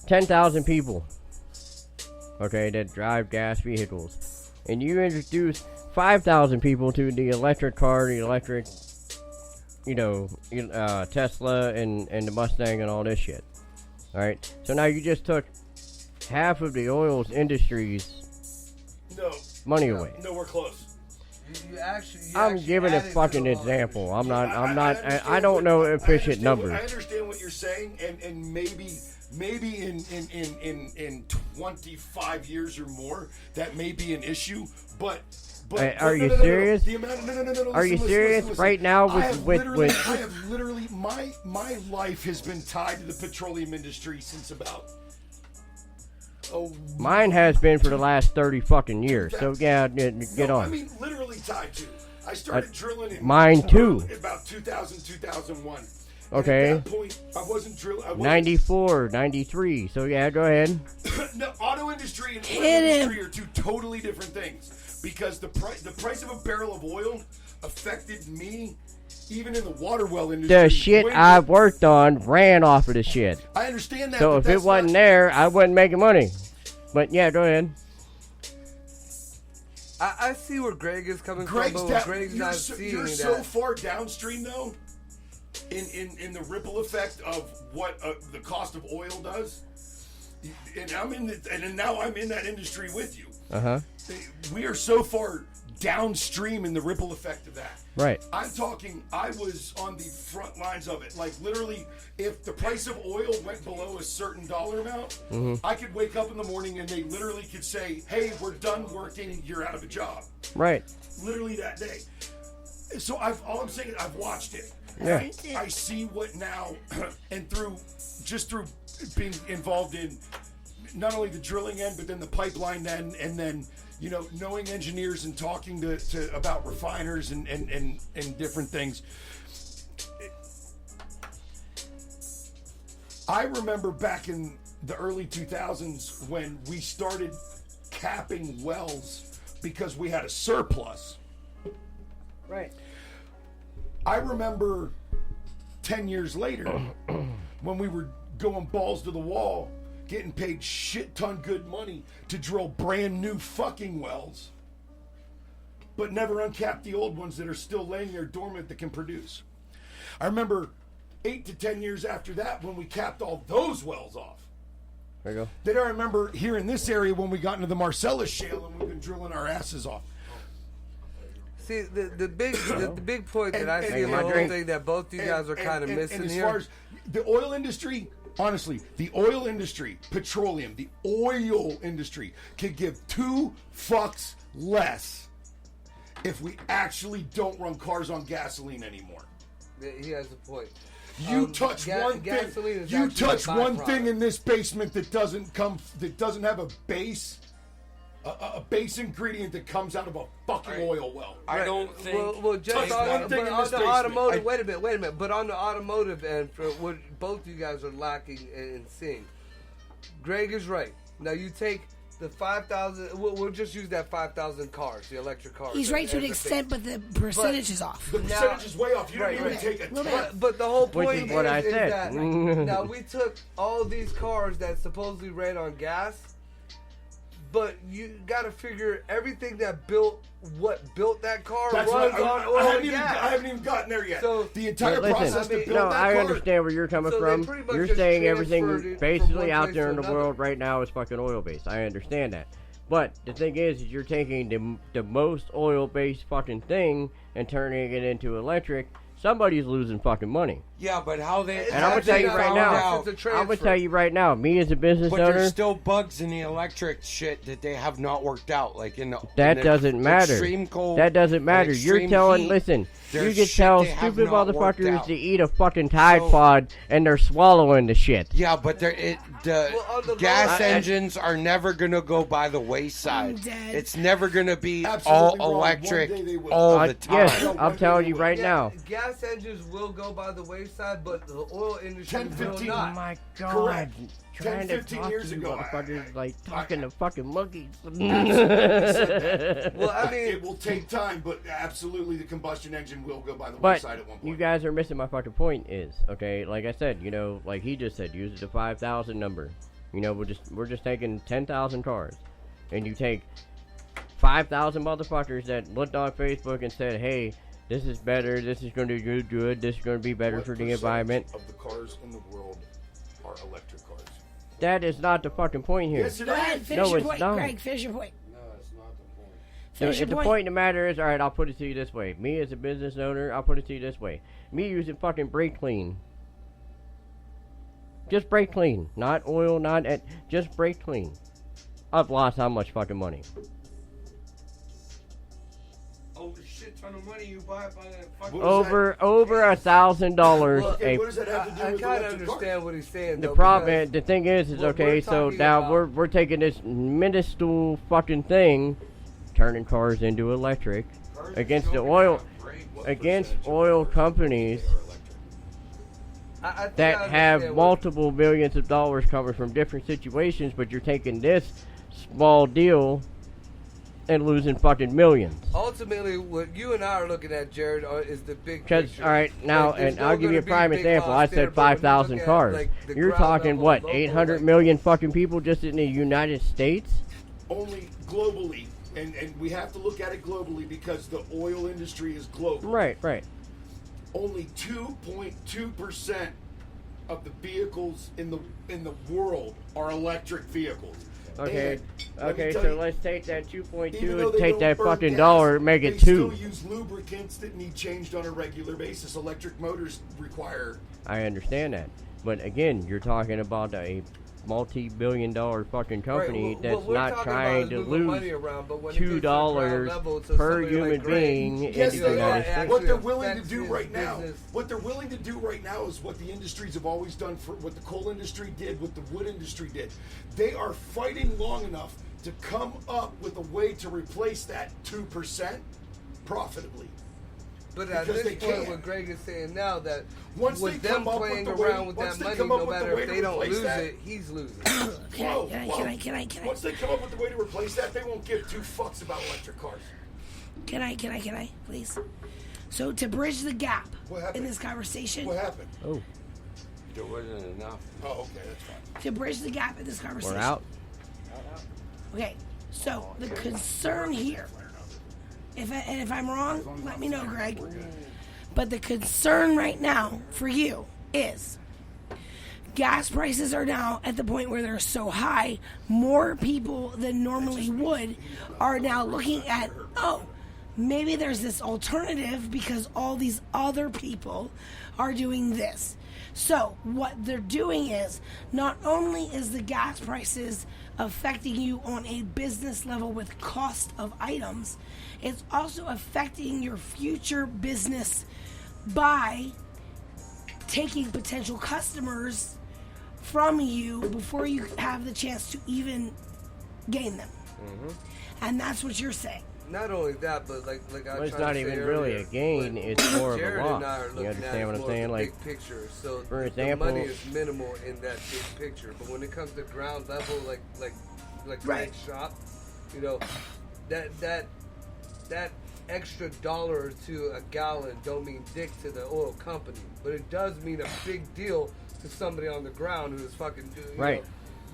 10,000 people, okay, that drive gas vehicles, and you introduce 5,000 people to the electric car, the electric, Tesla and the Mustang and all this shit. All right. So now you just took half of the oil's industry's money away.
No, we're close.
I'm giving a fucking example. I don't know efficient numbers.
I understand what you're saying, and maybe in 25 years or more, that may be an issue. But
are you serious?
No.
Are you serious? Right now
I have literally my life has been tied to the petroleum industry since about.
Mine has been for the last 30 fucking years. So yeah, get on.
I mean, literally tied to. I started drilling in
mine too.
About 2000, 2001.
Okay.
At that point, I wasn't drilling.
94, 93. So yeah, go ahead.
No, auto industry and oil industry are two totally different things. Because the price of a barrel of oil affected me, even in the water well industry.
The shit I've worked on ran off of the shit.
I understand that.
So if it wasn't there, I wasn't making money. But yeah, go ahead.
I see where Greg is coming from, but Greg's not seeing
you're
that.
so far downstream, though, in the ripple effect of what the cost of oil does. And now I'm in that industry with you.
Uh-huh.
We are so far downstream in the ripple effect of that.
Right.
I'm talking, I was on the front lines of it. Like, literally, if the price of oil went below a certain dollar amount, I could wake up in the morning and they literally could say, hey, we're done working, you're out of a job.
Right.
Literally that day. So all I'm saying is I've watched it.
Yeah.
I see what now, and through being involved in not only the drilling end, but then the pipeline end, and then, you know, knowing engineers and talking to about refiners and different things. I remember back in the early 2000s when we started capping wells because we had a surplus.
Right.
I remember 10 years later when we were going balls to the wall, getting paid shit ton good money to drill brand new fucking wells, but never uncap the old ones that are still laying there dormant that can produce. I remember 8 to 10 years after that when we capped all those wells off.
There you go.
Then I remember here in this area when we got into the Marcellus shale and we've been drilling our asses off.
See, the big point that I see in the whole thing that both you guys are kind of missing
as
here.
Far as the oil industry, honestly, the oil industry, petroleum, the oil industry could give 2 fucks less if we actually don't run cars on gasoline anymore.
He has a point.
You touch one thing. You touch one thing in this basement that doesn't have a base. A base ingredient that comes out of a fucking oil well.
I don't think.
Well, just on the automotive. Wait a minute. But on the automotive end, for what both you guys are lacking in seeing, Greg is right. Now you take the 5,000. We'll just use that 5,000 cars, the electric cars.
He's right to an extent, but the percentage is off.
The percentage is way off. You don't even take a tenth.
But the whole point
is what I said.
that now we took all these cars that supposedly ran on gas. But you got to figure everything that built that car runs on oil and gas.
I haven't even gotten there yet. So the entire
listen,
process to build that car.
I understand where you're coming from. You're saying everything basically out there in the world right now is fucking oil based. I understand that. But the thing is you're taking the most oil based fucking thing and turning it into electric. Somebody's losing fucking money.
Yeah, but how they...
And I'm going to tell you right now. I'm going to tell you right now. Me as a business owner...
But there's still bugs in the electric shit that they have not worked out. Like in the...
That doesn't matter.
Extreme cold...
That doesn't matter. You're telling... Listen. You can tell stupid motherfuckers to eat a fucking Tide Pod and they're swallowing the shit.
Yeah, but the gas engines are never going to go by the wayside. It's never going to be all electric all the time.
Yes, I'm telling you right now.
Gas engines will go by the wayside, but the oil industry
10, 15,
will not.
Oh my God.
Correct.
Trying
10, 15
to
years
to
ago,
motherfuckers like talking to fucking monkeys.
Well, I mean,
it will take time, but absolutely the combustion engine will go by the wayside at one point.
You guys are missing my fucking point is, okay, like I said, you know, like he just said, use the 5,000 number. You know, we're just taking 10,000 cars. And you take 5,000 motherfuckers that looked on Facebook and said, hey, this is better, this is going to do good, this is going to be better for the environment.
Of the cars in the world are electric cars.
That is not the fucking point here.
Yes, it
Go ahead,
is.
finish
No,
your
it's
point.
not.
Greg, finish your point.
No, it's not the point.
Finish your
The point of the matter is, all right, I'll put it to you this way. Me as a business owner, I'll put it to you this way. Me using fucking brake clean. Just brake clean. Not oil, just brake clean. I've lost how much fucking money?
Oh, shit ton of money you buy it by that fucking...
Over $1,000.
Okay, what does that have to do
I
with
kind of
electric cars?
understand what he's saying.
The
though,
problem,
because
the thing is
what
okay.
we're
So
talking
now
about-
we're taking this minuscule fucking thing, turning cars into electric, against the oil, against oil companies
I think I
that have
understand what-
multiple millions of dollars coming from different situations, but you're taking this small deal and losing fucking millions.
Ultimately, what you and I are looking at, Jared, is the big
Because,
picture.
all right, now,
Like, there's
and
no
I'll give you a
gonna be
prime
big
example. I
loss there,
said
but when you
5,000
look at,
cars.
like, the
You're
ground
talking,
level
what,
local,
800
like-
million fucking people just in the United States?
Only globally, and we have to look at it globally because the oil industry is global.
Right.
Only 2.2% of the vehicles in the world are electric vehicles.
Okay,
And let me
okay,
tell
so
you,
let's take that 2.2
even though
and
they
take
don't
that
burn
fucking
gas,
dollar and make
they
it 2.
still use lubricants that need changed on a regular basis. Electric motors require.
I understand that. But again, you're talking about a multi-billion-dollar fucking company
Right,
that's
we're
not
talking
trying
about
to
moving money
lose
around, but when it gets to the ground
$2
level, to
per
somebody
human
like Greg,
being in
Yes,
the
they
United
are.
States.
What they're
actually
willing to
affects
do
his
right now.
business.
What they're willing to do right now is what the industries have always done for what the coal industry did, what the wood industry did. They are fighting long enough to come up with a way to replace that 2% profitably.
But at
Because
this
they
point,
can't.
what Greg is saying now, that
Once
with
they
them
come up with
playing
the way-
around with
once
that
they
money,
come up
no
with the
matter
way
if
to
they don't
replace
lose
that-
it, he's losing.
Can I?
Once they come up with the way to replace that, they won't give 2 fucks about electric cars.
Can I, please? So to bridge the gap
What happened?
in this conversation,
What happened?
Oh,
There wasn't enough.
Oh, okay, that's fine.
to bridge the gap in this conversation.
we're out.
Okay, so the concern here, if I'm wrong, let me know, Greg. But the concern right now for you is gas prices are now at the point where they're so high, more people than normally would are now looking at, oh, maybe there's this alternative because all these other people are doing this. So what they're doing is, not only is the gas prices affecting you on a business level with cost of items, it's also affecting your future business by taking potential customers from you before you have the chance to even gain them. And that's what you're saying.
Not only that, but like I
Well, it's
tried
not
to say
even really
earlier,
a gain,
but
it's more of a
Jared
loss.
and I are
You
looking at
understand
it
what I'm
more
saying?
of a
Like,
big picture. So
for
the
example-
money is minimal in that big picture. But when it comes to ground level, like
Right.
Greg's shop, you know, that extra dollar or two a gallon don't mean dick to the oil company, but it does mean a big deal to somebody on the ground who's fucking doing
Right.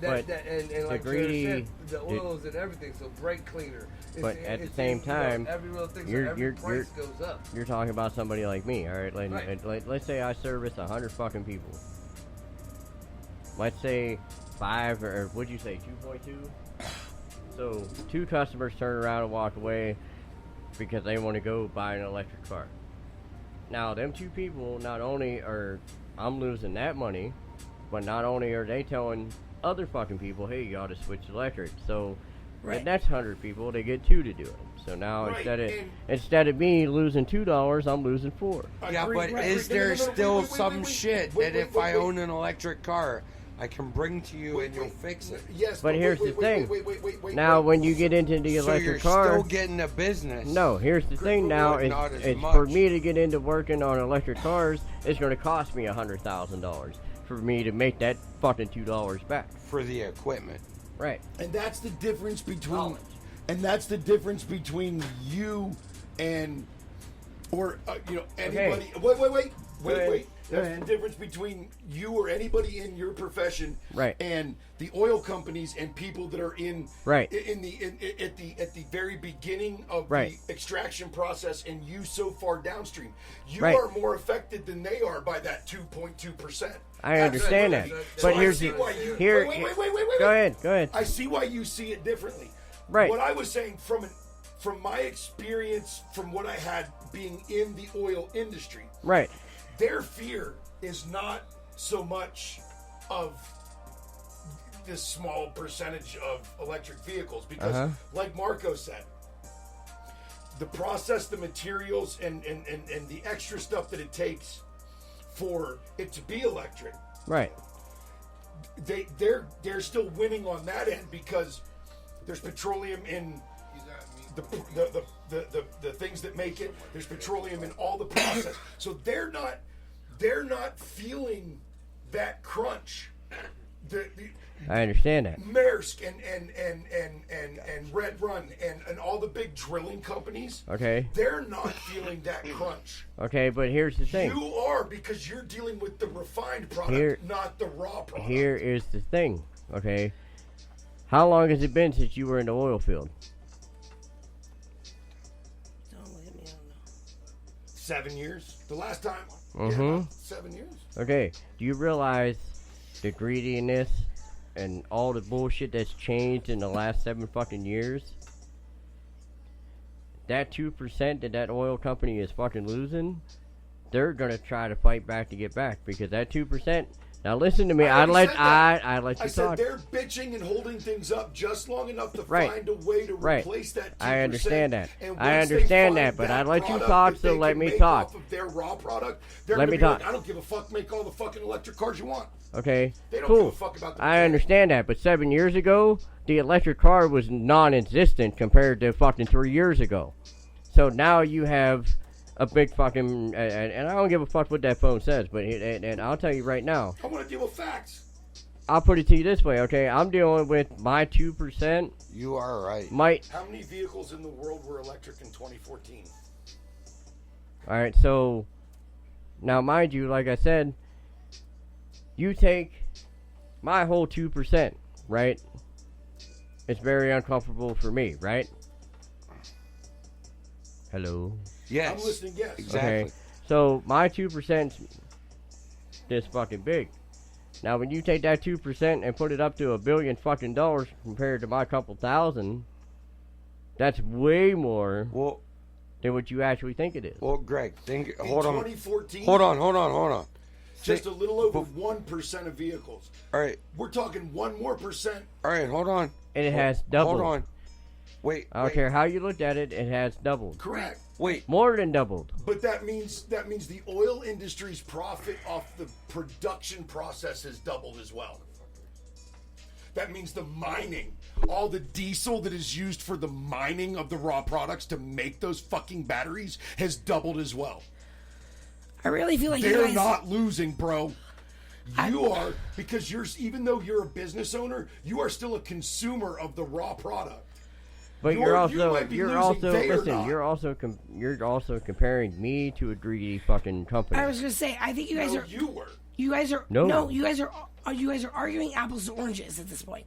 That,
But
and like
the
Jared
greedy-
said, the oils and everything. So brake cleaner.
But at the same time,
every little thing, so
you're-
every
you're-
price goes up.
You're talking about somebody like me, all right?
Right.
Let's say I service 100 fucking people. Let's say 5 or what'd you say, 2.2? So 2 customers turn around and walk away because they want to go buy an electric car. Now, them 2 people, not only are I'm losing that money, but not only are they telling other fucking people, hey, you ought to switch electric. So
Right.
the next 100 people, they get 2 to do it. So now
Right, and-
instead of me losing $2, I'm losing 4.
Yeah,
Agree,
but
right,
is
right. No,
there
no, no, no,
still
wait,
some
wait,
shit
wait,
that if
wait,
I
wait.
own an electric car, I can bring to you
Wait,
and you'll
wait.
fix it?
Yes,
But here's the thing.
Wait,
Now,
wait.
when you get into the
So
electric
you're
car,
still getting a business.
no, here's the thing. Now,
but not as
it's for
much.
me to get into working on electric cars. It's going to cost me $100,000 for me to make that fucking $2 back.
For the equipment.
Right.
And that's the difference between
Knowledge.
you and or anybody.
Okay.
Wait. That's the difference between you or anybody in your profession,
Right.
and the oil companies and people that are in
Right.
at the very beginning of
Right.
the extraction process, and you so far downstream. You
Right.
are more affected than they are by that 2.2%.
I understand that,
So
but
I
here's
see
the
why you-
here.
Wait.
Go ahead.
I see why you see it differently.
Right.
What I was saying from my experience, from what I had being in the oil industry,
Right.
their fear is not so much of this small percentage of electric vehicles, because like Marco said, the process, the materials, and the extra stuff that it takes for it to be electric,
Right.
they're still winning on that end, because there's petroleum in the things that make it. There's petroleum in all the process, so they're not feeling that crunch.
I understand that.
Maersk and Red Run and all the big drilling companies.
Okay.
They're not feeling that crunch.
Okay, but here's the thing.
You are, because you're dealing with the refined product,
Here-
not the raw product.
Here is the thing. Okay. How long has it been since you were in the oil field?
Don't look at me, I don't know.
7 years. The last time.
Mhm.
Yeah, about 7 years.
Okay. Do you realize the greediness and all the bullshit that's changed in the last 7 fucking years? That 2% that oil company is fucking losing, they're gonna try to fight back to get back, because that 2%. Now listen to me. I let you
said
talk.
they're bitching and holding things up just long enough to
Right.
find a way to
Right.
replace that 2%.
I understand that.
And
I
once they
understand
find
that, but I let you
product
talk,
that
so
they
let
can
me
make
talk.
off of their raw product, they're
Let
gonna
me
be
talk.
like, I don't give a fuck. Make all the fucking electric cars you want.
Okay,
They don't
cool.
give a fuck about the
I
planet.
understand that, but 7 years ago, the electric car was non-existent compared to fucking 3 years ago. So now you have a big fucking, and I don't give a fuck what that phone says, but and I'll tell you right now,
I want to deal with facts.
I'll put it to you this way, okay? I'm dealing with my 2%.
You are right.
How many vehicles in the world were electric in 2014?
All right, so now mind you, like I said, you take my whole 2%, right? It's very uncomfortable for me, right? Hello.
Yes.
I'm listening, yes.
Exactly.
Okay, so my 2%'s this fucking big. Now, when you take that 2% and put it up to $1 billion fucking dollars compared to my couple thousand, that's way more
Well,
than what you actually think it is.
well, Greg, think.
In
Hold on.
2014,
Hold on.
just a little over 1% of vehicles.
All right.
We're talking 1% more.
All right. Hold on.
And it has doubled.
Hold on. Wait.
I don't care how you looked at it, it has doubled.
Correct.
Wait.
More than doubled.
But that means the oil industry's profit off the production process has doubled as well. That means the mining, all the diesel that is used for the mining of the raw products to make those fucking batteries has doubled as well.
I really feel like you
They're
guys.
not losing, bro. You are, because even though you're a business owner, you are still a consumer of the raw product.
But
You
you're
might be losing,
also
they are
listen.
not.
You're also comparing me to a greedy fucking company.
I was gonna say, I think you guys
No,
are.
you were.
You guys are.
No.
You guys are arguing apples to oranges at this point.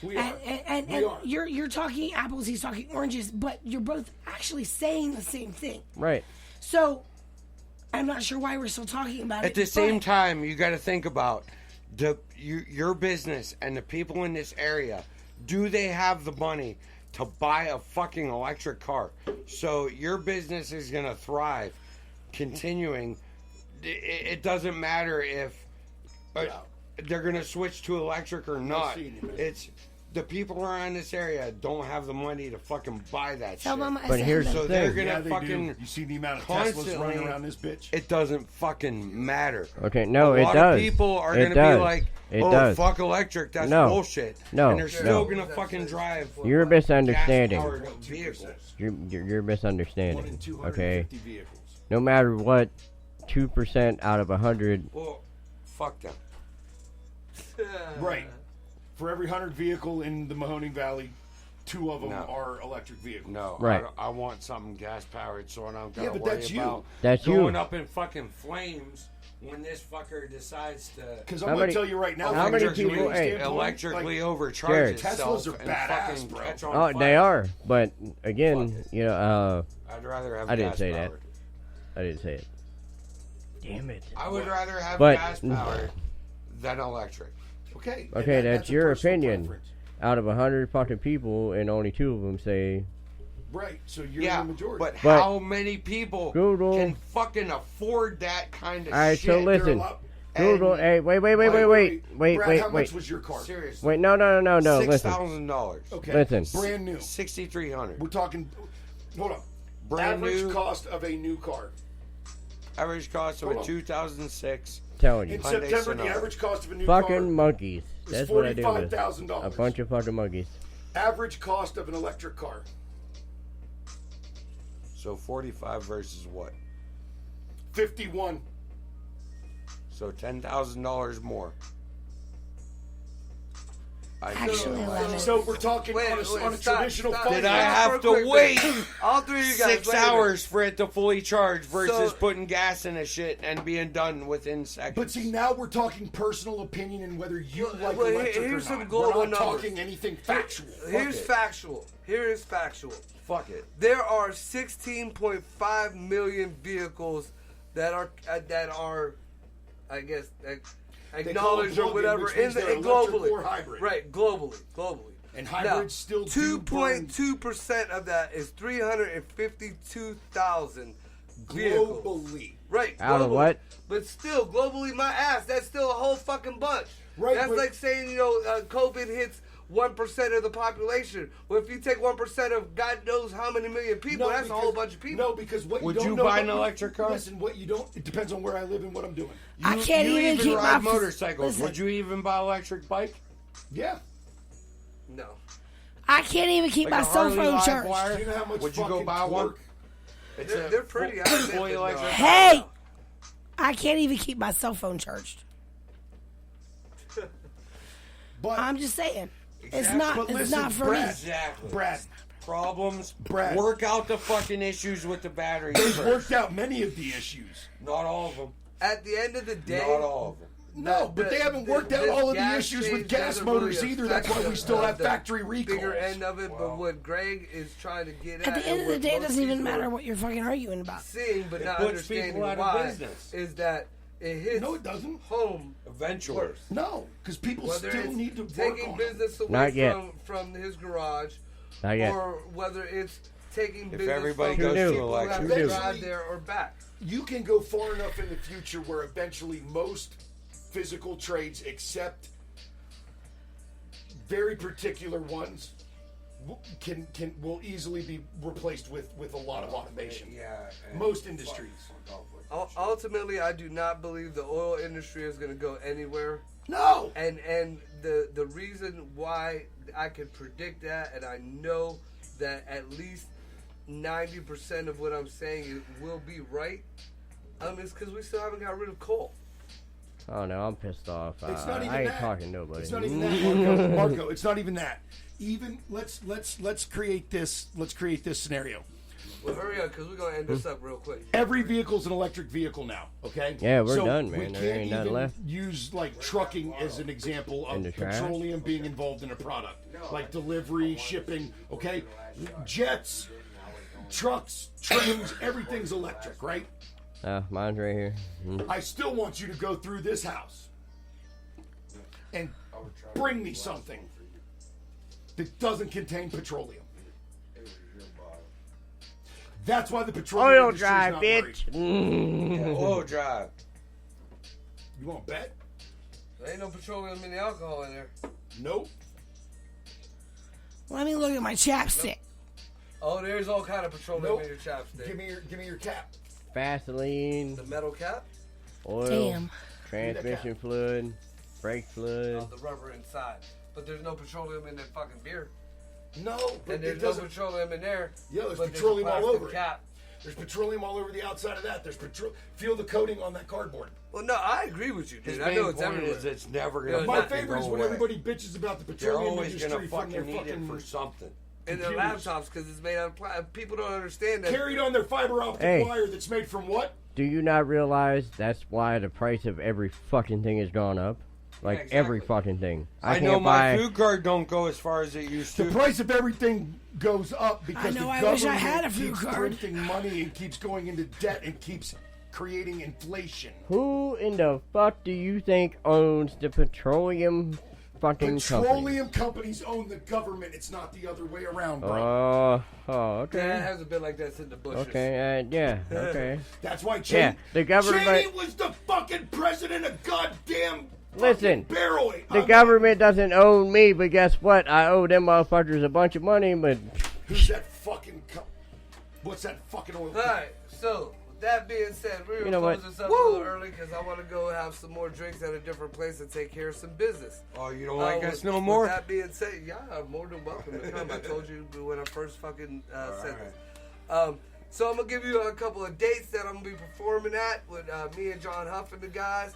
We are.
And
We are.
you're talking apples, he's talking oranges, but you're both actually saying the same thing.
Right.
So, I'm not sure why we're still talking about it.
At the same
but-
time, you got to think about your business and the people in this area. Do they have the money to buy a fucking electric car? So your business is going to thrive. Continuing, it doesn't matter if they're going to switch to electric or not. It's the people around this area don't have the money to fucking buy that
Tell
shit.
them I
But
said
here's
that.
the
So they're
thing.
gonna
they
fucking
do. You see the amount of
constantly
Teslas running around this bitch?
It doesn't fucking matter.
Okay, no,
a
it
lot
does.
of people are
It
going to
does.
be like,
It
"Oh,
does.
fuck electric, that's
No.
bullshit."
No.
And they're still
No.
going to fucking drive.
You're misunderstanding.
gas-powered vehicles.
You're
1
misunderstanding.
in 250
Okay.
vehicles.
No matter what, 2% out of 100.
Well, fuck them.
Right. For every 100 vehicle in the Mahoning Valley, 2 of them
No.
are electric vehicles.
No,
Right.
I want something gas powered, so I don't gotta
Yeah, but
worry
that's you.
about
That's you.
going up in fucking flames when this fucker decides to
Because
How
I'm going
many-
to tell you right now,
how many
from a
people-
engineering
hey,
standpoint,
electrically
like,
overcharge
Jared.
itself
Teslas are
and
badass,
fucking
bro.
catch on
Oh,
fire.
they are. But again, you know,
I'd rather have
I didn't
gas
say that.
powered.
I didn't say it. Damn it.
I would rather have
But-
gas powered than electric.
Okay.
Okay, that's
a
your
personal
opinion.
preference.
Out of 100 fucking people, and only 2 of them say,
Right, so you're
Yeah,
the majority.
but
But-
how many people
Google-
can fucking afford that kind of
all right,
shit?
so listen.
lot-
Google,
And-
hey, wait,
Brad, how much
wait.
was your car?
Seriously.
Wait, no, listen.
$6,000.
Okay,
Listen.
brand new.
6,300.
We're talking. Hold on.
Brand
Average
new.
cost of a new car.
Average cost of
Hold
a
on.
2006.
Telling
In
you.
Hyundai
September, the
Sonata.
average cost of a new
Fucking
car
monkeys.
is
That's what I do with
$45,000.
a bunch of fucking monkeys.
Average cost of an electric car.
So 45 versus what?
51.
So $10,000 more.
Actually, 11.
So we're talking on a
stop,
traditional
stop.
phone.
Did I
Stop
have
real
to
quick,
wait
All 3 of you guys.
6
wait a minute.
hours for it to fully charge versus
So-
putting gas in a shit and being done within seconds?
But see, now we're talking personal opinion and whether you like
well,
electric
here's
or
some
not.
global
We're not
numbers.
talking anything factual.
Here's
it.
factual. Here is factual.
Fuck it.
There are 16.5 million vehicles that are I guess acknowledged
them
or whatever
plug-in, which means they're electric
globally.
or hybrid.
Right, globally.
And hybrids still do burn
2.2% of that is 352,000 vehicles.
globally.
Right.
Out of
globally.
what?
But still, globally, my ass, that's still a whole fucking bunch.
Right,
That's
but-
like saying, COVID hits 1% of the population. Well, if you take 1% of God knows how many million people, that's a whole bunch of people.
No, because what
Would
you don't
you
know
buy an
about-
electric car?
Listen, what you don't, it depends on where I live and what I'm doing.
I can't
you
even keep
ride
my
motorcycles.
Listen,
Would you even buy an electric bike?
Yeah.
No.
I can't even keep
Like
my
a
cell
Harley
phone
Live
charged.
Wire?
Do you know how much
Would you go
fucking
buy one?
torque?
It's
They're pretty. I admit,
fully
but no.
electric.
Hey, I can't even keep my cell phone charged.
But
I'm just saying, it's
Exactly.
not.
But
It's
listen,
not for
Brad,
me.
Exactly.
Brad,
Problems.
Brad.
Work out the fucking issues with the battery
they've
first.
worked out many of the issues.
Not all of them.
At the end of the day,
Not all of them.
No, but they haven't worked out
this
all of the
gas
issues with
change
gas
doesn't
motors
really
either. That's why
affect
we still have
the
factory recalls.
bigger end of it. But what Greg is trying to get
At the end of the day, it doesn't even matter what you're fucking arguing about.
seeing, but
It
not
puts
understanding
people out of
why
business.
is that it hits
No, it doesn't.
home
Eventually.
worse.
No, because people
Whether
still
it's
need to work
taking
on
business away
Not yet.
from his garage,
Not yet.
or whether it's taking
If
business
everybody
from
goes to
people who have
electric.
to
Eventually-
drive there or back.
it. You can go far enough in the future where eventually most physical trades, except very particular ones, will easily be replaced with a lot of automation.
Yeah.
Most industries.
Ultimately, I do not believe the oil industry is going to go anywhere.
No.
And the reason why I can predict that, and I know that at least 90% of what I'm saying will be right, is because we still haven't got rid of coal.
Oh no, I'm pissed off.
It's not even
I ain't
that.
talking to nobody.
It's not even that, Marco. Marco, it's not even that. Even let's create this scenario.
Well, hurry up, because we're going to end this up real quick.
Every vehicle's an electric vehicle now. Okay.
Yeah, we're
So
done,
we
man. There
can't
ain't nothing
even
left.
use like trucking as an example
In
of
the trash?
petroleum being involved in a product, like delivery, shipping. Okay. Jets, trucks, trains, everything's electric, right?
Mine's right here.
I still want you to go through this house and bring me something that doesn't contain petroleum. That's why the petroleum
Oil
industry's
drive,
not
bitch.
worried.
Oil drive.
You want to bet?
There ain't no petroleum in the alcohol in there.
Nope.
Let me look at my chapstick.
Oh, there's all kind of petroleum
Nope.
in your chapstick.
Give me your cap.
Vaseline,
The metal cap?
oil,
Damn.
transmission fluid, brake fluid.
The rubber inside. But there's no petroleum in that fucking beer.
No, but
And
it
there's no
doesn't.
petroleum in there.
Yeah, there's
but
petroleum all
plastic
over it.
cap.
There's petroleum all over the outside of that. There's feel the coating on that cardboard.
Well, no, I agree with you,
His
dude. I
main
know it's
point
everywhere.
is it's never
Yeah,
going to
My
not-
favorite is when everybody bitches about the
They're
petroleum
always
industry
going to
from their
fucking need it
fucking.
for something.
in their
computers.
laptops because it's made out of plastic. People don't understand that.
Carried on their fiber optic wire that's made from what?
Do you not realize that's why the price of every fucking thing has gone up? Like,
exactly.
every fucking thing.
I know
can't
my
buy...
food card don't go as far as it used to.
The price of everything goes up because
I know,
the
I
government
wish I had a food
keeps
card.
printing money and keeps going into debt and keeps creating inflation.
Who in the fuck do you think owns the petroleum fucking
Petroleum companies own the government. It's not the other way around, bro.
Okay.
Yeah, it hasn't been like that since the Bushes.
Okay, yeah, okay.
That's why Cheney,
the government...
Cheney was the fucking president of goddamn
Listen,
barrel.
the government doesn't own me, but guess what? I owe them motherfuckers a bunch of money, but...
Who's that fucking... What's that fucking oil?
Alright, so, with that being said, we're going to close this up a little early because I want to go have some more drinks at a different place and take care of some business.
Oh, you don't like us no more?
With that being said, yeah, I'm more than welcome to come. I told you when I first fucking said this. So I'm going to give you a couple of dates that I'm going to be performing at with me and John Huff and the guys.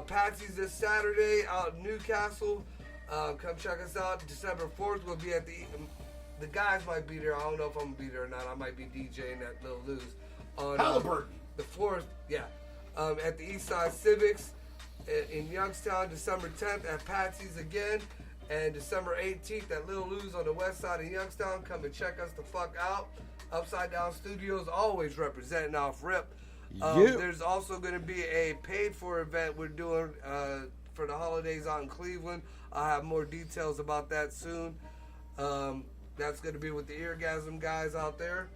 Patsy's this Saturday out in Newcastle. Come check us out. December 4th, we'll be at the guys might be there. I don't know if I'm going to be there or not. I might be DJing at Lil Lou's. On
Halliburton.
The 4th, yeah. At the Eastside Civics in Youngstown, December 10th at Patsy's again. And December 18th at Lil Lou's on the west side of Youngstown. Come and check us the fuck out. Upside Down Studios, always representing off rip. There's also going to be a paid-for event we're doing for the holidays out in Cleveland. I'll have more details about that soon. That's going to be with the Eargasm guys out there.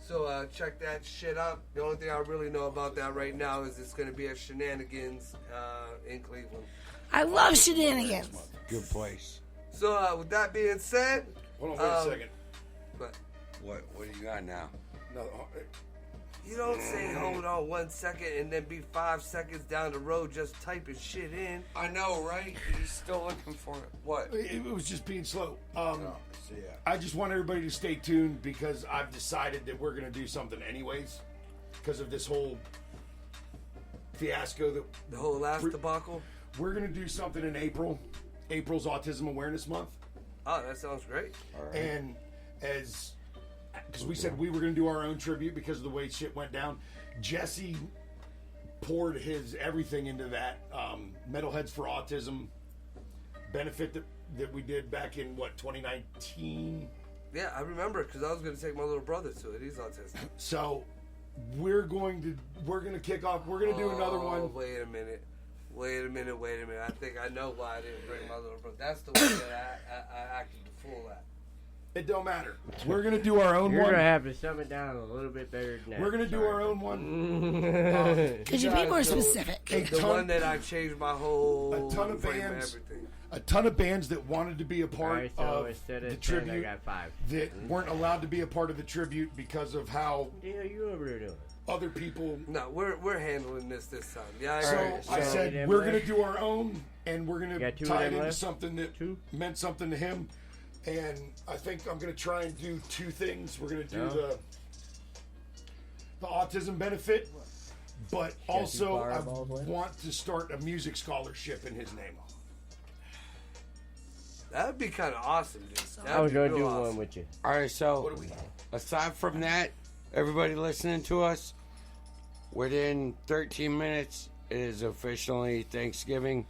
So check that shit out. The only thing I really know about that right now is it's going to be at Shenanigans in Cleveland.
I love Shenanigans.
Good place.
So with that being said...
Hold on, wait a second.
But
What do you got now?
No,
you don't say hold on 1 second and then be 5 seconds down the road just typing shit in.
I know, right? He's still looking for it. What?
it was just being slow. I just want everybody to stay tuned because I've decided that we're going to do something anyways because of this whole fiasco.
The whole last debacle?
We're going to do something in April. April's Autism Awareness Month.
Oh, that sounds great.
Right.
And because we said we were going to do our own tribute because of the way shit went down, Jesse poured his everything into that Metalheads for Autism benefit that we did back in 2019.
Yeah, I remember it because I was going to take my little brother to it. He's autistic.
So we're going to kick off. We're going to do another one.
Wait a minute. I think I know why I didn't bring my little brother. That's the one that I acted the fool at.
It don't matter. We're going to do our own
You're
one.
going to have to sum it down a little bit better than that.
We're going to do our own one.
Could you be more specific?
The one that I changed my whole
A ton of
frame
bands.
everything.
A ton of bands that wanted to be a part
Alright, so
of
instead
the
of 10,
tribute
I got 5.
that weren't allowed to be a part of the tribute because of how
What the hell you over there doing?
other people.
No, we're handling this time. Yeah,
So I
so
said
them
we're
left?
going to do our own, and we're going
You
to
got 2 of
tie it
them
into
left?
something that
2?
meant something to him. And I think I'm going to try and do 2 things. We're going to do
No.
the autism benefit, but also I
Fireballs left?
want to start a music scholarship in his name.
that'd be kind of awesome, dude.
I was going to do
awesome.
one with you.
All right, so
What do we?
aside from that, everybody listening to us, within 13 minutes, it is officially Thanksgiving.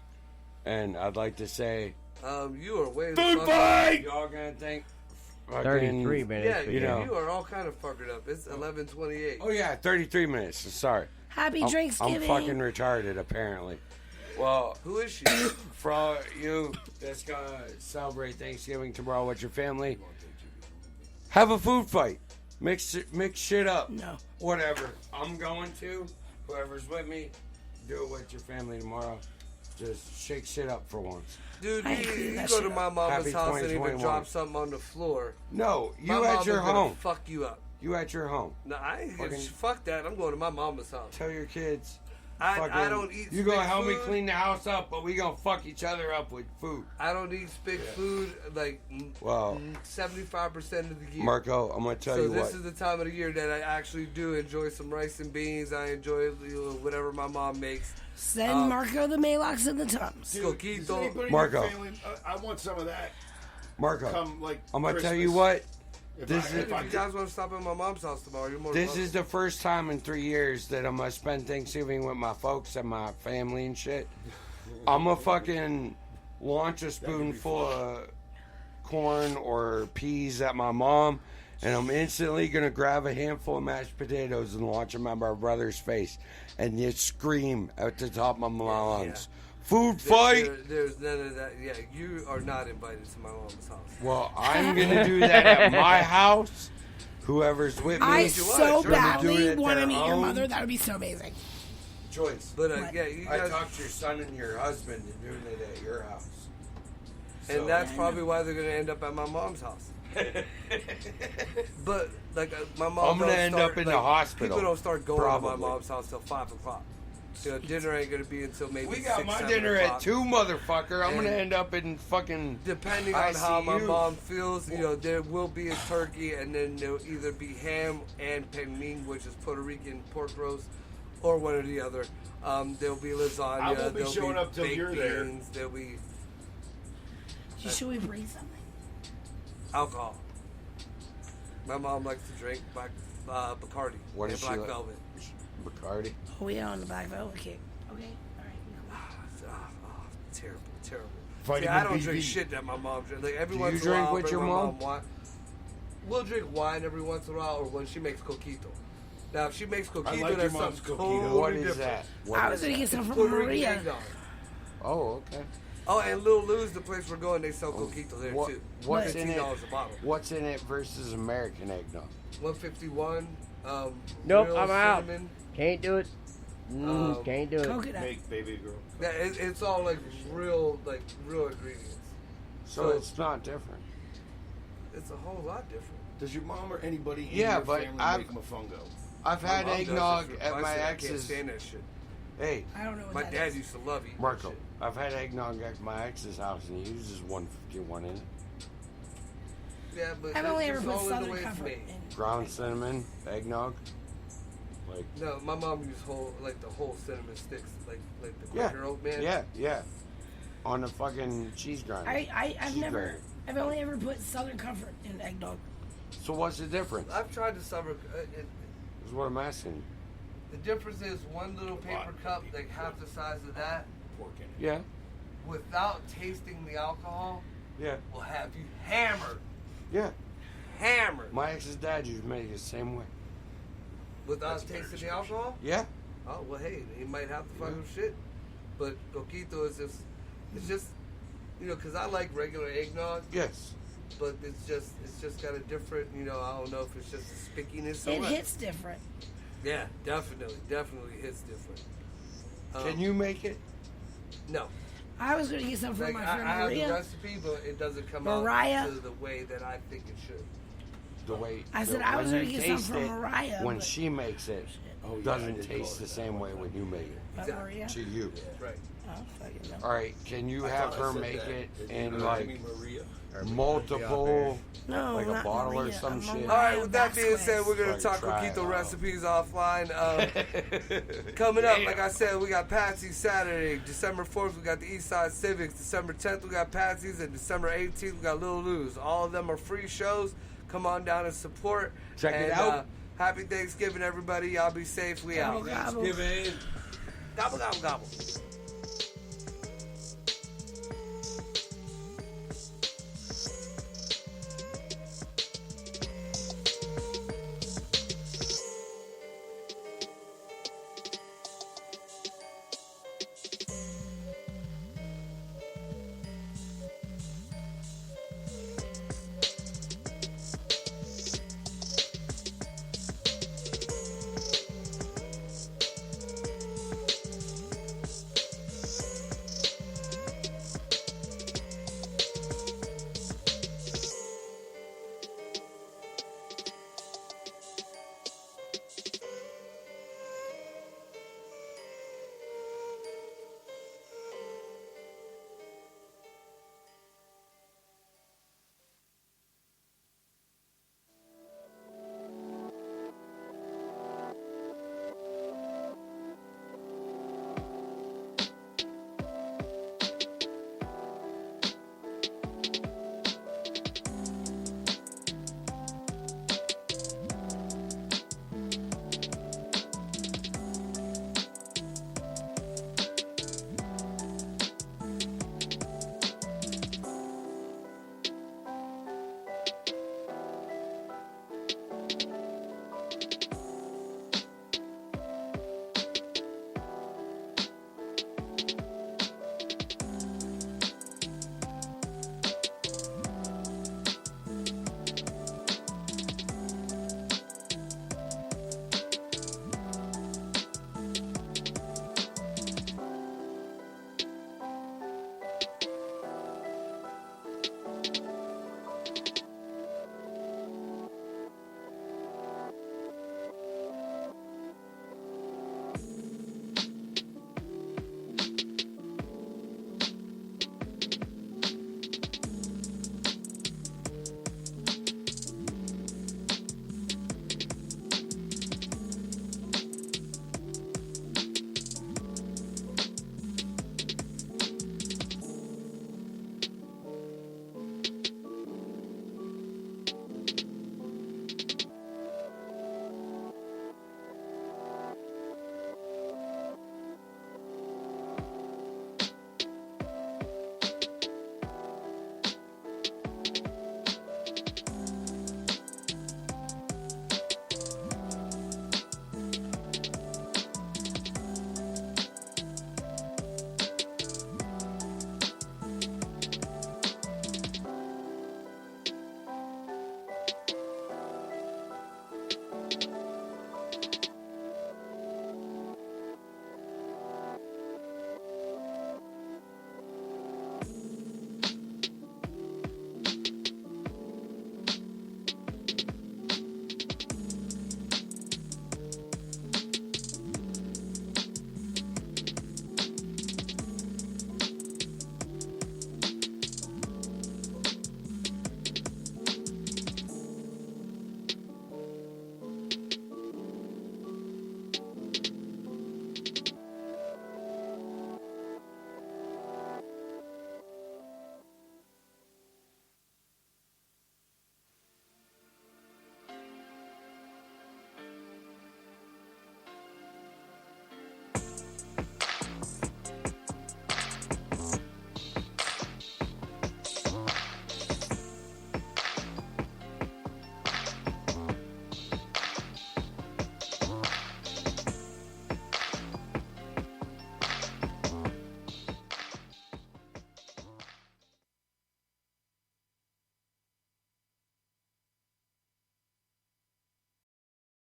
And I'd like to say,
You are way
Food
the fuck
fight!
y'all gonna think
33 minutes.
Yeah,
but
you know.
you are all kind of fucking up. It's 11:28.
Oh yeah, 33 minutes. Sorry.
Happy
I'm
Drinksgiving.
fucking retarded, apparently. Well,
Who is she?
for all you that's gonna celebrate Thanksgiving tomorrow with your family, have a food fight. Mix shit up.
No.
Whatever. I'm going to. Whoever's with me, do it with your family tomorrow. Just shake shit up for once.
Dude,
I agree with
you
that
go to
shit.
my mama's
Happy
house and even
2021.
drop something on the floor.
No,
My
you at
mama's
your
gonna
home.
fuck you up.
You at your home.
No, I ain't gonna
Fucking-
fuck that. I'm going to my mama's house.
Tell your kids.
I
fucking-
don't eat
You gonna
spit
help me
food.
clean the house up, but we gonna fuck each other up with food.
I don't eat spit food like
Well,
75% of the year.
Marco, I'm gonna tell
so
you
this
what.
is the time of the year that I actually do enjoy some rice and beans. I enjoy whatever my mom makes.
Send Marco the Maylocks and the Tums.
Does
Coquito.
anybody in
Marco.
your family- I want some of that.
Marco,
come like
I'm gonna tell you
Christmas.
what.
If you guys want to stop at my mom's house tomorrow, you're more than
This
welcome.
is the first time in 3 years that I'm gonna spend Thanksgiving with my folks and my family and shit. I'm gonna fucking launch a spoonful of corn or peas at my mom, and I'm instantly gonna grab a handful of mashed potatoes and launch them at my brother's face, and just scream at the top of my lungs. Food fight!
There's none of that. Yeah, you are not invited to my mom's house.
Well, I'm gonna do that at my house. Whoever's with me.
I so
gonna do
badly
it
want to
their
meet your
own
mother. That would be so amazing.
choice.
But yeah, you
I
guys,
talked to your son and your husband and doing it at your house.
and that's probably why they're gonna end up at my mom's house. But like my mom,
I'm gonna
don't
end
start,
up in
like,
the hospital.
People don't start going to
Probably.
my mom's house till 5 o'clock. You know, dinner ain't gonna be until maybe
We got
6,
my
7
dinner
o'clock.
at 2, motherfucker. I'm
And
gonna end up in fucking.
Depending on how my
ICU.
mom feels, you know, there will be a turkey, and then there'll either be ham and pernil, which is Puerto Rican pork roast, or one or the other. There'll be lasagna.
I won't be
there'll
showing
be
up till
baked
you're there.
beans, there'll be
Should we bring something?
alcohol. My mom likes to drink black Bacardi
What
and
is she
black
like?
velvet.
Bacardi.
Oh, we are on the Black Velvet kick. Okay, all right.
Terrible, terrible.
Vitamin
See, I don't
BB.
drink shit that my mom drinks. Like every
Do
once
you
in a
drink
while, I'll
with
bring
your
my
mom?
wine. We'll drink wine every once in a while, or when she makes coquito. Now, if she makes coquito,
like your
that's
mom's
something
coquito.
totally
What is
different.
that? What
I
is
was gonna
that?
get some from
Puerto Rican
Maria.
eggnog.
Oh, okay.
Oh, and Lil Lou's, the place we're going, they sell coquito there
What-
too.
what's in it?
$15 a bottle.
What's in it versus American eggnog?
151.
Nope,
real
I'm out.
cinnamon.
Can't do it. Can't do it.
Coconut.
Make baby girl.
Yeah, it's all like real ingredients.
So it's not different.
It's a whole lot different.
Does your mom or anybody in
Yeah,
your
but
family
I've-
make mofongo?
I've
My
had
mom does
eggnog
it for
at my
spicy. I can't
ex's.
stand that shit.
Hey,
I don't know what
My
that
dad
is.
used to love eating
Marco,
that shit.
I've had eggnog at my ex's house and he uses 151 in it.
Yeah, but
I've only
it's
ever
just
put
all in the
Southern
way it's
Comfort
made.
in.
Ground cinnamon, eggnog. Like,
No, my mom used the whole cinnamon sticks, like the
yeah,
Quaker Oat man.
yeah. On the fucking cheese grinder.
I've
Cheese
never,
grater.
I've only ever put Southern Comfort in eggnog.
So what's the difference?
I've tried to summer.
Is what I'm asking.
The difference is one little paper cup, like half the size of that,
Pork in it.
Yeah,
without tasting the alcohol,
yeah,
will have you hammered.
yeah.
Hammered.
My ex's dad used to make it the same way.
Without tasting the alcohol?
Yeah.
Oh, well, hey, he might have to fucking shit. But coquito is just, you know, because I like regular eggnog,
Yes.
but it's just got a different, you know, I don't know if it's just a spickiness or
It
what.
hits different.
Yeah, definitely hits different.
Can you make it?
No.
I was gonna get some from
Like,
my
I
friend
have the
Maria.
recipe, but it doesn't come
Mariah.
out to the way that I think it should.
The way
I said
the-
I was
when
gonna
you
get some
taste
from
it,
Mariah,
When
but-
she makes it,
Oh, yeah, I
doesn't
did call
taste
it
the
that
same way
one
when you make it.
By Maria.
To you.
Right.
Oh, fucking no.
All right. Can you have her make it in like
Maria.
multiple,
No,
like a
not
bottle or
Maria.
some
I'm
shit?
All right, with that being
Vasquez.
said, we're going to
Like,
talk
try it
coquito
out.
recipes offline. Coming up, like I said, we got Patsy's Saturday. December 4th, we got the Eastside Civics. December 10th, we got Patsy's. And December 18th, we got Lil Lou's. All of them are free shows. Come on down and support.
Check it
And,
out.
Happy Thanksgiving, everybody. Y'all be safe. We out.
Gobble, gobble.
Gobble, gobble, gobble.